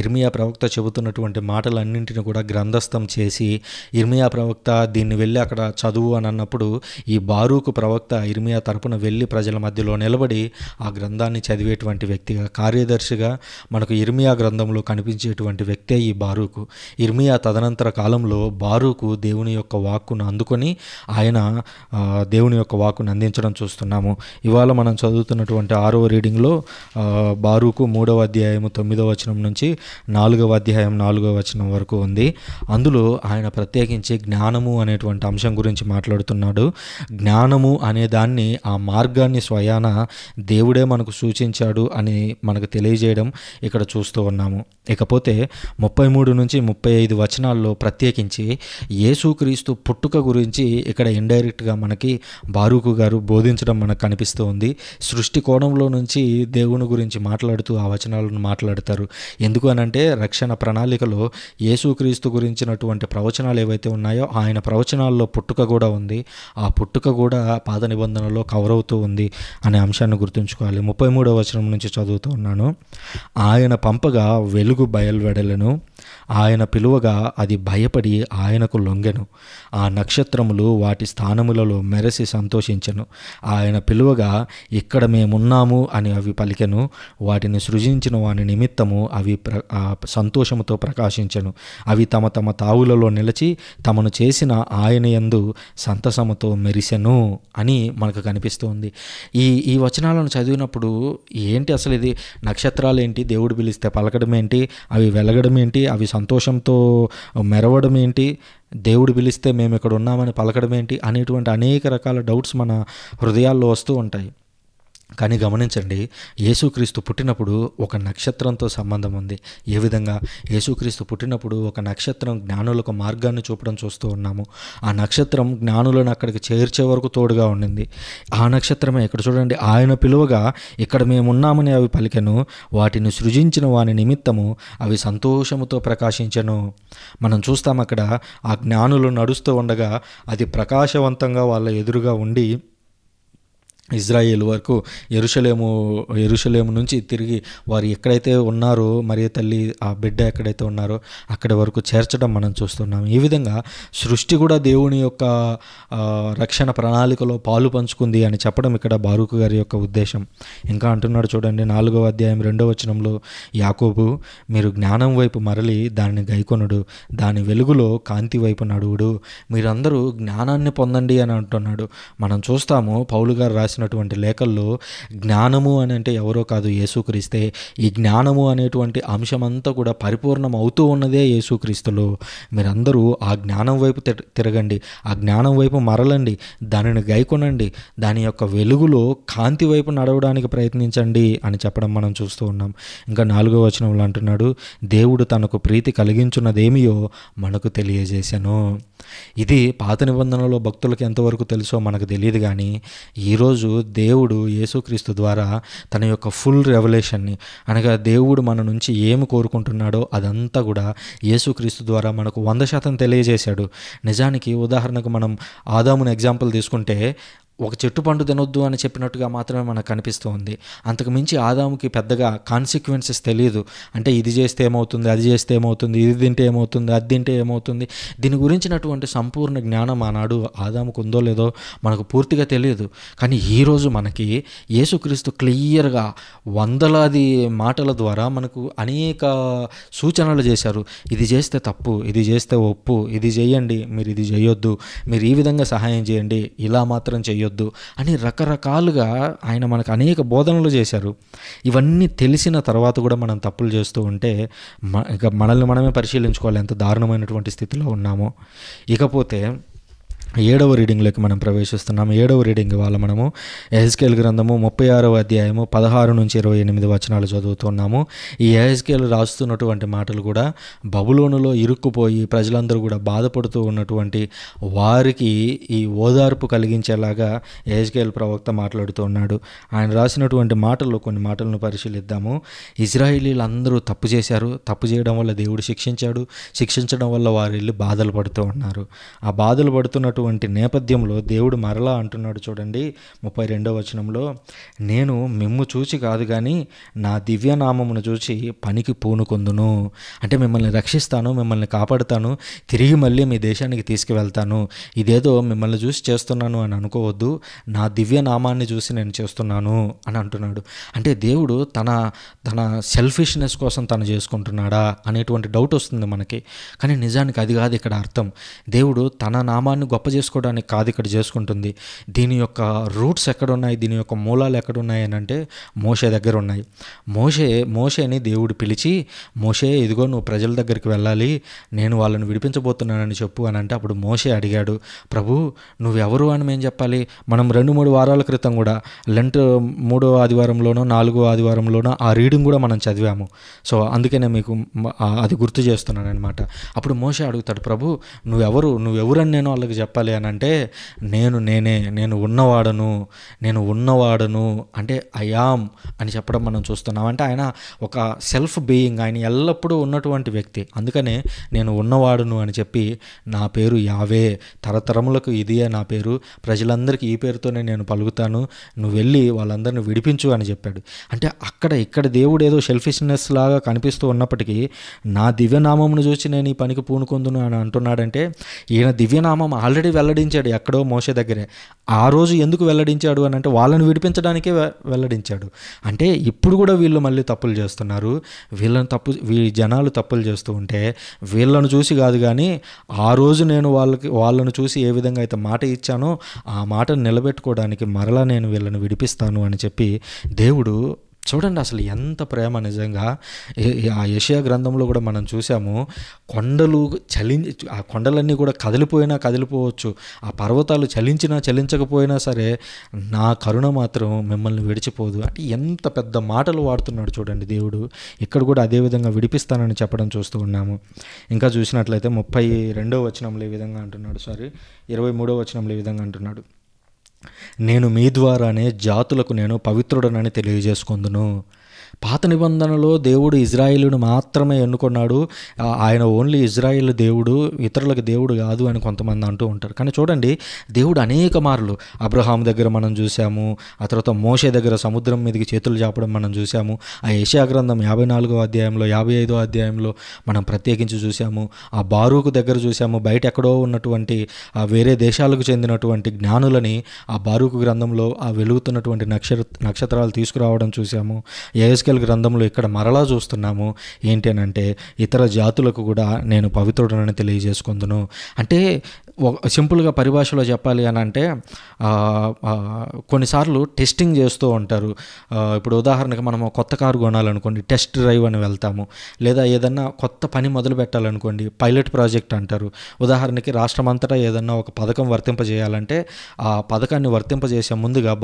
ఇర్మియా ప్రవక్త చెబుతున్నటువంటి మాటలన్నింటిని కూడా గ్రంథస్థం చేసి ఇర్మియా ప్రవక్త దీన్ని వెళ్ళి అక్కడ చదువు అని అన్నప్పుడు ఈ బారూకు ప్రవక్త ఇర్మియా తరపున వెళ్ళి ప్రజల మధ్యలో నిలబడి ఆ గ్రంథాన్ని చదివేటువంటి వ్యక్తిగా, కార్యదర్శిగా మనకు ఇర్మియా గ్రంథంలో కనిపించేటువంటి వ్యక్తే ఈ బారూకు. ఇర్మియా తదనంతర కాలంలో బారూకు దేవుని యొక్క వాక్కును అందుకొని ఆయన దేవుని యొక్క వాక్కును అందించడం చూస్తున్నాం. ఇవాళ మనం చదువుతున్నటువంటి 6వ రీడింగ్లో బారూకు 3వ అధ్యాయం 9వ వచనం నుంచి 4వ అధ్యాయం 4వ వచనం వరకు ఉంది. అందులో ఆయన ప్రత్యేకించి జ్ఞానము అనేటువంటి అంశం గురించి మాట్లాడుతున్నాడు. జ్ఞానము అనే దాన్ని, ఆ మార్గాన్ని స్వయాన దేవుడే మనకు సూచించాడు అని మనకు తెలియజేయడం ఇక్కడ చూస్తూ ఉన్నాము. ఇకపోతే 33 నుంచి 35 వచనాల్లో ప్రత్యేకించి యేసుక్రీస్తు పుట్టుక గురించి ఇక్కడ ఇండైరెక్ట్గా మనకి బారూకు గారు బోధించడం మనకు కనిపిస్తూ ఉంది. సృష్టి కోణంలో నుంచి దేవుని గురించి మాట్లాడుతూ ఆ వచనాలను మాట్లాడతారు. ఎందుకు అనంటే రక్షణ ప్రణాళికలో యేసుక్రీస్తు గురించినటువంటి ప్రవచనాలు ఏవైతే ఉన్నాయో ఆయన ప్రవచనాల్లో పుట్టుక కూడా ఉంది. ఆ పుట్టుక కూడా పాత నిబంధనలో కవర్ అవుతూ ఉంది అనే అంశాన్ని గుర్తుంచుకోవాలి. 33వ వచనం నుంచి చదువుతూ ఉన్నాను. ఆయన పంపగా వెలుగు బయలువెడలను, ఆయన పిలువగా అది భయపడి ఆయనకు లొంగెను. ఆ నక్షత్రములు వాటి స్థానములలో మెరసి సంతోషించెను. ఆయన పిలువగా ఇక్కడ మేమున్నాము అని అవి పలికెను. వాటిని సృజించిన వాని నిమిత్తము అవి సంతోషముతో ప్రకాశించెను. అవి తమ తమ తావులలో నిలిచి తమను చేసిన ఆయన యందు సంతసముతో మెరిసెను అని మనకు కనిపిస్తుంది. ఈ వచనాలను చదివినప్పుడు ఏంటి అసలు ఇది, నక్షత్రాలు ఏంటి, దేవుడు పిలిస్తే పలకడం ఏంటి, అవి వెలగడం ఏంటి, అవి సంతోషంతో మెరవడం ఏంటి, దేవుడు పిలిస్తే మేము ఇక్కడ ఉన్నామని పలకడం ఏంటి అనేటువంటి అనేక రకాల డౌట్స్ మన హృదయాల్లో వస్తూ ఉంటాయి. కానీ గమనించండి, యేసుక్రీస్తు పుట్టినప్పుడు ఒక నక్షత్రంతో సంబంధం ఉంది. ఏ విధంగా? యేసుక్రీస్తు పుట్టినప్పుడు ఒక నక్షత్రం జ్ఞానులకు మార్గాన్ని చూపడం చూస్తూ ఉన్నాము. ఆ నక్షత్రం జ్ఞానులను అక్కడికి చేర్చే వరకు తోడుగా ఉండింది. ఆ నక్షత్రమే ఇక్కడ చూడండి, ఆయన పిలువగా ఇక్కడ మేమున్నామని అవి పలికెను. వాటిని సృజించిన వాని నిమిత్తము అవి సంతోషముతో ప్రకాశించెను. మనం చూస్తాం అక్కడ ఆ జ్ఞానులు నడుస్తూ ఉండగా అది ప్రకాశవంతంగా వాళ్ళ ఎదురుగా ఉండి ఇజ్రాయేల్ వరకు యెరూషలేము నుంచి తిరిగి వారు ఎక్కడైతే ఉన్నారో, మరియ తల్లి ఆ బిడ్డ ఎక్కడైతే ఉన్నారో అక్కడి వరకు చేర్చడం మనం చూస్తున్నాం. ఈ విధంగా సృష్టి కూడా దేవుని యొక్క రక్షణ ప్రణాళికలో పాలు పంచుకుంది అని చెప్పడం ఇక్కడ బారూకు గారి యొక్క ఉద్దేశం. ఇంకా అంటున్నాడు చూడండి, 4వ అధ్యాయం 2వ వచనంలో, యాకోబు మీరు జ్ఞానం వైపు మరలి దాన్ని గైకొనుడు, దాని వెలుగులో కాంతి వైపు నడువుడు. మీరందరూ జ్ఞానాన్ని పొందండి అని అంటున్నాడు. మనం చూస్తాము పౌలు గారు రాసినటువంటి లేఖల్లో జ్ఞానము అని అంటే ఎవరో కాదు, యేసుక్రీస్తే. ఈ జ్ఞానము అనేటువంటి అంశమంతా కూడా పరిపూర్ణం అవుతూ ఉన్నదే యేసుక్రీస్తులో. మీరందరూ ఆ జ్ఞానం వైపు తిరగండి, ఆ జ్ఞానం వైపు మరలండి, దానిని గైకొనండి, దాని యొక్క వెలుగులో కాంతి వైపు నడవడానికి ప్రయత్నించండి అని చెప్పడం మనం చూస్తూ ఉన్నాం. ఇంకా 4వ వచనంలో అంటున్నాడు, దేవుడు తనకు ప్రీతి కలిగించున్నదేమియో మనకు తెలియజేశాను. ఇది పాత నిబంధనలో భక్తులకు ఎంతవరకు తెలుసో మనకు తెలియదు, కానీ ఈరోజు దేవుడు యేసుక్రీస్తు ద్వారా తన యొక్క ఫుల్ రెవల్యూషన్ని, అనగా దేవుడు మన నుంచి ఏమి కోరుకుంటున్నాడో అదంతా కూడా యేసుక్రీస్తు ద్వారా మనకు 100% తెలియజేశాడు. నిజానికి ఉదాహరణకు మనం ఆదాముని ఎగ్జాంపుల్ తీసుకుంటే, ఒక చెట్టు పండు తినొద్దు అని చెప్పినట్టుగా మాత్రమే మనకు కనిపిస్తూ ఉంది. అంతకు మించి ఆదాముకి పెద్దగా కాన్సిక్వెన్సెస్ తెలియదు. అంటే ఇది చేస్తే ఏమవుతుంది, అది చేస్తే ఏమవుతుంది, ఇది తింటే ఏమవుతుంది, అది తింటే ఏమవుతుంది, దీని గురించినటువంటి సంపూర్ణ జ్ఞానం ఆనాడు ఆదాముకు ఉందో లేదో మనకు పూర్తిగా తెలియదు. కానీ ఈరోజు మనకి యేసుక్రీస్తు క్లియర్గా వందలాది మాటల ద్వారా మనకు అనేక సూచనలు చేశారు. ఇది చేస్తే తప్పు, ఇది చేస్తే ఒప్పు, ఇది చేయండి, మీరు ఇది చేయొద్దు, మీరు ఈ విధంగా సహాయం చేయండి, ఇలా మాత్రం చేయొద్దు అని రకరకాలుగా ఆయన మనకు అనేక బోధనలు చేశారు. ఇవన్నీ తెలిసిన తర్వాత కూడా మనం తప్పులు చేస్తూ ఉంటే ఇక మనల్ని మనమే పరిశీలించుకోవాలి ఎంత దారుణమైనటువంటి స్థితిలో ఉన్నామో. ఇకపోతే 7వ రీడింగ్లోకి మనం ప్రవేశిస్తున్నాము. 7వ రీడింగ్ ఇవాళ మనము యెహెజ్కేలు గ్రంథము 36వ అధ్యాయము 16 నుంచి 28 వచనాలు చదువుతున్నాము. ఈ యెహెజ్కేలు రాస్తున్నటువంటి మాటలు కూడా బబులోనులో ఇరుక్కుపోయి ప్రజలందరూ కూడా బాధపడుతూ ఉన్నటువంటి వారికి ఈ ఓదార్పు కలిగించేలాగా యెహెజ్కేలు ప్రవక్త మాట్లాడుతూ ఉన్నాడు. ఆయన రాసినటువంటి మాటల్లో కొన్ని మాటలను పరిశీలిద్దాము. ఇజ్రాయేలీలందరూ తప్పు చేశారు, తప్పు చేయడం వల్ల దేవుడు శిక్షించడం వల్ల వారు వెళ్ళి బాధలు పడుతూ ఉన్నారు. ఆ బాధలు పడుతున్నటువంటి నేపథ్యంలో దేవుడు మరలా అంటున్నాడు చూడండి 32వ వచనంలో, నేను మిమ్ము చూచి కాదు కానీ నా దివ్యనామమును చూచి పనికి పూనుకొందును. అంటే మిమ్మల్ని రక్షిస్తాను, మిమ్మల్ని కాపాడుతాను, తిరిగి మళ్ళీ మీ దేశానికి తీసుకువెళ్తాను. ఇదేదో మిమ్మల్ని చూసి చేస్తున్నాను అని అనుకోవద్దు, నా దివ్యనామాన్ని చూసి నేను చేస్తున్నాను అని అంటున్నాడు. అంటే దేవుడు తన సెల్ఫిష్నెస్ కోసం తను చేసుకుంటున్నాడా అనేటువంటి డౌట్ వస్తుంది మనకి. కానీ నిజానికి అది కాదు ఇక్కడ అర్థం. దేవుడు తన నామాన్ని గొప్ప చేసుకోవడానికి కాదు ఇక్కడ చేసుకుంటుంది. దీని యొక్క రూట్స్ ఎక్కడున్నాయి, దీని యొక్క మూలాలు ఎక్కడున్నాయి అని అంటే మోషే దగ్గర ఉన్నాయి. మోషేని దేవుడు పిలిచి, మోషే ఇదిగో నువ్వు ప్రజల దగ్గరికి వెళ్ళాలి, నేను వాళ్ళని విడిపించబోతున్నానని చెప్పు అని అంటే అప్పుడు మోషే అడిగాడు, ప్రభు నువ్వెవరు అని మేము చెప్పాలి? మనం 2-3 వారాల క్రితం కూడా లెంట్ 3వ ఆదివారంలోనో 4వ ఆదివారంలోనో ఆ రీడింగ్ కూడా మనం చదివాము. సో అందుకనే మీకు అది గుర్తు చేస్తున్నాను అనమాట. అప్పుడు మోషే అడుగుతాడు, ప్రభు నువ్వెవరని నేను వాళ్ళకి చెప్పాలి చెప్పాలి అని అంటే నేను ఉన్నవాడను అంటే ఐయామ్ అని చెప్పడం మనం చూస్తున్నాం. అంటే ఆయన ఒక సెల్ఫ్ బీయింగ్, ఆయన ఎల్లప్పుడూ ఉన్నటువంటి వ్యక్తి. అందుకనే నేను ఉన్నవాడును అని చెప్పి నా పేరు యావే, తరతరములకు ఇదియే నా పేరు, ప్రజలందరికీ ఈ పేరుతోనే నేను పలుకుతాను, నువ్వు వెళ్ళి వాళ్ళందరిని విడిపించు అని చెప్పాడు. అంటే ఇక్కడ దేవుడు ఏదో సెల్ఫిష్నెస్ లాగా కనిపిస్తూ ఉన్నప్పటికీ నా దివ్యనామమును చూసి నేను ఈ పనికి పూనుకొందును అని అంటున్నాడంటే ఈయన దివ్యనామం ఆల్రెడీ వెల్లడించాడు ఎక్కడో మోషే దగ్గరే. ఆ రోజు ఎందుకు వెల్లడించాడు అని అంటే వాళ్ళని విడిపించడానికే వెల్లడించాడు. అంటే ఇప్పుడు కూడా వీళ్ళు మళ్ళీ తప్పులు చేస్తున్నారు, జనాలు తప్పులు చేస్తూ ఉంటే వీళ్ళను చూసి కాదు కానీ ఆ రోజు నేను వాళ్ళను చూసి ఏ విధంగా అయితే మాట ఇచ్చానో ఆ మాటను నిలబెట్టుకోవడానికి మరలా నేను వీళ్ళని విడిపిస్తాను అని చెప్పి దేవుడు, చూడండి అసలు ఎంత ప్రేమ నిజంగా. ఆ యెషయా గ్రంథంలో కూడా మనం చూసాము, కొండలు ఆ కొండలన్నీ కూడా కదిలిపోవచ్చు, ఆ పర్వతాలు చలించకపోయినా సరే నా కరుణ మాత్రం మిమ్మల్ని విడిచిపోదు. అంటే ఎంత పెద్ద మాటలు వాడుతున్నాడు చూడండి దేవుడు. ఇక్కడ కూడా అదే విధంగా విడిపిస్తానని చెప్పడం చూస్తూ ఉన్నాము. ఇంకా చూసినట్లయితే 32వ వచనంలో ఈ విధంగా అంటున్నాడు, 23వ వచనంలో ఈ విధంగా అంటున్నాడు, నేను మీ ద్వారానే జాతులకు నేను పవిత్రుడనని తెలియజేసుకొందును. పాత నిబంధనలో దేవుడు ఇజ్రాయేలును మాత్రమే ఎన్నుకున్నాడు, ఆయన ఓన్లీ ఇజ్రాయేల్ దేవుడు, ఇతరులకు దేవుడు కాదు అని కొంతమంది అంటూ ఉంటారు. కానీ చూడండి దేవుడు అనేక మార్లు అబ్రహాం దగ్గర మనం చూసాము, ఆ తర్వాత మోషే దగ్గర సముద్రం మీదకి చేతులు చాపడం మనం చూసాము, ఆ యెషయా గ్రంథం 54వ అధ్యాయంలో 55వ అధ్యాయంలో మనం ప్రత్యేకించి చూసాము, ఆ బారూకు దగ్గర చూసాము, బయట ఎక్కడో ఉన్నటువంటి వేరే దేశాలకు చెందినటువంటి జ్ఞానులని ఆ బారూకు గ్రంథంలో ఆ వెలుగుతున్నటువంటి నక్షత్రాలు తీసుకురావడం చూసాము. యెహెజ్కేలు గ్రంథంలో ఇక్కడ మరలా చూస్తున్నాము ఏంటి అని అంటే ఇతర జాతులకు కూడా నేను పవిత్రుడనని తెలియజేసుకుందును. అంటే సింపుల్గా పరిభాషలో చెప్పాలి అని అంటే కొన్నిసార్లు టెస్టింగ్ చేస్తూ ఉంటారు. ఇప్పుడు ఉదాహరణకు మనం కొత్త కారు కొనాలనుకోండి, టెస్ట్ డ్రైవ్ అని వెళ్తాము, లేదా ఏదన్నా కొత్త పని మొదలు పెట్టాలనుకోండి, పైలట్ ప్రాజెక్ట్ అంటారు. ఉదాహరణకి రాష్ట్రమంతటా ఏదన్నా ఒక పథకం వర్తింపజేయాలంటే ఆ పథకాన్ని వర్తింపజేసే ముందుగా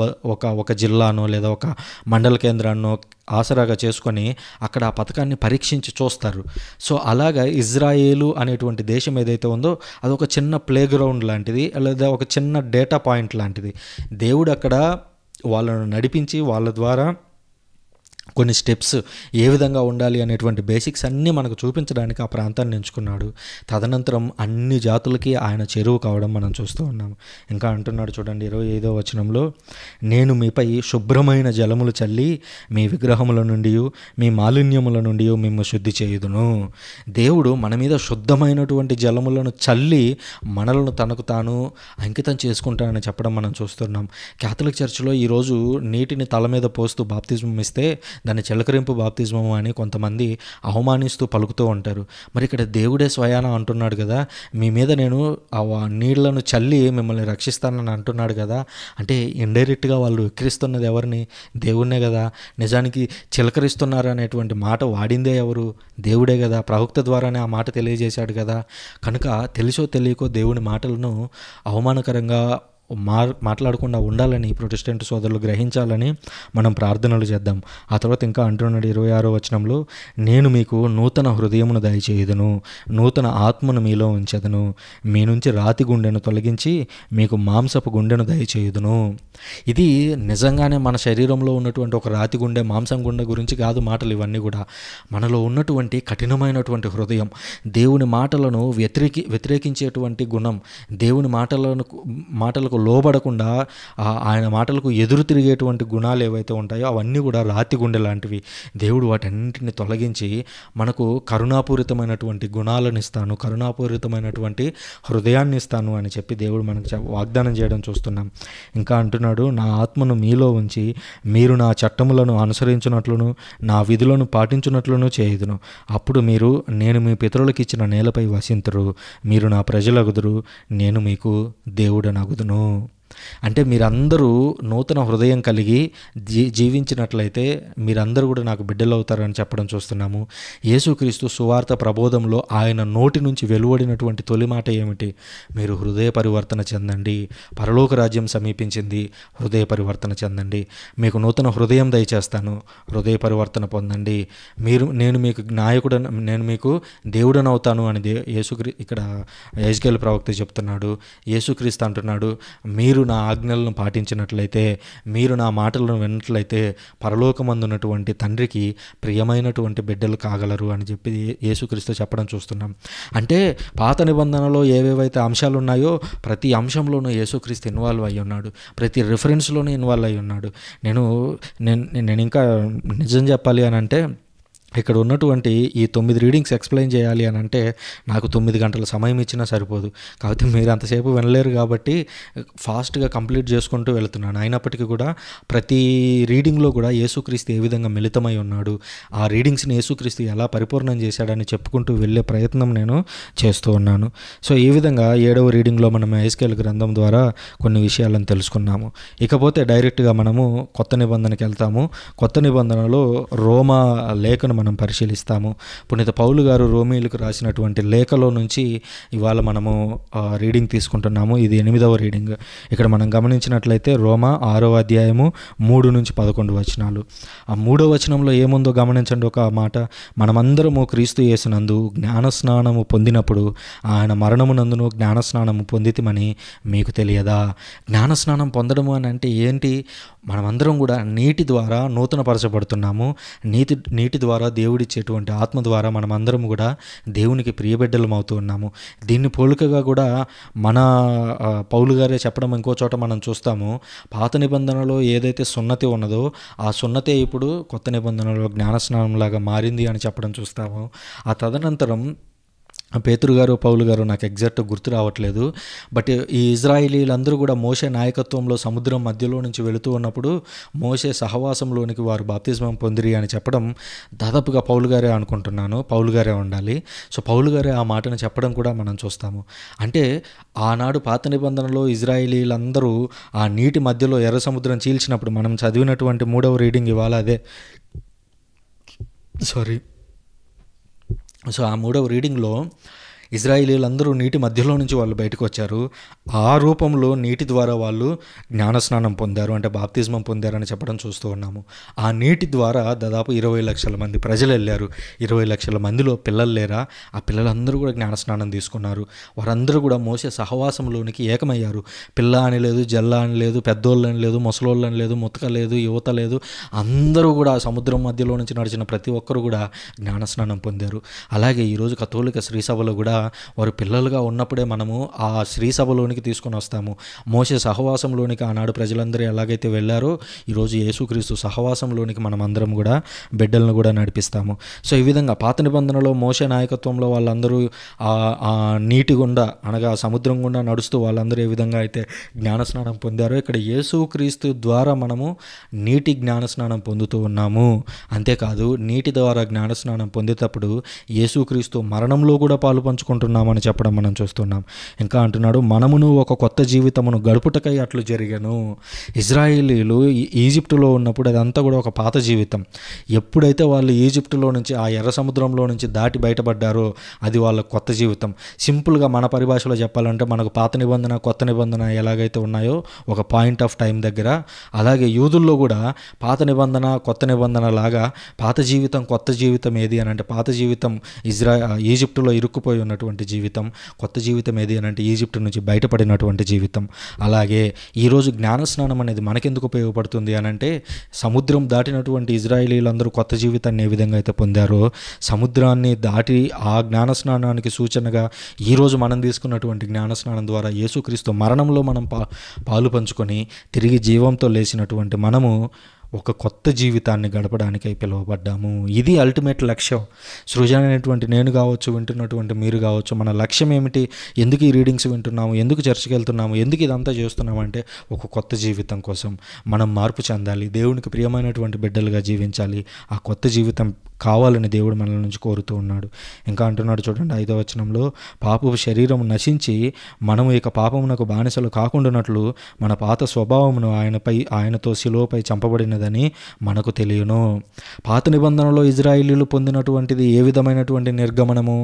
ఒక జిల్లానో లేదా ఒక మండల కేంద్రాన్నో ఆసరాగా చేసుకొని అక్కడ ఆ పథకాన్ని పరీక్షించి చూస్తారు. సో అలాగా ఇజ్రాయేలు అనేటువంటి దేశం ఏదైతే ఉందో అదొక చిన్న ప్లే గ్రౌండ్ లాంటిది, లేదా ఒక చిన్న డేటా పాయింట్ లాంటిది. దేవుడు అక్కడ వాళ్ళను నడిపించి వాళ్ళ ద్వారా కొన్ని స్టెప్స్ ఏ విధంగా ఉండాలి అనేటువంటి బేసిక్స్ అన్నీ మనకు చూపించడానికి ఆ ప్రాంతాన్ని ఎంచుకున్నాడు. తదనంతరం అన్ని జాతులకి ఆయన చేరువు కావడం మనం చూస్తూ ఉన్నాము. ఇంకా అంటున్నాడు చూడండి 25వ వచనంలో, నేను మీపై శుభ్రమైన జలములు చల్లి మీ విగ్రహముల నుండి మీ మాలిన్యముల నుండి మిమ్ము శుద్ధి చేయుదును. దేవుడు మన మీద శుద్ధమైనటువంటి జలములను చల్లి మనలను తనకు తాను అంకితం చేసుకుంటానని చెప్పడం మనం చూస్తున్నాం. క్యాథలిక్ చర్చిలో ఈరోజు నీటిని తల మీద పోస్తూ బాప్తిజం ఇస్తే దాన్ని చిలకరింపు బాప్తిజము అని కొంతమంది అవమానిస్తూ పలుకుతూ ఉంటారు. మరి ఇక్కడ దేవుడే స్వయాన అంటున్నాడు కదా, మీ మీద నేను ఆ నీళ్లను చల్లి మిమ్మల్ని రక్షిస్తానని అంటున్నాడు కదా. అంటే ఇండైరెక్ట్గా వాళ్ళు ఎక్కిరిస్తున్నది ఎవరిని? దేవుణ్ణే కదా. నిజానికి చిలకరిస్తున్నారు అనేటువంటి మాట వాడిందే ఎవరు? దేవుడే కదా. ప్రవక్త ద్వారానే ఆ మాట తెలియజేశాడు కదా. కనుక తెలుసో తెలియకో దేవుని మాటలను అవమానకరంగా మాట్లాడకుండా ఉండాలని ప్రొటెస్టెంట్ సోదరులు గ్రహించాలని మనం ప్రార్థనలు చేద్దాం. ఆ తర్వాత ఇంకా అంటున్నాడు 26వ వచనంలో, నేను మీకు నూతన హృదయమును దయచేయుదును, నూతన ఆత్మను మీలో ఉంచెదను, మీ నుంచి రాతి గుండెను తొలగించి మీకు మాంసపు గుండెను దయచేయుదును. ఇది నిజంగానే మన శరీరంలో ఉన్నటువంటి ఒక రాతి గుండె, మాంసం గుండె గురించి కాదు మాటలు ఇవన్నీ కూడా. మనలో ఉన్నటువంటి కఠినమైనటువంటి హృదయం, దేవుని మాటలను వ్యతిరేకించేటువంటి గుణం, దేవుని మాటలకు లోబడకుండా ఆయన మాటలకు ఎదురు తిరిగేటువంటి గుణాలు ఏవైతే ఉంటాయో అవన్నీ కూడా రాతి గుండె లాంటివి. దేవుడు వాటన్నింటిని తొలగించి మనకు కరుణాపూరితమైనటువంటి గుణాలను ఇస్తాను, కరుణాపూరితమైనటువంటి హృదయాన్ని ఇస్తాను అని చెప్పి దేవుడు మనకు వాగ్దానం చేయడం చూస్తున్నాం. ఇంకా అంటున్నాడు, నా ఆత్మను మీలో ఉంచి మీరు నా చట్టములను అనుసరించున్నట్లును నా విధులను పాటించున్నట్లును చేయుదును. అప్పుడు మీరు నేను మీ పితరులకు ఇచ్చిన నేలపై వసింతురు, మీరు నా ప్రజలగుదురు, నేను మీకు దేవుడనగుదును. అంటే మీరందరూ నూతన హృదయం కలిగి జీవించినట్లయితే మీరందరూ కూడా నాకు బిడ్డలు అవుతారని చెప్పడం చూస్తున్నాము. యేసుక్రీస్తు సువార్త ప్రబోధంలో ఆయన నోటి నుంచి వెలువడినటువంటి తొలి మాట ఏమిటి? మీరు హృదయ పరివర్తన చెందండి, పరలోక రాజ్యం సమీపించింది, హృదయ పరివర్తన చెందండి, మీకు నూతన హృదయం దయచేస్తాను, హృదయ పరివర్తన పొందండి, నేను మీకు నాయకుడు, నేను మీకు దేవుడనవుతాను అని ఇక్కడ యెహెజ్కేలు ప్రవక్త చెప్తున్నాడు. యేసుక్రీస్తు అంటున్నాడు, మీరు నా ఆజ్ఞలను పాటించినట్లయితే, మీరు నా మాటలను విన్నట్లయితే పరలోకమందున్నటువంటి తండ్రికి ప్రియమైనటువంటి బిడ్డలు కాగలరు అని చెప్పి యేసుక్రీస్తు చెప్పడం చూస్తున్నాం. అంటే పాత నిబంధనలో ఏవేవైతే అంశాలు ఉన్నాయో ప్రతి అంశంలోనూ యేసుక్రీస్తు ఇన్వాల్వ్ అయ్యి ఉన్నాడు, ప్రతి రిఫరెన్స్లోనూ ఇన్వాల్వ్ అయ్యి ఉన్నాడు. నేను ఇంకా నిజం చెప్పాలి అని అంటే, ఇక్కడ ఉన్నటువంటి ఈ 9 రీడింగ్స్ ఎక్స్ప్లెయిన్ చేయాలి అని అంటే నాకు 9 గంటల సమయం ఇచ్చినా సరిపోదు. కాబట్టి మీరు అంతసేపు వినలేరు కాబట్టి ఫాస్ట్గా కంప్లీట్ చేసుకుంటూ వెళుతున్నాను. అయినప్పటికీ కూడా ప్రతి రీడింగ్లో కూడా యేసుక్రీస్తు ఏ విధంగా మిళితమై ఉన్నాడు, ఆ రీడింగ్స్ని యేసుక్రీస్తు ఎలా పరిపూర్ణం చేశాడని చెప్పుకుంటూ వెళ్ళే ప్రయత్నం నేను చేస్తూ ఉన్నాను. సో ఈ విధంగా 7వ రీడింగ్లో మనం యెహెజ్కేలు గ్రంథం ద్వారా కొన్ని విషయాలను తెలుసుకున్నాము. ఇకపోతే డైరెక్ట్గా మనము కొత్త నిబంధనకి వెళ్తాము. కొత్త నిబంధనలో రోమా లేఖను మనం పరిశీలిస్తాము. పునీత పౌలు గారు రోమీయులకు రాసినటువంటి లేఖలో నుంచి ఇవాళ మనము రీడింగ్ తీసుకుంటున్నాము. ఇది 8వ రీడింగ్. ఇక్కడ మనం గమనించినట్లయితే రోమా 6వ అధ్యాయము 3 నుంచి 11 వచనాలు. ఆ 3వ వచనంలో ఏముందో గమనించండి. ఒక మాట, మనమందరము క్రీస్తు యేసునందు జ్ఞానస్నానము పొందినప్పుడు ఆయన మరణమునందును జ్ఞానస్నానము పొందితిమని మీకు తెలియదా? జ్ఞానస్నానం పొందడము అని అంటే ఏంటి? మనమందరం కూడా నీటి ద్వారా నూతనపరచబడుతున్నాము. నీటి ద్వారా దేవుడిచ్చేటువంటి ఆత్మ ద్వారా మనమందరం కూడా దేవునికి ప్రియబిడ్డలం అవుతూ ఉన్నాము. దీన్ని పోలికగా కూడా మన పౌలు గారే చెప్పడం ఇంకో చోట మనం చూస్తాము. పాత నిబంధనలో ఏదైతే సున్నతి ఉన్నదో ఆ సున్నతే ఇప్పుడు కొత్త నిబంధనలో జ్ఞానస్నానంలాగా మారింది అని చెప్పడం చూస్తాము. ఆ తదనంతరం పేతురు గారు, పౌలు గారు, నాకు ఎగ్జాక్ట్ గుర్తు రావట్లేదు, బట్ ఈ ఇజ్రాయేలీలందరూ కూడా మోషే నాయకత్వంలో సముద్రం మధ్యలో నుంచి వెళుతూ ఉన్నప్పుడు మోషే సహవాసంలోనికి వారు బాప్తిస్మం పొందిరి అని చెప్పడం దాదాపుగా పౌలు గారే అనుకుంటున్నాను. పౌలు గారే ఉండాలి. సో పౌలు గారే ఆ మాటను చెప్పడం కూడా మనం చూస్తాము. అంటే ఆనాడు పాత నిబంధనలో ఇజ్రాయేలీలందరూ ఆ నీటి మధ్యలో ఎర్ర సముద్రం చీల్చినప్పుడు మనం చదివినటువంటి 3వ రీడింగ్ ఇవాళ అదే. సో ఆ 3వ రీడింగ్లో ఇజ్రాయేలీలందరూ నీటి మధ్యలో నుంచి వాళ్ళు బయటకు వచ్చారు. ఆ రూపంలో నీటి ద్వారా వాళ్ళు జ్ఞానస్నానం పొందారు, అంటే బాప్తిజమం పొందారని చెప్పడం చూస్తూ ఉన్నాము. ఆ నీటి ద్వారా దాదాపు 20 లక్షల మంది ప్రజలు వెళ్ళారు. 20 లక్షల మందిలో పిల్లలు లేరా? ఆ పిల్లలందరూ కూడా జ్ఞానస్నానం తీసుకున్నారు. వారందరూ కూడా మోసే సహవాసంలోనికి ఏకమయ్యారు. పిల్ల అని లేదు, జల్ల అని లేదు, పెద్దోళ్ళని లేదు, ముసలోళ్ళని లేదు, ముతక లేదు, యువత లేదు, అందరూ కూడా సముద్రం మధ్యలో నుంచి నడిచిన ప్రతి ఒక్కరు కూడా జ్ఞానస్నానం పొందారు. అలాగే ఈరోజు కథోలిక శ్రీసభలో కూడా వారు పిల్లలుగా ఉన్నప్పుడే మనము ఆ శ్రీసభలోనికి తీసుకొని వస్తాము. మోసే సహవాసంలోనికి ఆనాడు ప్రజలందరూ ఎలాగైతే వెళ్ళారో ఈరోజు యేసుక్రీస్తు సహవాసంలోనికి మనం అందరం కూడా బిడ్డలను కూడా నడిపిస్తాము. సో ఈ విధంగా పాత నిబంధనలో మోసే నాయకత్వంలో వాళ్ళందరూ ఆ నీటి గుండా, అనగా సముద్రం గుండా నడుస్తూ వాళ్ళందరూ ఏ విధంగా అయితే జ్ఞానస్నానం పొందారో ఇక్కడ యేసుక్రీస్తు ద్వారా మనము నీటి జ్ఞానస్నానం పొందుతూ ఉన్నాము. అంతేకాదు నీటి ద్వారా జ్ఞానస్నానం పొందేటప్పుడు యేసుక్రీస్తు మరణంలో కూడా పాలు పంచుకుంటున్నామని చెప్పడం మనం చూస్తున్నాం. ఇంకా అంటున్నాడు, మనమును ఒక కొత్త జీవితమును గడుపుటకై అట్లు జరిగను. ఇజ్రాయేలీలు ఈజిప్టులో ఉన్నప్పుడు అదంతా కూడా ఒక పాత జీవితం. ఎప్పుడైతే వాళ్ళు ఈజిప్టులో నుంచి ఆ ఎర్ర సముద్రంలో నుంచి దాటి బయటపడ్డారో అది వాళ్ళ కొత్త జీవితం. సింపుల్గా మన పరిభాషలో చెప్పాలంటే మనకు పాత నిబంధన కొత్త నిబంధన ఎలాగైతే ఉన్నాయో ఒక పాయింట్ ఆఫ్ టైం దగ్గర, అలాగే యూదుల్లో కూడా పాత నిబంధన కొత్త నిబంధన లాగా పాత జీవితం కొత్త జీవితం ఏది అని అంటే పాత జీవితం ఈజిప్టులో ఇరుక్కుపోయి ఉన్నటువంటి జీవితం, కొత్త జీవితం ఏది అని అంటే ఈజిప్టు నుంచి బయటపడినటువంటి జీవితం. అలాగే ఈరోజు జ్ఞానస్నానం అనేది మనకెందుకు ఉపయోగపడుతుంది అని అంటే సముద్రం దాటినటువంటి ఇజ్రాయేలీలందరూ కొత్త జీవితాన్ని ఏ విధంగా అయితే పొందారో సముద్రాన్ని దాటి ఆ జ్ఞానస్నానానికి సూచనగా ఈరోజు మనం తీసుకున్నటువంటి జ్ఞానస్నానం ద్వారా యేసుక్రీస్తు మరణంలో మనం పాలు పంచుకొని తిరిగి జీవంతో లేచినటువంటి మనము ఒక కొత్త జీవితాన్ని గడపడానికై పిలువబడ్డాము. ఇది అల్టిమేట్ లక్ష్యం. సృజన అనేటువంటి నేను కావచ్చు, వింటున్నటువంటి మీరు కావచ్చు, మన లక్ష్యం ఏమిటి? ఎందుకు ఈ రీడింగ్స్ వింటున్నాము, ఎందుకు చర్చికి వెళ్తున్నాము, ఎందుకు ఇదంతా చేస్తున్నాము అంటే ఒక కొత్త జీవితం కోసం మనం మార్పు చెందాలి, దేవునికి ప్రియమైనటువంటి బిడ్డలుగా జీవించాలి. ఆ కొత్త జీవితం కావాలని దేవుడు మనల నుంచి కోరుతూ ఉన్నాడు. ఇంకా అంటున్నాడు చూడండి 5వ వచనంలో, పాపపు శరీరం నశించి మనము ఇక పాపమునకు బానిసలు కాకుండానట్లు మన పాత స్వభావమును ఆయనతో శిలువపై చంపబడినదని మనకు తెలియను. పాత నిబంధనలో ఇజ్రాయేలీలు పొందినటువంటిది ఏ విధమైనటువంటి నిర్గమనము?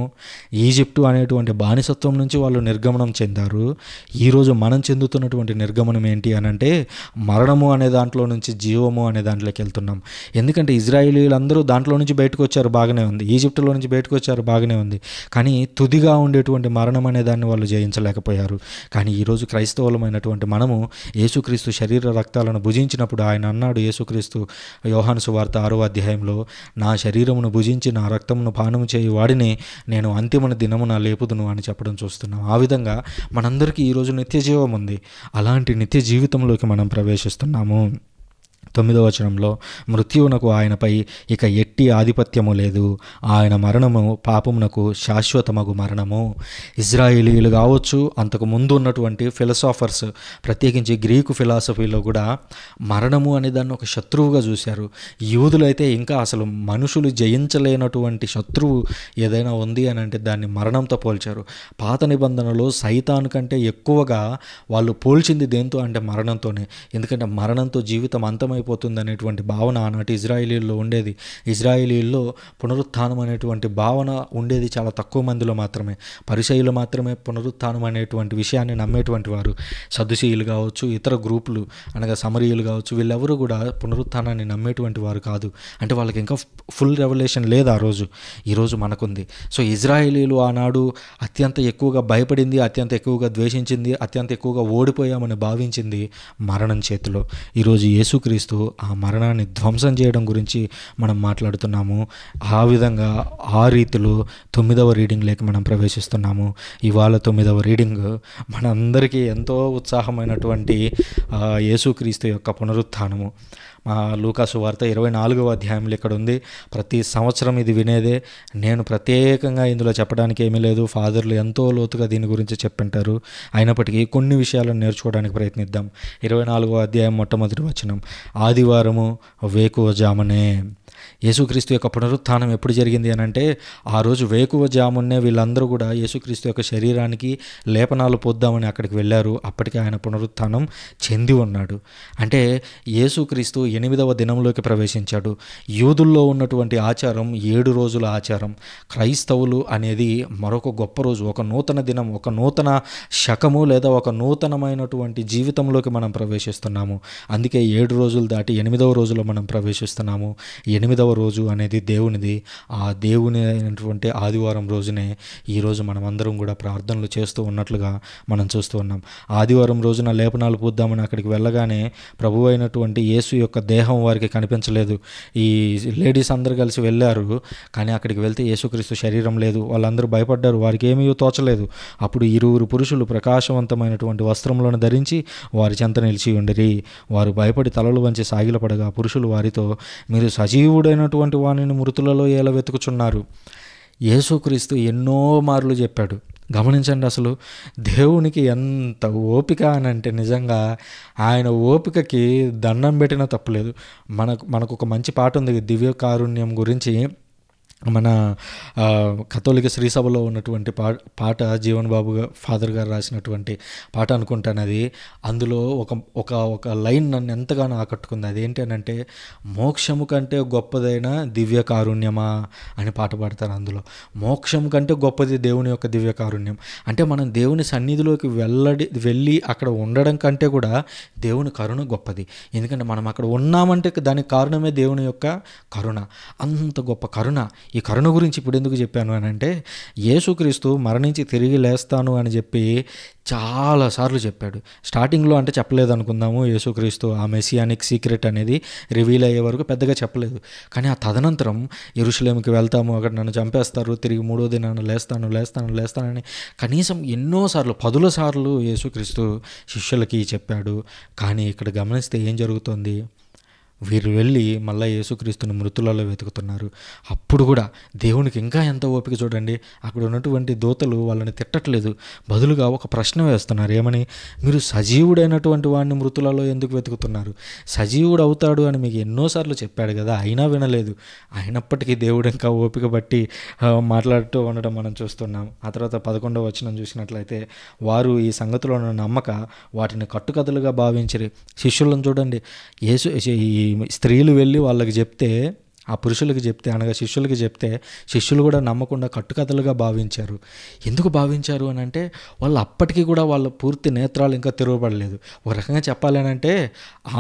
ఈజిప్టు అనేటువంటి బానిసత్వం నుంచి వాళ్ళు నిర్గమనం చెందారు. ఈరోజు మనం చెందుతున్నటువంటి నిర్గమనం ఏంటి అని అంటే మరణము అనే దాంట్లో నుంచి జీవము అనే దాంట్లోకి వెళ్తున్నాం. ఎందుకంటే ఇజ్రాయేలీలందరూ దాంట్లో నుంచి బయటకు వచ్చారు, బాగానే ఉంది. ఈజిప్టులో నుంచి బయటకు వచ్చారు, బాగానే ఉంది. కానీ తుదిగా ఉండేటువంటి మరణం అనే దాన్ని వాళ్ళు జయించలేకపోయారు. కానీ ఈరోజు క్రైస్తవులమైనటువంటి మనము యేసుక్రీస్తు శరీర రక్తాలను భుజించినప్పుడు ఆయన అన్నాడు, యేసుక్రీస్తు యోహాను సువార్త 6వ అధ్యాయంలో, నా శరీరమును భుజించి నా రక్తమును పానము చేయు వాడిని నేను అంతిమ దినమున లేపుదును అని చెప్పడం చూస్తున్నాం. ఆ విధంగా మనందరికీ ఈరోజు నిత్య జీవం ఉంది. అలాంటి నిత్య జీవితంలోకి మనం ప్రవేశిస్తున్నాము. 9వ వచనంలో, మృత్యువునకు ఆయనపై ఇక ఎట్టి ఆధిపత్యము లేదు, ఆయన మరణము పాపమునకు శాశ్వతమగు మరణము. ఇజ్రాయేలీలు కావచ్చు, అంతకు ముందు ఉన్నటువంటి ఫిలసాఫర్స్, ప్రత్యేకించి గ్రీకు ఫిలాసఫీలో కూడా మరణము అనే దాన్ని ఒక శత్రువుగా చూశారు. యూదులైతే ఇంకా అసలు మనుషులు జయించలేనటువంటి శత్రువు ఏదైనా ఉంది అని అంటే దాన్ని మరణంతో పోల్చారు. పాత నిబంధనలో సైతాను కంటే ఎక్కువగా వాళ్ళు పోల్చింది దేంతో అంటే మరణంతోనే. ఎందుకంటే మరణంతో జీవితం అంతమైపోతుంది అనేటువంటి భావన ఆనాటి ఇజ్రాయేలీల్లో ఉండేది. ఇజ్రాయేలీల్లో పునరుత్థానం అనేటువంటి భావన ఉండేది చాలా తక్కువ మందిలో మాత్రమే. పరిసయ్యులు మాత్రమే పునరుత్థానం అనేటువంటి విషయాన్ని నమ్మేటువంటి వారు. సదుసీయులు కావచ్చు, ఇతర గ్రూపులు అనగా సమరీయులు కావచ్చు, వీళ్ళెవరూ కూడా పునరుత్థానాన్ని నమ్మేటువంటి వారు కాదు. అంటే వాళ్ళకి ఇంకా ఫుల్ రెవల్యూషన్ లేదు ఆ రోజు. ఈరోజు మనకుంది. సో ఇజ్రాయేలీలు ఆనాడు అత్యంత ఎక్కువగా భయపడింది, అత్యంత ఎక్కువగా ద్వేషించింది, అత్యంత ఎక్కువగా ఓడిపోయామని భావించింది మరణం చేతిలో. ఈరోజు యేసుక్రీస్తు ఆ మరణాన్ని ధ్వంసం చేయడం గురించి మనం మాట్లాడుతున్నాము. ఆ విధంగా ఆ రీతిలో 9వ రీడింగ్లోకి మనం ప్రవేశిస్తున్నాము. ఇవాళ 9వ రీడింగ్ మనందరికీ ఎంతో ఉత్సాహమైనటువంటి యేసుక్రీస్తు యొక్క పునరుత్థానము. లూకాసు వార్త 24వ అధ్యాయంలో ఇక్కడ ఉంది. ప్రతి సంవత్సరం ఇది వినేదే. నేను ప్రత్యేకంగా ఇందులో చెప్పడానికి ఏమీ లేదు. ఫాదర్లు ఎంతో లోతుగా దీని గురించి చెప్పింటారు. అయినప్పటికీ కొన్ని విషయాలను నేర్చుకోవడానికి ప్రయత్నిద్దాం. 24వ అధ్యాయం మొట్టమొదటి వచనం, ఆదివారము వేకువజామునే. యేసుక్రీస్తు యొక్క పునరుత్థానం ఎప్పుడు జరిగింది అని అంటే ఆ రోజు వేకువజామునే వీళ్ళందరూ కూడా యేసుక్రీస్తు యొక్క శరీరానికి లేపనాలు పోద్దామని అక్కడికి వెళ్ళారు. అప్పటికే ఆయన పునరుత్థానం చెంది ఉన్నాడు. అంటే యేసుక్రీస్తు 8వ దినంలోకి ప్రవేశించాడు. యూదుల్లో ఉన్నటువంటి ఆచారం 7 రోజుల ఆచారం. క్రైస్తవులు అనేది మరొక గొప్ప రోజు, ఒక నూతన దినం, ఒక నూతన శకము లేదా ఒక నూతనమైనటువంటి జీవితంలోకి మనం ప్రవేశిస్తున్నాము. అందుకే 7 రోజులు దాటి 8వ రోజులో మనం ప్రవేశిస్తున్నాము. 8వ రోజు అనేది దేవునిది. ఆ దేవుని అయినటువంటి ఆదివారం రోజునే ఈరోజు మనం అందరం కూడా ప్రార్థనలు చేస్తూ ఉన్నట్లుగా మనం చూస్తూ ఉన్నాం. ఆదివారం రోజున లేపనాలు పూద్దామని అక్కడికి వెళ్ళగానే ప్రభు అయినటువంటి యేసు యొక్క దేహం వారికి కనిపించలేదు. ఈ లేడీస్ అందరూ కలిసి వెళ్ళారు, కానీ అక్కడికి వెళ్తే యేసుక్రీస్తు శరీరం లేదు. వాళ్ళందరూ భయపడ్డారు, వారికి ఏమీ తోచలేదు. అప్పుడు 2 పురుషులు ప్రకాశవంతమైనటువంటి వస్త్రములను ధరించి వారి చెంత నిలిచి ఉండిరి. వారు భయపడి తలలు వంచి సాగిలపడగా పురుషులు వారితో, మీరు సజీవుడైనటువంటి వానిని మృతులలో ఎలా వెతుకుచున్నారు? యేసుక్రీస్తు ఎన్నో మార్లు చెప్పాడు. గమనించండి, అసలు దేవునికి ఎంత ఓపిక అని అంటే నిజంగా ఆయన ఓపికకి దండం పెట్టినా తప్పులేదు. మనకు ఒక మంచి పాట ఉంది దివ్య కారుణ్యం గురించి. మన కథోలిక శ్రీసభలో ఉన్నటువంటి పాట జీవన్ బాబు ఫాదర్ గారు రాసినటువంటి పాట అనుకుంటాను అది. అందులో ఒక లైన్ నన్ను ఎంతగానో ఆకట్టుకుంది. అదేంటి అని అంటే, మోక్షము కంటే గొప్పదైన దివ్య కారుణ్యమా అని పాట పాడతారు. అందులో మోక్షం కంటే గొప్పది దేవుని యొక్క దివ్య కారుణ్యం. అంటే మనం దేవుని సన్నిధిలోకి వెళ్ళి అక్కడ ఉండడం కంటే కూడా దేవుని కరుణ గొప్పది. ఎందుకంటే మనం అక్కడ ఉన్నామంటే దానికి కారణమే దేవుని యొక్క కరుణ. అంత గొప్ప కరుణ. ఈ కరుణ గురించి ఇప్పుడు ఎందుకు చెప్పాను అని అంటే, యేసుక్రీస్తు మరణించి తిరిగి లేస్తాను అని చెప్పి చాలాసార్లు చెప్పాడు. స్టార్టింగ్లో అంటే చెప్పలేదు అనుకుందాము. యేసుక్రీస్తు ఆ మెసియానిక్ సీక్రెట్ అనేది రివీల్ అయ్యే వరకు పెద్దగా చెప్పలేదు. కానీ ఆ తదనంతరం యెరూషలేముకి వెళ్తాము, అక్కడ నన్ను చంపేస్తారు, తిరిగి 3వ దినాన లేస్తానని కనీసం ఎన్నోసార్లు 10 సార్లు యేసుక్రీస్తు శిష్యులకి చెప్పాడు. కానీ ఇక్కడ గమనిస్తే ఏం జరుగుతుంది? వీరు వెళ్ళి మళ్ళీ యేసుక్రీస్తుని మృతులలో వెతుకుతున్నారు. అప్పుడు కూడా దేవునికి ఇంకా ఎంత ఓపిక చూడండి. అక్కడ ఉన్నటువంటి దూతలు వాళ్ళని తిట్టట్లేదు, బదులుగా ఒక ప్రశ్న వేస్తున్నారు. ఏమని? మీరు సజీవుడైనటువంటి వాడిని మృతులలో ఎందుకు వెతుకుతున్నారు? సజీవుడు అవుతాడు అని మీకు ఎన్నోసార్లు చెప్పాడు కదా, అయినా వినలేదు. అయినప్పటికీ దేవుడు ఇంకా ఓపిక బట్టి మాట్లాడుతూ ఉండడం మనం చూస్తున్నాం. ఆ తర్వాత 11వ వచనం చూసినట్లయితే, వారు ఈ సంగతులను నమ్మక వాటిని కట్టుకథలుగా భావించిరి. శిష్యులను చూడండి, ఈ స్త్రీలు వెళ్ళి వాళ్ళకి చెప్తే, ఆ పురుషులకి చెప్తే, అనగా శిష్యులకి చెప్తే, శిష్యులు కూడా నమ్మకుండా కట్టుకథలుగా భావించారు. ఎందుకు భావించారు అని అంటే, వాళ్ళు అప్పటికీ కూడా వాళ్ళ పూర్తి నేత్రాలు ఇంకా తెరవబడలేదు. ఒక రకంగా చెప్పాలనంటే,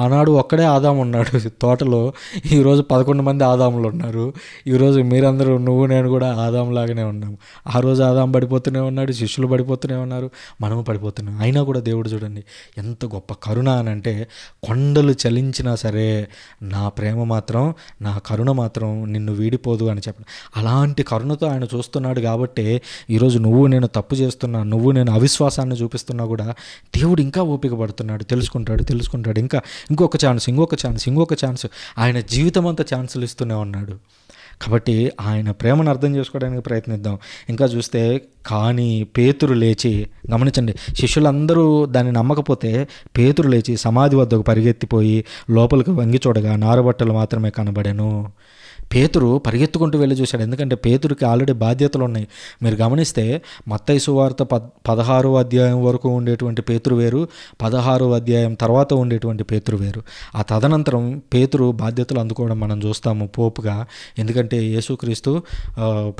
ఆనాడు ఒక్కడే ఆదాము ఉన్నాడు తోటలో, ఈరోజు 11 మంది ఆదాములు ఉన్నారు. ఈరోజు మీరందరూ, నువ్వు నేను కూడా ఆదాములాగానే ఉన్నాము. ఆ రోజు ఆదాము పడిపోతూనే ఉన్నాడు, శిష్యులు పడిపోతూనే ఉన్నారు, మనము పడిపోతున్నాం. అయినా కూడా దేవుడు చూడండి ఎంత గొప్ప కరుణ అని అంటే, కొండలు చలించినా సరే నా ప్రేమ మాత్రం, నా కరుణ మాత్రం నిన్ను వీడిపోదు అని చెప్పండి. అలాంటి కరుణతో ఆయన చూస్తున్నాడు. కాబట్టి ఈరోజు నువ్వు నేను తప్పు చేస్తున్నా, నువ్వు నేను అవిశ్వాసాన్ని చూపిస్తున్నా కూడా దేవుడు ఇంకా ఓపిక పడుతున్నాడు. తెలుసుకుంటాడు. ఇంకొక ఛాన్స్ ఆయన జీవితం అంతా ఛాన్సులు ఇస్తూనే ఉన్నాడు. కాబట్టి ఆయన ప్రేమను అర్థం చేసుకోవడానికి ప్రయత్నిద్దాం. ఇంకా చూస్తే, కానీ పేతురు లేచి, గమనించండి, శిష్యులందరూ దాన్ని నమ్మకపోతే పేతురు లేచి సమాధి వద్దకు పరిగెత్తిపోయి లోపలికి వంగి చూడగా నారబట్టలు మాత్రమే కనబడెను. పేతురు పరిగెత్తుకుంటూ వెళ్ళి చూశాడు. ఎందుకంటే పేతురుకి ఆల్రెడీ బాధ్యతలు ఉన్నాయి. మీరు గమనిస్తే మత్తయి సువార్త 16వ అధ్యాయం వరకు ఉండేటువంటి పేతురు వేరు, 16వ అధ్యాయం తర్వాత ఉండేటువంటి పేతురు వేరు. ఆ తదనంతరం పేతురు బాధ్యతలు అందుకోవడం మనం చూస్తాము పోపుగా. ఎందుకంటే యేసుక్రీస్తు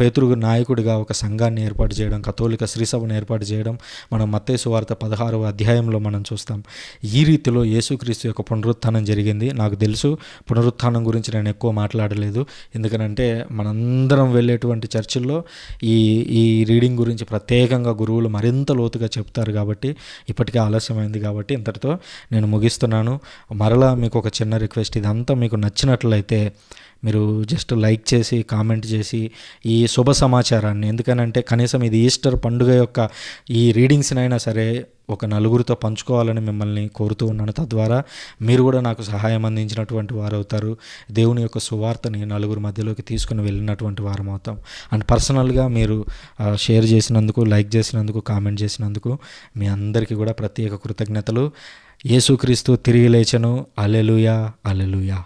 పేతురు నాయకుడిగా ఒక సంఘాన్ని ఏర్పాటు చేయడం, కథోలిక శ్రీసభను ఏర్పాటు చేయడం మనం మత్తయి సువార్త 16వ అధ్యాయంలో మనం చూస్తాం. ఈ రీతిలో యేసుక్రీస్తు యొక్క పునరుత్థానం జరిగింది. నాకు తెలుసు పునరుత్థానం గురించి నేను ఎక్కువ మాట్లాడలేదు, ఎందుకనంటే మనందరం వెళ్ళేటువంటి చర్చిల్లో ఈ రీడింగ్ గురించి ప్రత్యేకంగా గురువులు మరింత లోతుగా చెప్తారు. కాబట్టి ఇప్పటికే ఆలస్యమైంది, కాబట్టి ఇంతటితో నేను ముగిస్తున్నాను. మరలా మీకు ఒక చిన్న రిక్వెస్ట్, ఇదంతా మీకు నచ్చినట్లయితే మీరు జస్ట్ లైక్ చేసి కామెంట్ చేసి ఈ శుభ సమాచారాన్ని, ఎందుకనంటే కనీసం ఇది ఈస్టర్ పండుగ యొక్క ఈ రీడింగ్స్నైనా సరే ఒక నలుగురితో పంచుకోవాలని మిమ్మల్ని కోరుతూ ఉన్నాను. తద్వారా మీరు కూడా నాకు సహాయం అందించినటువంటి వారు అవుతారు. దేవుని యొక్క సువార్తని నలుగురు మధ్యలోకి తీసుకుని వెళ్ళినటువంటి వారం అవుతాం. అండ్ పర్సనల్గా మీరు షేర్ చేసినందుకు, లైక్ చేసినందుకు, కామెంట్ చేసినందుకు మీ అందరికీ కూడా ప్రత్యేక కృతజ్ఞతలు. యేసుక్రీస్తు తిరిగి లేచెను. హల్లెలూయా, హల్లెలూయా.